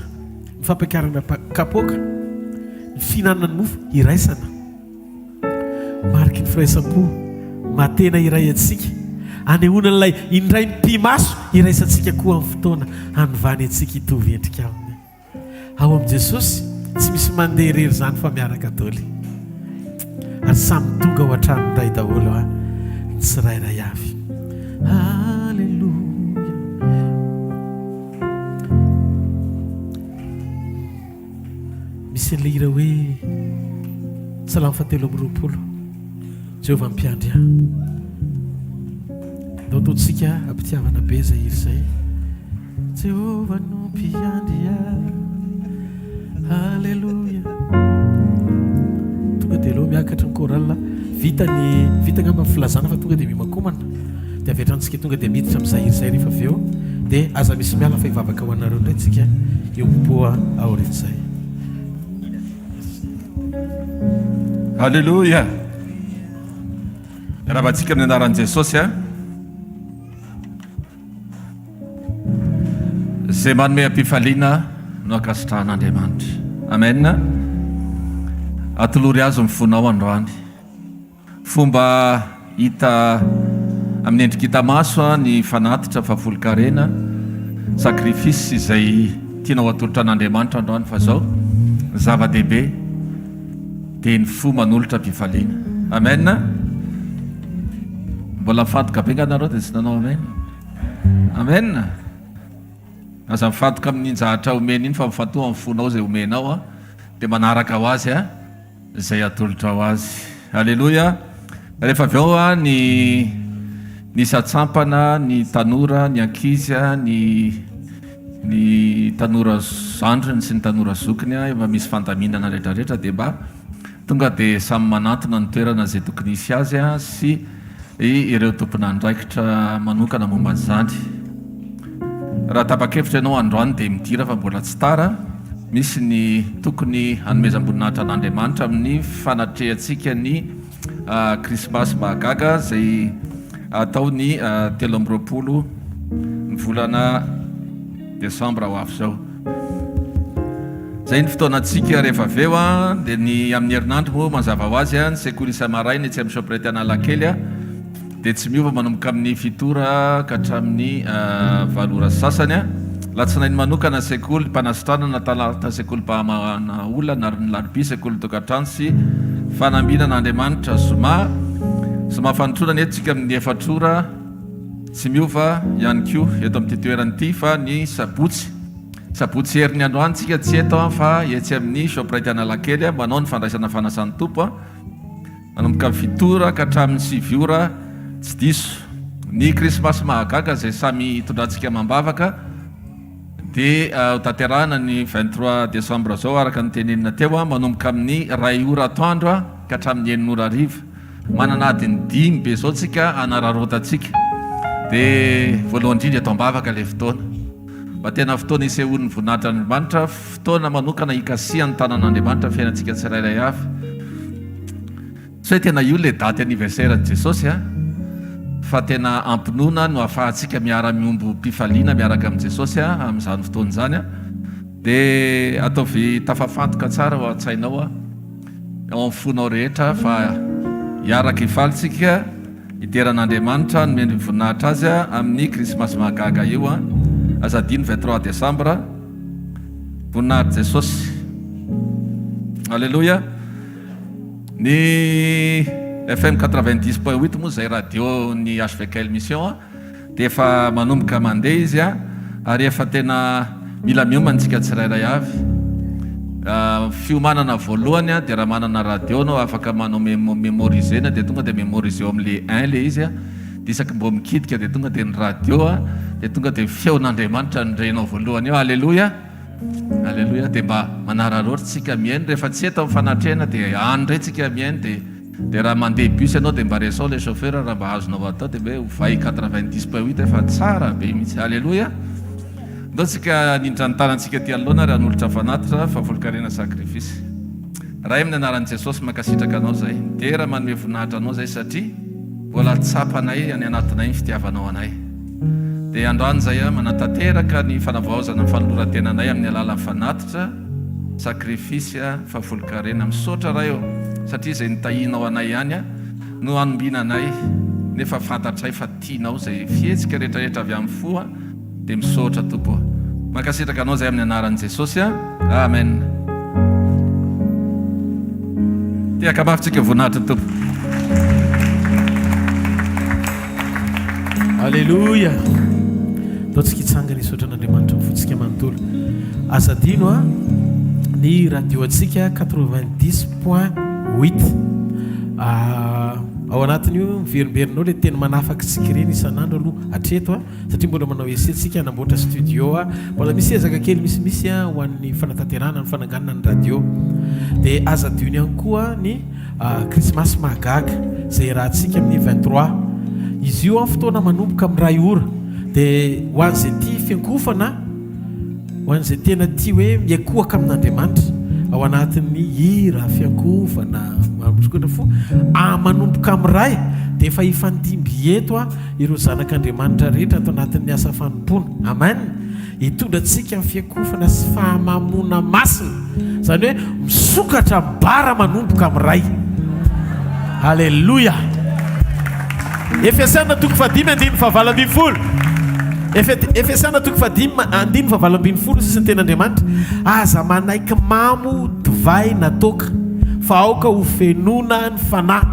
ny fampiakarana kapoaka ny fihinanana ny mofo iraisana mariky ny firaisam-po matena iray atsika anehoana n'ilay indray ny mpimaso iraisantsika koa amin'ny fotoana anovany antsika hitovy endrika aminy ao amin'i Jesosy tsy misy mandeha rery zany fa miaraka daholo ary samy tonga ao an-tranony ray daholo ny tsirairay avy halleloia misy an'ilay hira hoe salamo fahatelo amby roapolo Jehovah mpiandry ahy ndao ataontsika ampitiavana be zay iry zay Jehovah no mpiandry ahy halleluia tonga dia aloha miakatra ny korala vita ngamba filazana fa tonga dia mimakomana dia avy atrantsika tonga dia miditra amin'izay iry zay rehefa avy eo dia aza misy miala fa hivavaka ho anareo indray tsika eo mpoa aorin'izay halleluia raha vantsika amin'ny anaran'i Jesosy zay manome ampifaliana no akasitrahan'Andriamanitra amen atolory azo mifonao androany fomba hita amin'ny endrika hita maso ny fanatitra fa volo-karena sakrifisy izay tianao atolotra an'Andriamanitra androany fa zao zava-dehibe dia ny fo manolotra ampifaliana amen mbola mifadoka be nganareo dia tsy nanao amen amen aza mifadoka amin'injahatra omena iny fa mifatoa amin'ny fonao zay omenao dia manaraka ho azy zay atolotra ho azy halleloia rehefa avy eo ny satsampana ny tanora ny ankizy ny tanora zandrony sy ny tanora zokiny efa misy fandaminana rehetrarehetra dia mba tonga dia samy manantona ny toerana zay tokony hisy azy sy ireo tomponandraikitra manokana momba an'izany raha tapa-kevitra ianao androany dia midira fa mbola tsy tara misy ny tokony hanomezam-boninahitra an'Andriamanitra amin'ny fanatrehantsika ny krismasy mahagaga zay atao ny 13 ny volana desambra ho afy zao. Zay ny fotoanantsika rehefa aveo a dia ny amin'ny herinandro moa mazava ho azy a ny sekoly isamarainy tsy amin'ny soprety analakely a dia tsy miova manomboka amin'ny fitora ka hatramin'ny valora sasany a. Latsinainy manokana sekoly mpanasitrana na talata sekoly mpahamana olona na larbi sekoly tokantrano sy fanambinan'Andriamanitra zoma fanotronany eto tsika amin'ny efatrora tsy miova ihany ko eto amin'ny toerany fa ny sabotsy herin'ny androany tsika tsy eto fa etsy amin'ny shoprite analakely manao ny fandraisana fanasan'ny tompo manomboka fitora ka hatramin'ny 7 ora tsy diso. Ny krismasy mahagaga zay samy hitondrantsika mambavaka dia tanterahana ny 23 desambra zao araka ny tenenina teo manomboka amin'ny 2 ora atoandro ka hatramin'ny 9 ora ariva. Manana adiny 5 be zao tsika anararotantsika dia voalohany indrindra eto ambavaka ilay fotoana mba tena fotoana isehoan'ny voninahitra Andriamanitra, fotoana manokana hikasihan'ny tanan'Andriamanitra fiainantsika tsirairay avy. Tsy hoe tena io le daty anniversaire ny Jesosy fa tena ampinoana no ahafahantsika miara-miombo mpifaliana miaraka amin'i Jesosy amin'izany fotoana izany dia ataovy tafafantoka tsara ho an-tsainao ao amin'ny fonao rehetra fa hiaraka ifalitsika iteran'Andriamanitra nomendry voninahitra azy amin'ny krismasy mahagaga io azadiny 23 desambra voninahitra Jesosy. Alleluia. Ny FM 90.8 moa zay radio ny HVKL mission dia efa manomboka mandeha izy ary efa tena mila miomantsika tsirairay avy. Fiomanana voalohany dia raha manana radio anao afaka manao mémorisena dia tonga dia mémoriseo amin'le 1 le izy dia isaky mbo mikidika dia tonga dia ny radio dia tonga dia feon'Andriamanitra nyrenao voalohany eo. Alleluia. Alleluia. Dia mba manararotritsika miainy rehefa tsy eto amin'ny fanatrehana dia andray tsika miainy dia raha mandeha bus ianao dia mba resao le chauffeur raha mba azonao atao dia hoe ovay 90.8 efa tsara be mihitsy. Alleluia. Ndao tsika nindrantanantsika ty anoloana raha n'olotra fanatitra fa volonkarena sakrifisy. Raha amin'ny anaran'i Jesosy mankasitraka anao zay dia raha manome voninahitra anao zay satria mbola tsapanay any anatinay ny fitiavanao anay. Dia androany zay manatanteraka ny fanavaozana ny fanoloran-tenanay amin'ny alalan'ny fanatitra sakrifisy fa volonkarena misaotra raha eo satria zay nitahinao anay ihany no anombina anay nefa fantatray fa tianao zay fihetsika rehetrarehetra avy amin'ny fo dia misaotra tompo. Mankasitraka anao zay amin'ny anaran'i Jesosy. Amen. Tiaka mafitsika voninahitra tompo. Alleluia. Ataontsika hitsangana hisaotra an'Andriamanitra mifotsika manontolo. Azadino ny radio antsika 90.8 ao anatin'io miverimberinao le teny manafaka tsika ireny isan'andro aloha hatreto satria mbola manao esentsika hanamboatra studio mbola misy ezaka kely misimisy ho an'ny fanatanterana ny fananganana ny radio. Dia azadino ihany koa ny krismasy mahagaga zay rahantsika amin'ny 23 izy io fotoana manomboka amin'ny 2 ora dia ho an'izay tia fiankofana ho an'izay tena tia hoe miakohaka amin'Andriamanitra ao anatin'ny hira fiankofana marosokotra fo manomboka amin'ray dia efa hifandimby eto ireo zanak'Andriamanitra rehetra atao anatin'ny asa fanompoana. Amen. Hitondrantsika amin'ny fiankofana sy fahamamona masina zany hoe misokatra bara manomboka amin'ray. Alleluia. Efesana toko 5:9-20. Efesana toko 5:9-20 sisy ny ten'Andriamanitra aza manaiky mamo divay natoka fa aoka ho fenona ny fanahy.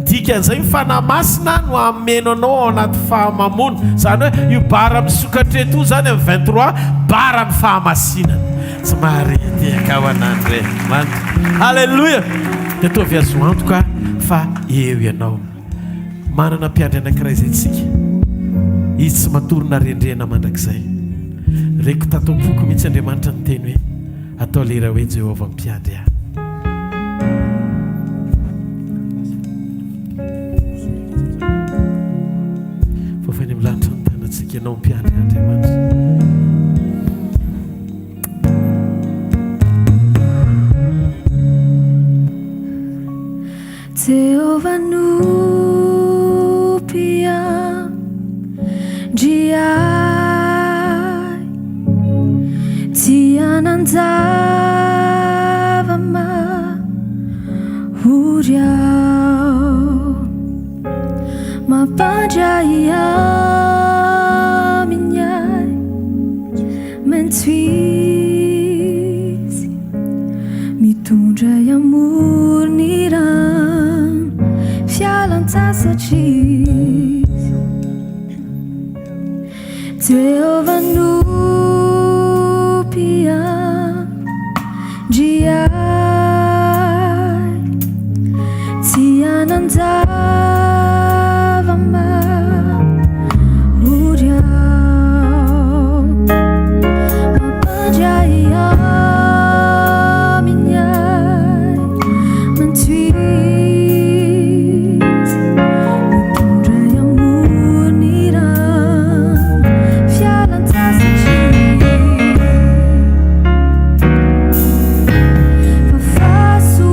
Dikan'izay ny fanahy masina no ameno anao ao anaty fahamamona zany hoe io bara misokatra eto zany amin'ny 23 bara ny fahamasinana tsy maharetiaka ao anandre. Alleluia. Dia ataovy azo antoka fa eo ianao manana mpiandry anankiray izay tsika izy tsy matorona rendrena mandrakizay reko tatompoko mihitsy Andriamanitra ny teny hoe atao lera hoe Jehovah mpiandry ahy. Fofany milanitra ny tanantsika ianao mpiandry Andriamanitra. Jehovah Driai Tiananzava mahuriao Mapandrai aminyai Mentsuizy mitondray amor ny rano fialan-tsasatr'izy Jehovah nupia Driai Tiananzava mahuriao Mapandrai aminyai Mentsuizy mitondray amor ny rano fialan-tsasatr'izy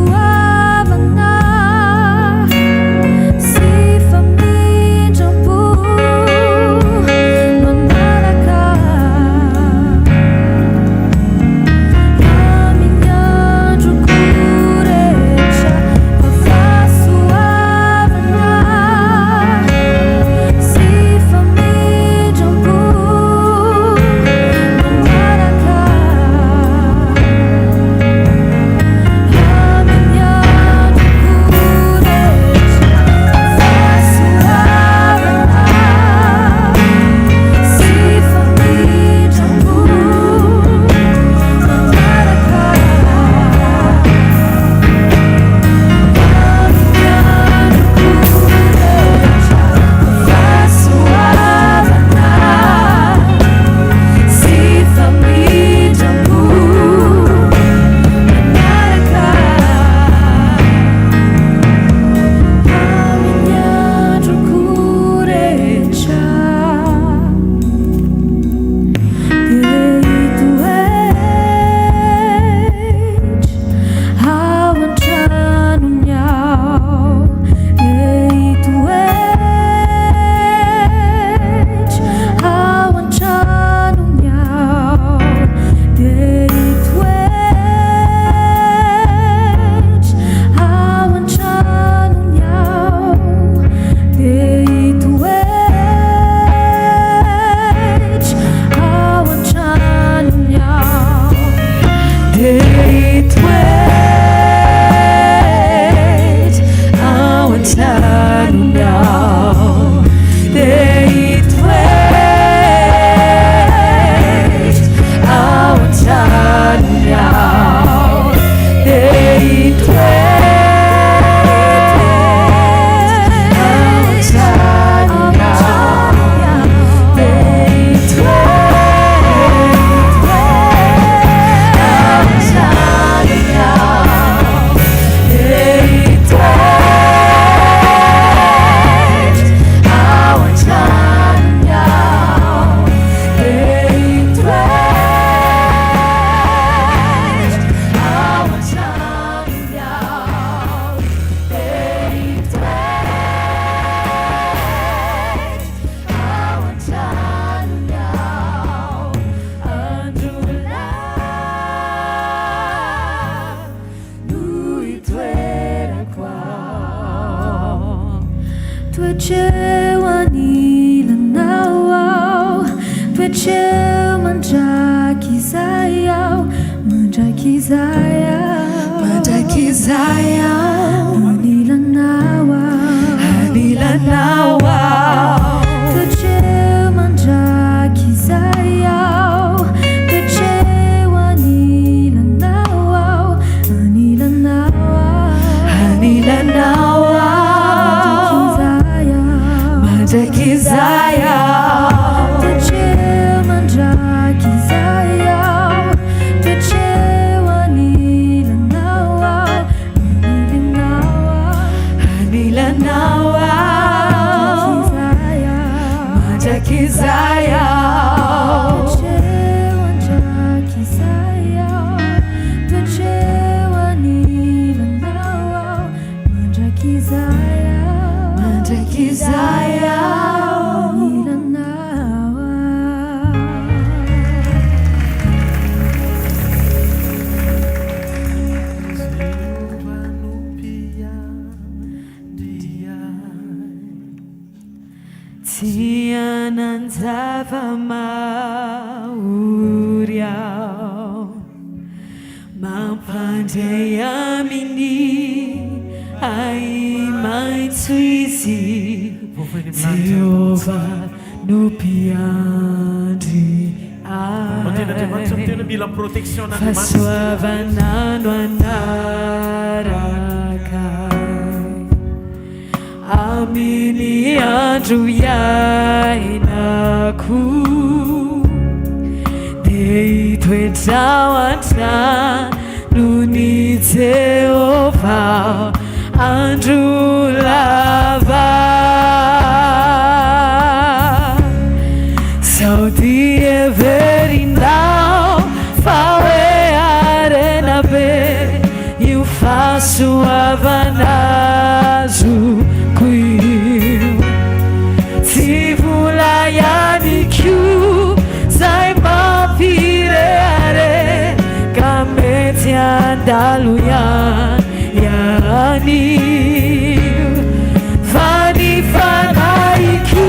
fahasoavana sy famindram-po manaraka amin'ny androko rehetra fahasoavana sy famindram-po manaraka amin'ny androko rehetra fahasoavana sy famindram-po manaraka Tueceu anilanau Tueceu mandrakizayau Mandrakizayau Anilanau Tueceu mandrakizayau Tueceu anilanau Anilanau Mandrakizayau Tueceu mandrakizayau Tueceu anilanau Anilanau Mandrakizayau Tueceu mandrakizayau Tueceu anilanau Mandrakizayau Mandrakizayau Anilanau zava-maory ao mampandray aminy ay maitso izy Jehova no mpiandry fahasoavana no anaraka aminy andro iainako dia itoetrao antrano ny Jehova andro lava sao dia heverinao fa hoe arena be io fahasoavana azoko io tsy vola ihany koa zay mampirehare ka mety andalo ihany fa ny fanaiko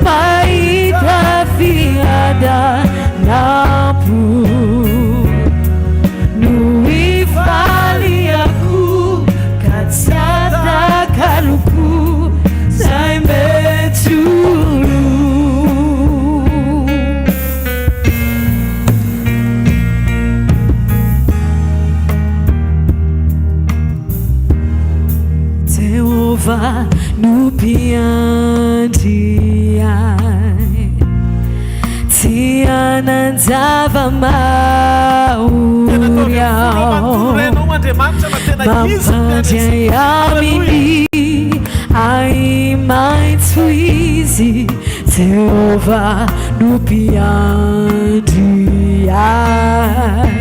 mahita fiadanampo no ifaliako ka tsy atakaloko zay mety olo Jehova no mpiandry ay tsy anan-java-maory ao mampandray aminy ay maitso izy Jehova no mpiandry ay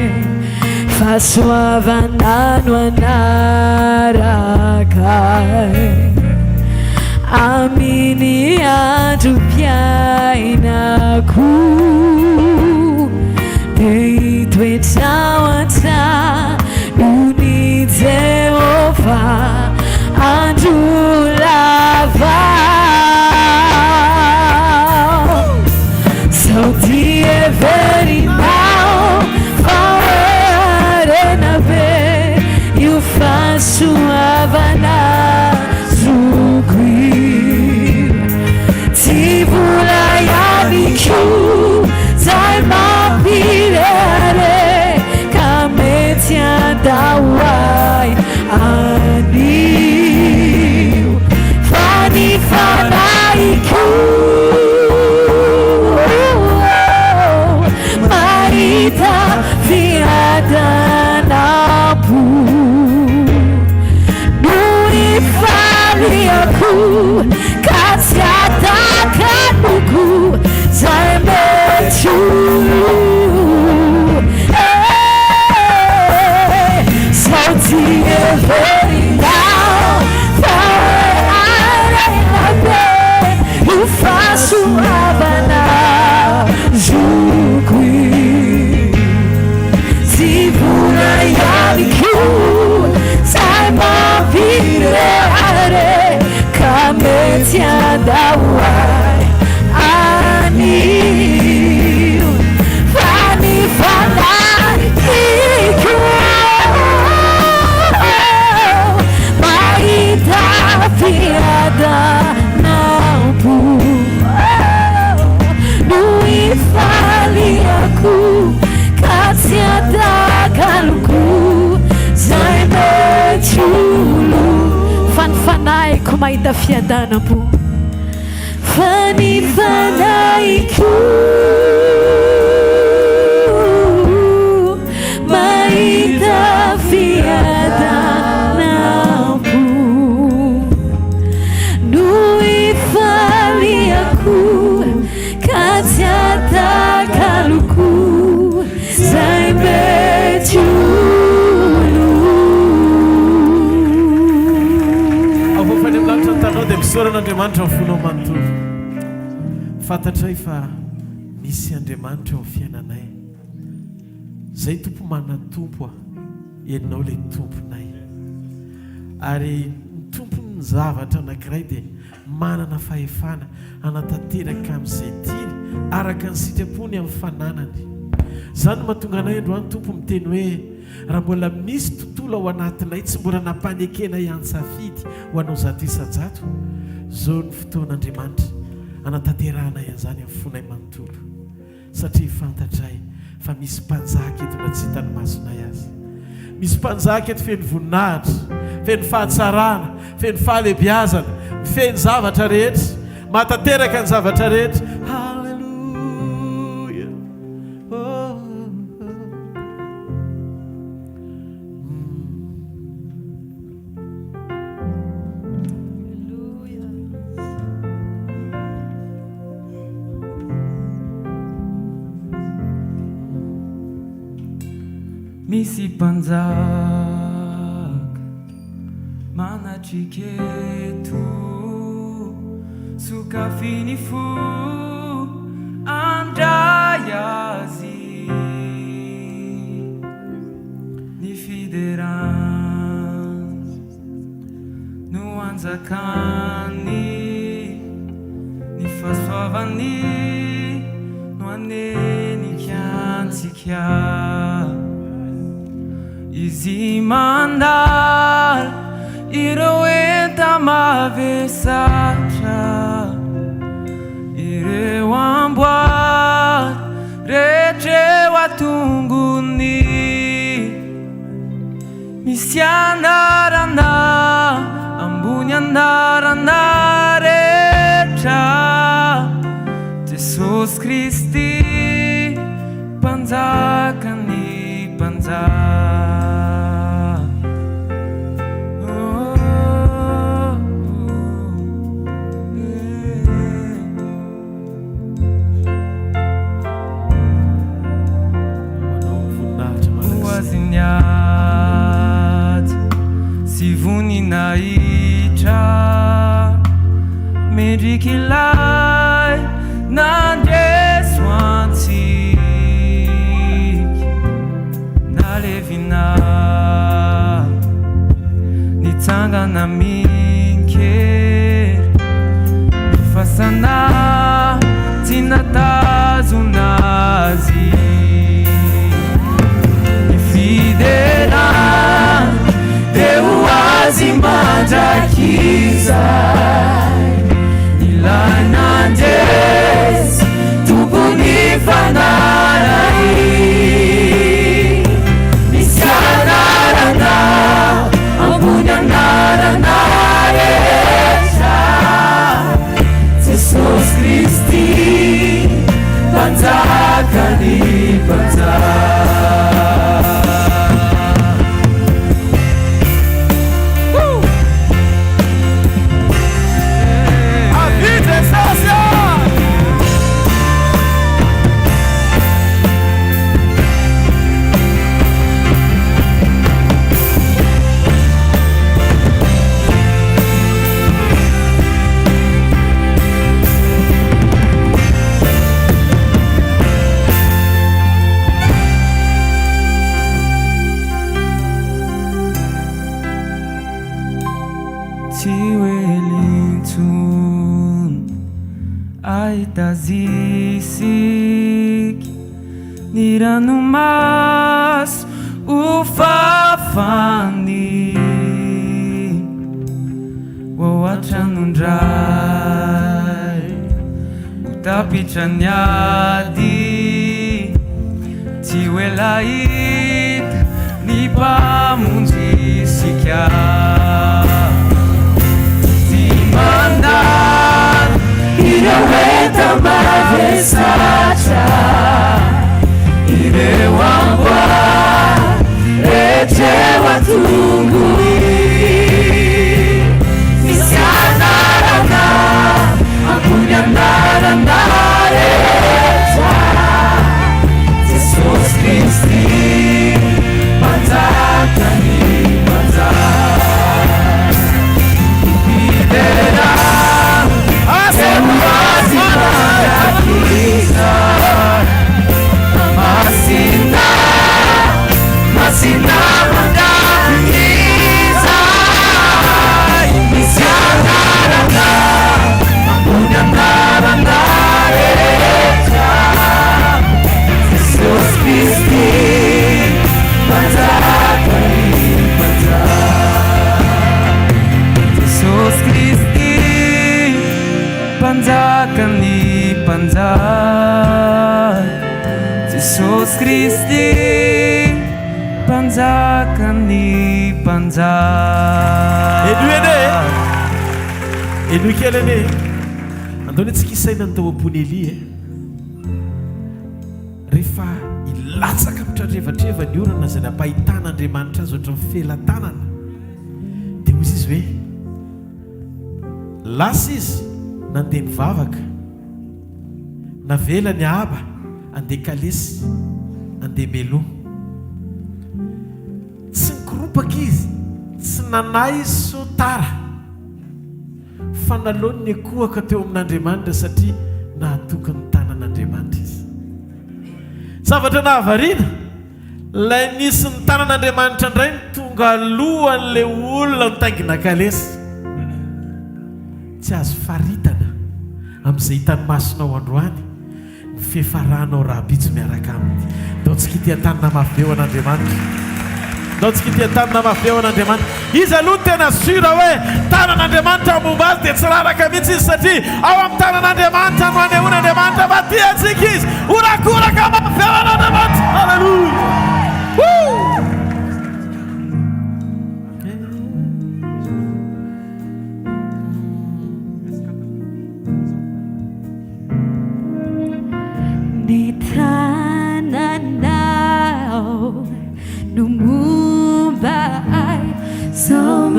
fahasoavana no anaraka aminy andro mpiainako dia itoetrao antrano ny Jehova andro lava sao dia heverinao fa hoe arena be io fahasoavana azoko io tsy vola ihany koa zay mampirehare ka mety andao anio fa ny fanaiko mahita fiadanampo no ifaliako ka tsy atakaloko zay mety olo sao tsy heverinao fa arena be io fahasoavana azoko io tsy vola ihany koa zay mampirehare ka mety andao anio fa ny fanaiko mahita fiadanampo no ifaliako ka tsy atakaloko zay mety olo fanifanaiko mahita fiadanampo fa ny fanaiko mahita fiadanampo no ifaliako ka tsy atakaloko zay mety olo avofany amin'lanitra nytanao dia misoran'Andriamanitra amin'ny fonao manontolo fantatray fa misy Andriamanitra eo amin'ny fiainanay zay tompo manatompo ianao ilay tomponay ary ny tompony zavatra anankiray dia manana fahefana anatanteraka amin'izay tiany araka ny sitrapony amin'ny fananany. Zany mahatonga anay androany tompo miteny hoe raha mbola misy tontolo ao anatinay tsy mbola nampanekena ihany safidy ho anao zato isajato, zao ny fotoan'Andriamanitra anatanteranay an'izany amin'ny fonay manontolo, satria fantatray fa misy mpanjaka eto na tsy hitany masonay azy. Misy mpanjaka eto feno voninahitra, feno fahatsarana, feno fahalebiazana, feno zavatra rehetra, mahatanteraka ny zavatra rehetra. Halleluja. Misy mpanjaka manatriketo sokafiny fo andray azy ny fiderany no anjakany ny fahasoavany no anenikantsika. Izy mandal ireo enta mavesatra, ireo amboary rehetreo atongony, misy anarana ambony anarana rehetra. Jesosy Kristy mpanjakany mpanjaka. Si voninahitra mendrikilay nandreso antsika nalevina nitsangana minkery mifasana tsy natazonazy fiderany deu azy mandrakizay ilainandresy tompony fanaray misy anarana ambony anarana rehetra. Jesosy Kristy mpanjakany mpanjaka. Tazisik niranumas ufafani wawachanundrai utapichanyadi tiwelait nipamunjisikia simandan ireweta mavesatra irewambwa retewa tungui isianarana akunyanarana recha. Jesosy Kristy mpanjakany mpanjaka ipidera Masinda mpanjakany mpanjaka Jesosy Kristy mpanjakany mpanjaka enoy kely ane andao ny tsika isaina ny tao am-pony Elia rehefa ilatsaka mitrarevatreva ny orana zay nampahitana Andriamanitra azy ohatra mifelatanana dia hozy izy hoe lasa izy nandeha mivavaka navela ny aba andeha kalesy andeha melo tsy nikoropaka izy tsy nanay izy sotara fa nalony ny akohaka teo amin'Andriamanitra satria nahatoka ny tanan'Andriamanitra izy zavatra nahavariana lay nisy ny tanan'Andriamanitra indray ny tonga alohan'lay olona mitaingina kalesy tsy azo faritana amin'izay hitany masonao androany ny fefaranao raha bitso miaraka aminy dao tsika ity tanana mafy eo an'Andriamanitra dao tsika ity tanana mafy eo an'Andriamanitra izy aloha tena sura hoe tanan'Andriamanitra momba azy dia tsy raraka mihitsy izy satria ao amin'ny tanan'Andriamanitra no anehoan'Andriamanitra fa tia antsika izy orakoraka mafy eo an'Andriamanitra halleluja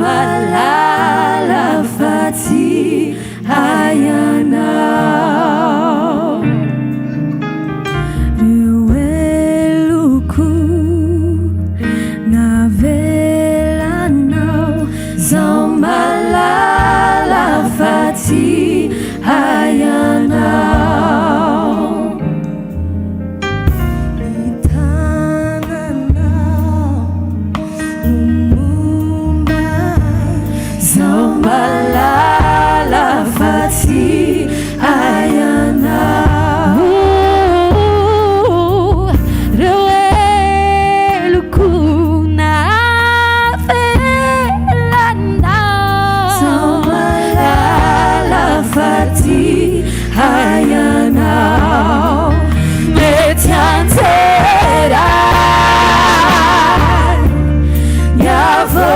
Malala fati hayanao Rueluku navelanao Zao malala fati hayanao Malala fati ayana Reweluku na felana Malala fati ayana Metiantera Yavo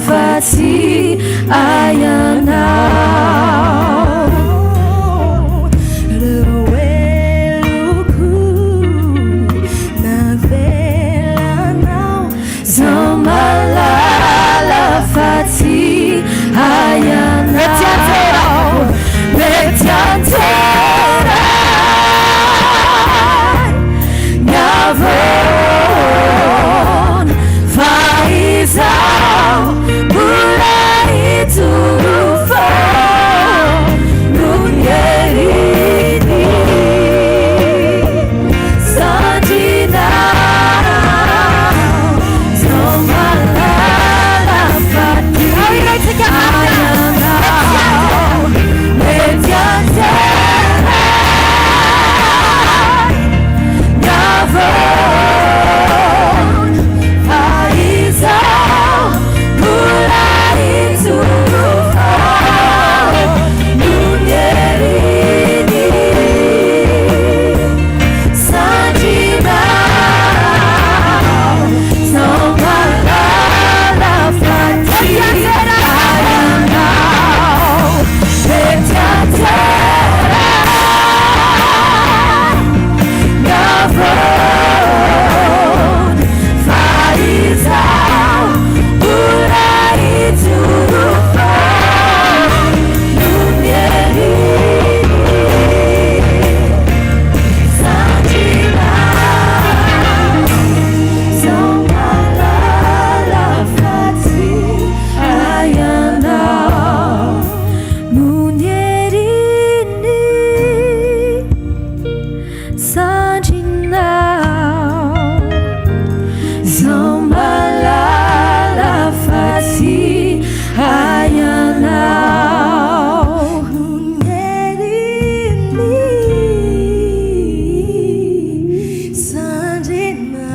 fati ayana Reweluku navelanao Zao malala fati ayana Metiantera Nyavon faizao Mulai tu zao malala faty hayanao noneliny sandrinao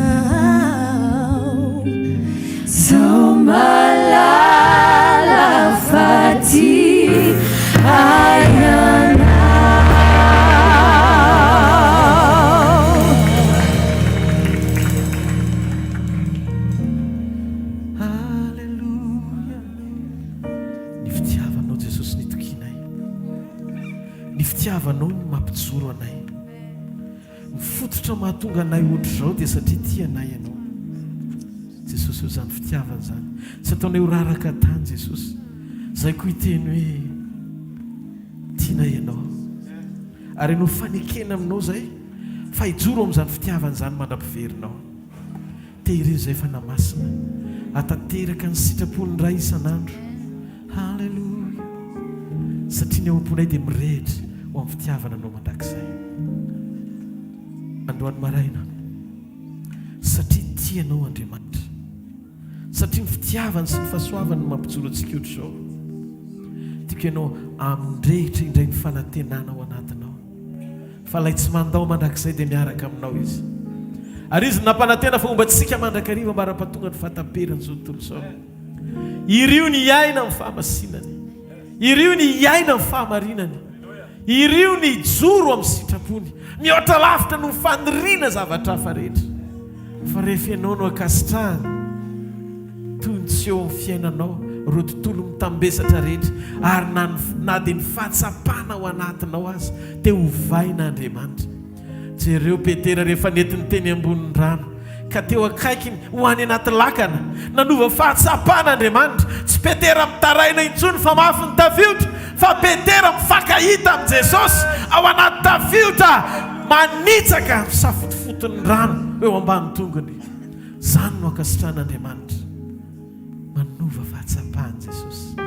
zao malala faty hayanao. Fitiavanao ny mampijoro anay, mifototra mahatonga anay ohatra zao dia satria tia anay ianao Jesosy. Eo zany fitiavana zany tsy ataonay ho raraka tany Jesosy, zay koa hiteny hoe tianay ianao ary no fanekena aminao zay fa hijoro amin'izany fitiavana zany mandram-piverinao. Tehirery zay fa namasina atateraka ny sitrapony ray isan'andro. Halleluja, satria ny ao am-ponay dia mirehitra ho amin'ny fitiavana anao mandrakizay. Androany maraina satria tianao Andriamanitra, satria ny fitiavana sy ny fahasoavana no mampijoro antsika ohatra zao. Tiako ianao amindrehitra indray ny fanantenana ao anatinao, fa lay tsy mandao mandrakizay dia miaraka aminao izy. Ary izy nampanantena fa omba tsika mandrakariva mba raha-pahatonga ny fahataperany zao tontolo zao. Irio ny aina amin'ny fahamasinany, irio ny iaina amin'ny fahamarinany, irio ny joro amin'ny sitrapony, mihoatra lavitra no faniriana zavatra hafa rehetra. Fa rehefa ianao no akasitrahany toy ny tsy eo amin'ny fiainanao ro tontolo mitambesatra rehetra, ary na dia ny fahatsapana ao anatinao azy te hovaina Andriamanitra. Jereo Petera rehefa nentiny teny ambonin'ny rano ka teo akaikiny ho any anaty lakana, nanova fahatsapana Andriamanitra. Tsy Petera mitaraina intsony fa mafy ny tafiotra, fa Petera mifakahita amin'ny Jesosy ao anaty tafiotra, manitsaka misafotofotony rano eo ambany tongony. Zany no akasitrahan'Andriamanitra, manova fahatsapana Jesosy.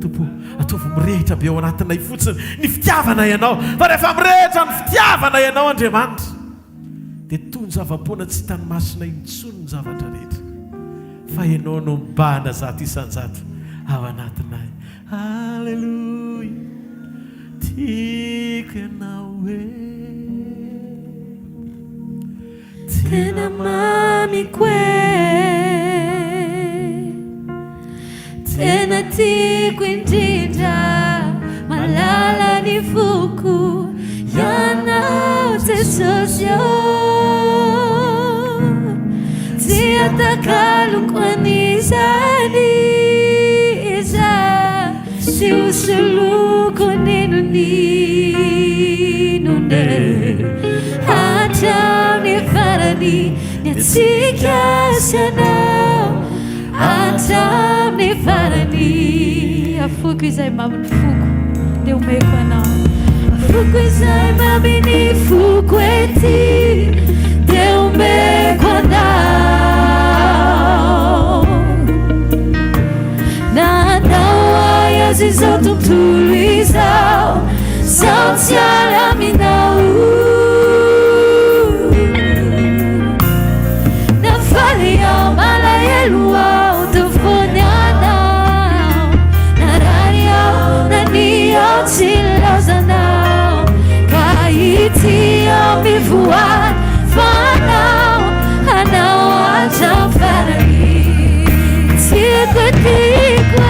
Tompo, ataovy mirehitra be ao anatinay fotsiny ny fitiavana ianao, fa rehefa mirehitra ny fitiavana ianao Andriamanitra dia toy ny zava-poana tsy hitany masina intsony ny zavatra rehetra, fa ianao no mibahana zato isan-jato ao anatinay. Halleluja, tiako ianao hoe tena mamiko tena tiako indrindra malala ny foko ianao Jesosy tsy atakaloko an'izany iza sy hosoloko ninonine hatramin'ny farany ny atsika sanao, hatramin'ny farany. Afoko izay mamy ny foko dia omeko anao, afoko izay mamy ny foko ety dia omeko anao. Na anao ay azy izao tontolo izao, zao tsy araminao, na faly ao malahelo ao tofony anao, na rary ao na ny ao tsy laozanao, ka ity ao mivoary fa anao hatramy farany. Tiako tiako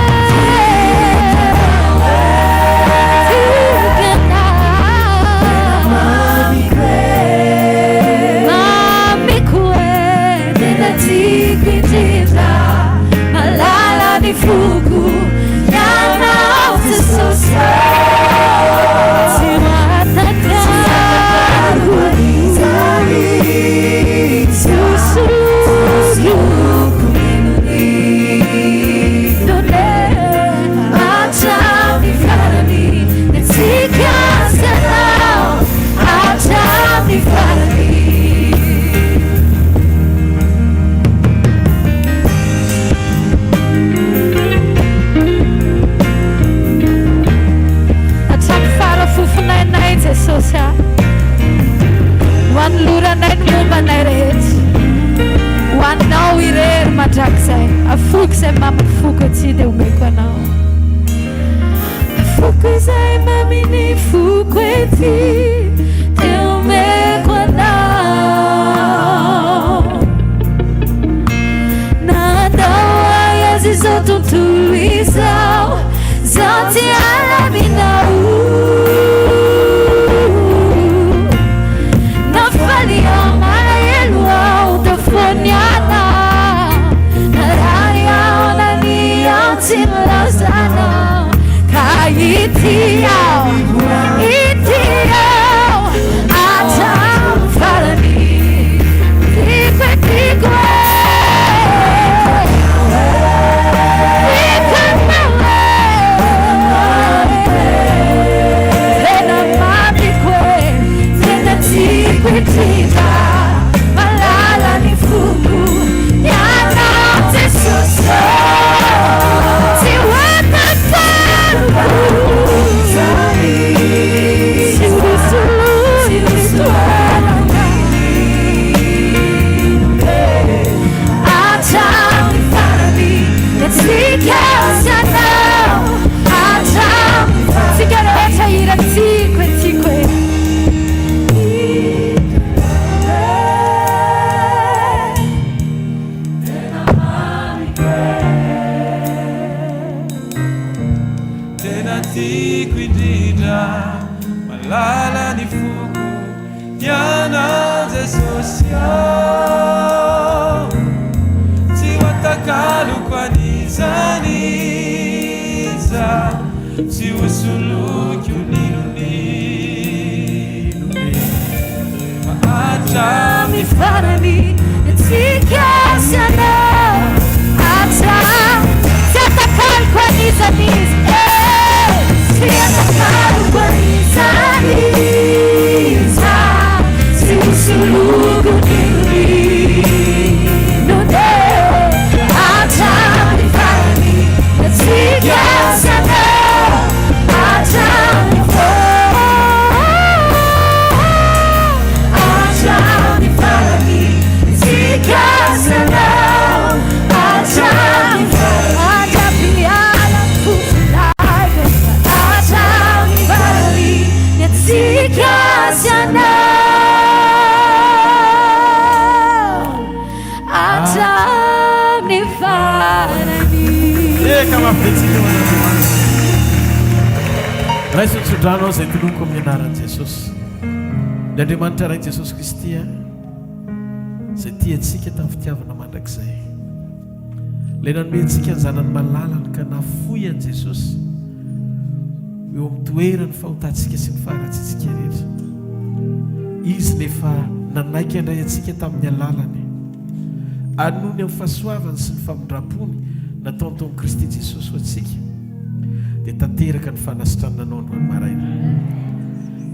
tontolo izao zao ty alaminao nafalia malahelo ao tafoniana narary ao naniao tsy milazana ka itiao atao farany tikwe Kuitika malala ni fuku yana tesuso siwata taru siwisulu atam farani netsikasana atam sigarota ira tikwe malala ni fuku yana zesosio siwatakalo kwa nizaniza siwasuluki uniluni maacha mifarani etikasana ata siwatakalo kwa nizaniza siwatakalo kwa nizaniza siwasuluki uniluni nude ata mifarani etikasana ata mifarani etikasana raisy nitsodrano zay toloniko amin'ny anaran'i jesosy ny andriamanitra rain'i jesosy kristy a zay tia antsika tamin'ny fitiavana mandrakizay lay nanome antsika ny zanany malalany ka nafoy an' jesosy eo amin'ny toerany fahotantsika sy ny faharatsitsika rehetra izy nefa nanaiky andray antsika tamin'ny alalany anony amin'ny fahasoavany sy ny famondrampony nataony taon'i kristy jesosy ho antsika dia tanteraka ny fanasitrananao androany maraina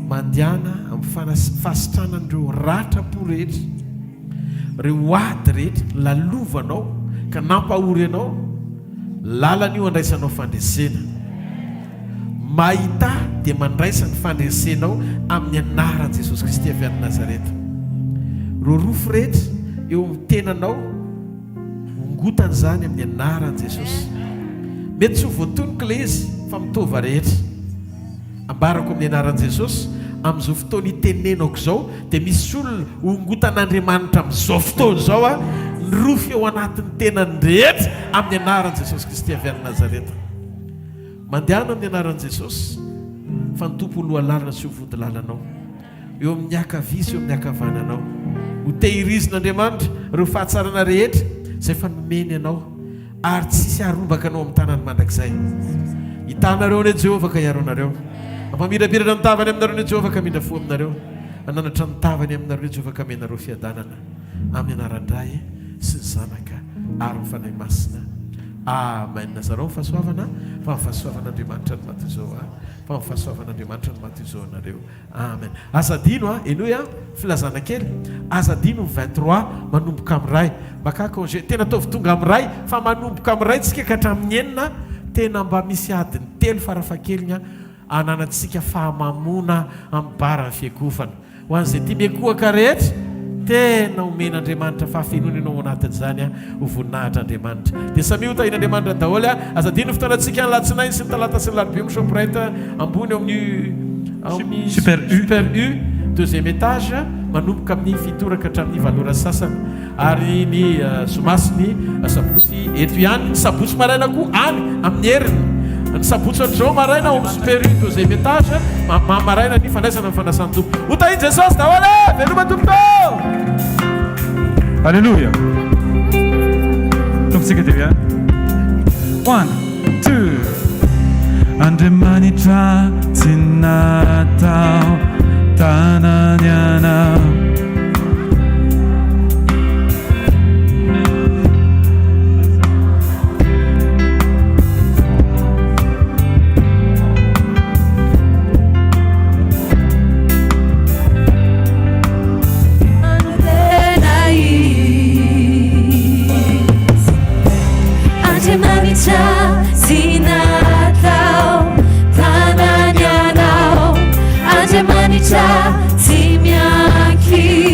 mandiana amin'ny fahasitranan'ireo ratrapo rehetra reo ady rehetra lalovanao ka nampahory anao lalana io andraisanao fandresena mahita dia mandraisa ny fandresenao amin'ny anaran'i jesosy kristy avy any nazareta ro rofo rehetra eo amin'ny tenanao ongotany zany amin'ny anaran'i jesosy mety tsy ho voatonoko le izy fa mitova rehetra ambarako amin'ny anaran'i jesosy amin'izao fotoana itenenako zao dia misy olona ongotan'andriamanitra amin'izao fotoana zao a ny rofo eo anatin'ny tenany rehetra amin'ny anaran'i jesosy kristy avy any nazareta mandehana amin'ny anaran'i jesosy fa ny tompo oloha lalana sy ho vody lalanao eo amin'ny akavisy eo amin'ny akavananao ho tehirizin'andriamanitra reo fahatsarana rehetra zay fa nomeny anao ary tsisy arombaka anao amin'ny tanany mandrakizay hitanareo ane jehovah ka hiaro anareo ampamirapirana ny tavany aminareo ne jehovah ka mindra fo aminareo ananatra ny tavany aminareo ne jehovah ka menareo fiadanana amin'ny anaran-dray sy ny zanaka ary ny fanahy masina amen nazareo fahasoavana fa fahasoavan'andriamanitra ny maty zao a fa fahasoavan'andriamanitra ny maty zao anareo amen azadino a enoy a filazana kely azadino ny 23 manomboka amin'ray maka congé tena ataovy tonga amin'ray fa manomboka amin'ray tsika ka hatramin'ny enina tena mba misy adiny telo farafakelina ananatsika fahamamona amin'ny barany fiakofana ho an'izay tia miakohaka rehetra tena omen'andriamanitra fahafenony ianao anatin'izany a ho voninahitra andriamanitra dia samy hotahin'andriamanitra daholo a azadino fotoanantsika ny latsinainy sy ny talata sy ny larobia misopreta ambony amin'ny super u deuxième étage manomboka amin'ny fitoraka hatramin'ny valora sasany ary ny somasiny sabotsy eto ihany ny sabotsy maraina koa any amin'ny heriny ny sabotsy ohatr'izao maraina ao amin'ny super deuxième étage maraina ny fandraisana amin'ny fanasan'ny tompo hotahiny jesosy daholy veloma tompo Alléluia. Donc c'est que bien. 1, 2. Andriamanitra tsy natao tanany anao Manita, si mi anki